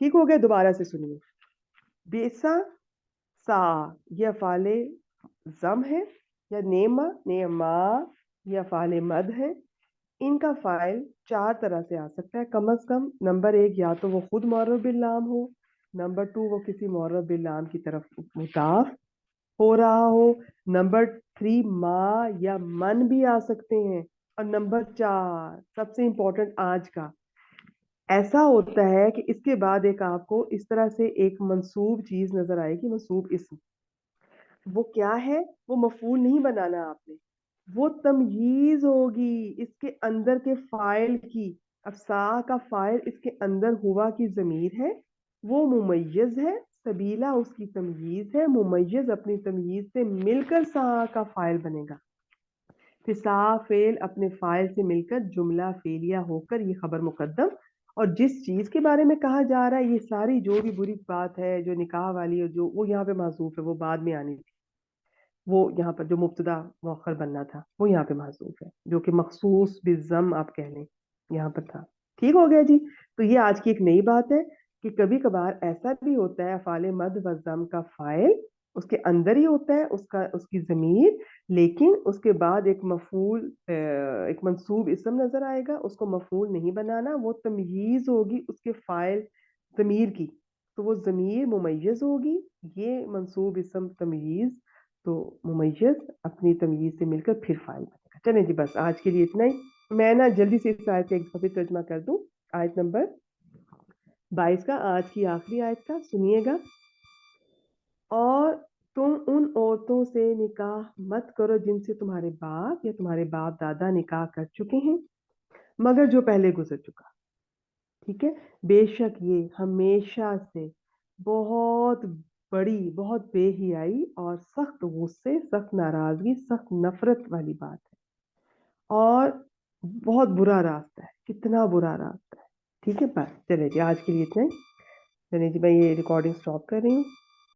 ٹھیک ہو گیا, دوبارہ سے سنیے. بیسا, سا, یہ افعال ضم ہے, یا نیما, نیما یہ افعال مد ہے. ان کا فائل 4 طرح سے آ سکتا ہے کم از کم. نمبر 1, یا تو وہ خود معرف باللام ہو. نمبر 2, وہ کسی معرف باللام کی طرف مضاف ہو رہا ہو. نمبر 3, ما یا من بھی آ سکتے ہیں. اور نمبر 4 سب سے امپورٹنٹ آج کا, ایسا ہوتا ہے کہ اس کے بعد ایک آپ کو اس طرح سے ایک منصوب چیز نظر آئے گی, منصوب اسم. وہ کیا ہے, وہ مفعول نہیں بنانا آپ نے, وہ تمییز ہوگی اس کے اندر کے فائل کی. اب سا کا فائل اس کے اندر ہوا کی ضمیر ہے, وہ ممیز ہے, سبیلا اس کی تمییز ہے, ممیز اپنی تمییز سے مل کر سا کا فائل بنے گا. پھر سا فعل اپنے فائل سے مل کر جملہ فعلیہ ہو کر یہ خبر مقدم. اور جس چیز کے بارے میں کہا جا رہا ہے, یہ ساری جو بھی بری بات ہے جو نکاح والی ہے, جو وہ یہاں پہ محذوف ہے, وہ بعد میں آنی تھی. وہ یہاں پر جو مبتدا مؤخر بننا تھا وہ یہاں پہ محذوف ہے, جو کہ مخصوص بالضم آپ کہہ لیں یہاں پر تھا. ٹھیک ہو گیا جی. تو یہ آج کی ایک نئی بات ہے کہ کبھی کبھار ایسا بھی ہوتا ہے افعال مد و ضم کا فائل اس کے اندر ہی ہوتا ہے, اس کی ضمیر, لیکن اس کے بعد ایک مفعول, ایک منصوب اسم نظر آئے گا, اس کو مفعول نہیں بنانا, وہ تمییز ہوگی اس کے فائل ضمیر کی, تو وہ ضمیر ممیز ہوگی. یہ منصوب اسم تمییز, تو ممیز اپنی تمییز سے مل کر پھر فائل بنے گا. چلیں جی, بس آج کے لیے اتنا ہی. میں نا جلدی سے اس آیت کا ایک دفعہ ترجمہ کر دوں. آیت نمبر 22 کا, آج کی آخری آیت کا سنیے گا. اور تم ان عورتوں سے نکاح مت کرو جن سے تمہارے باپ یا تمہارے باپ دادا نکاح کر چکے ہیں, مگر جو پہلے گزر چکا. ٹھیک ہے, بے شک یہ ہمیشہ سے بہت بڑی, بہت بے حیائی اور سخت غصے, سخت ناراضگی, سخت نفرت والی بات ہے, اور بہت برا راستہ ہے. کتنا برا راستہ ہے. ٹھیک ہے, بس چلے جی, آج کے لیے اتنا ہی. چلے جی, میں یہ ریکارڈنگ سٹاپ کر رہی ہوں.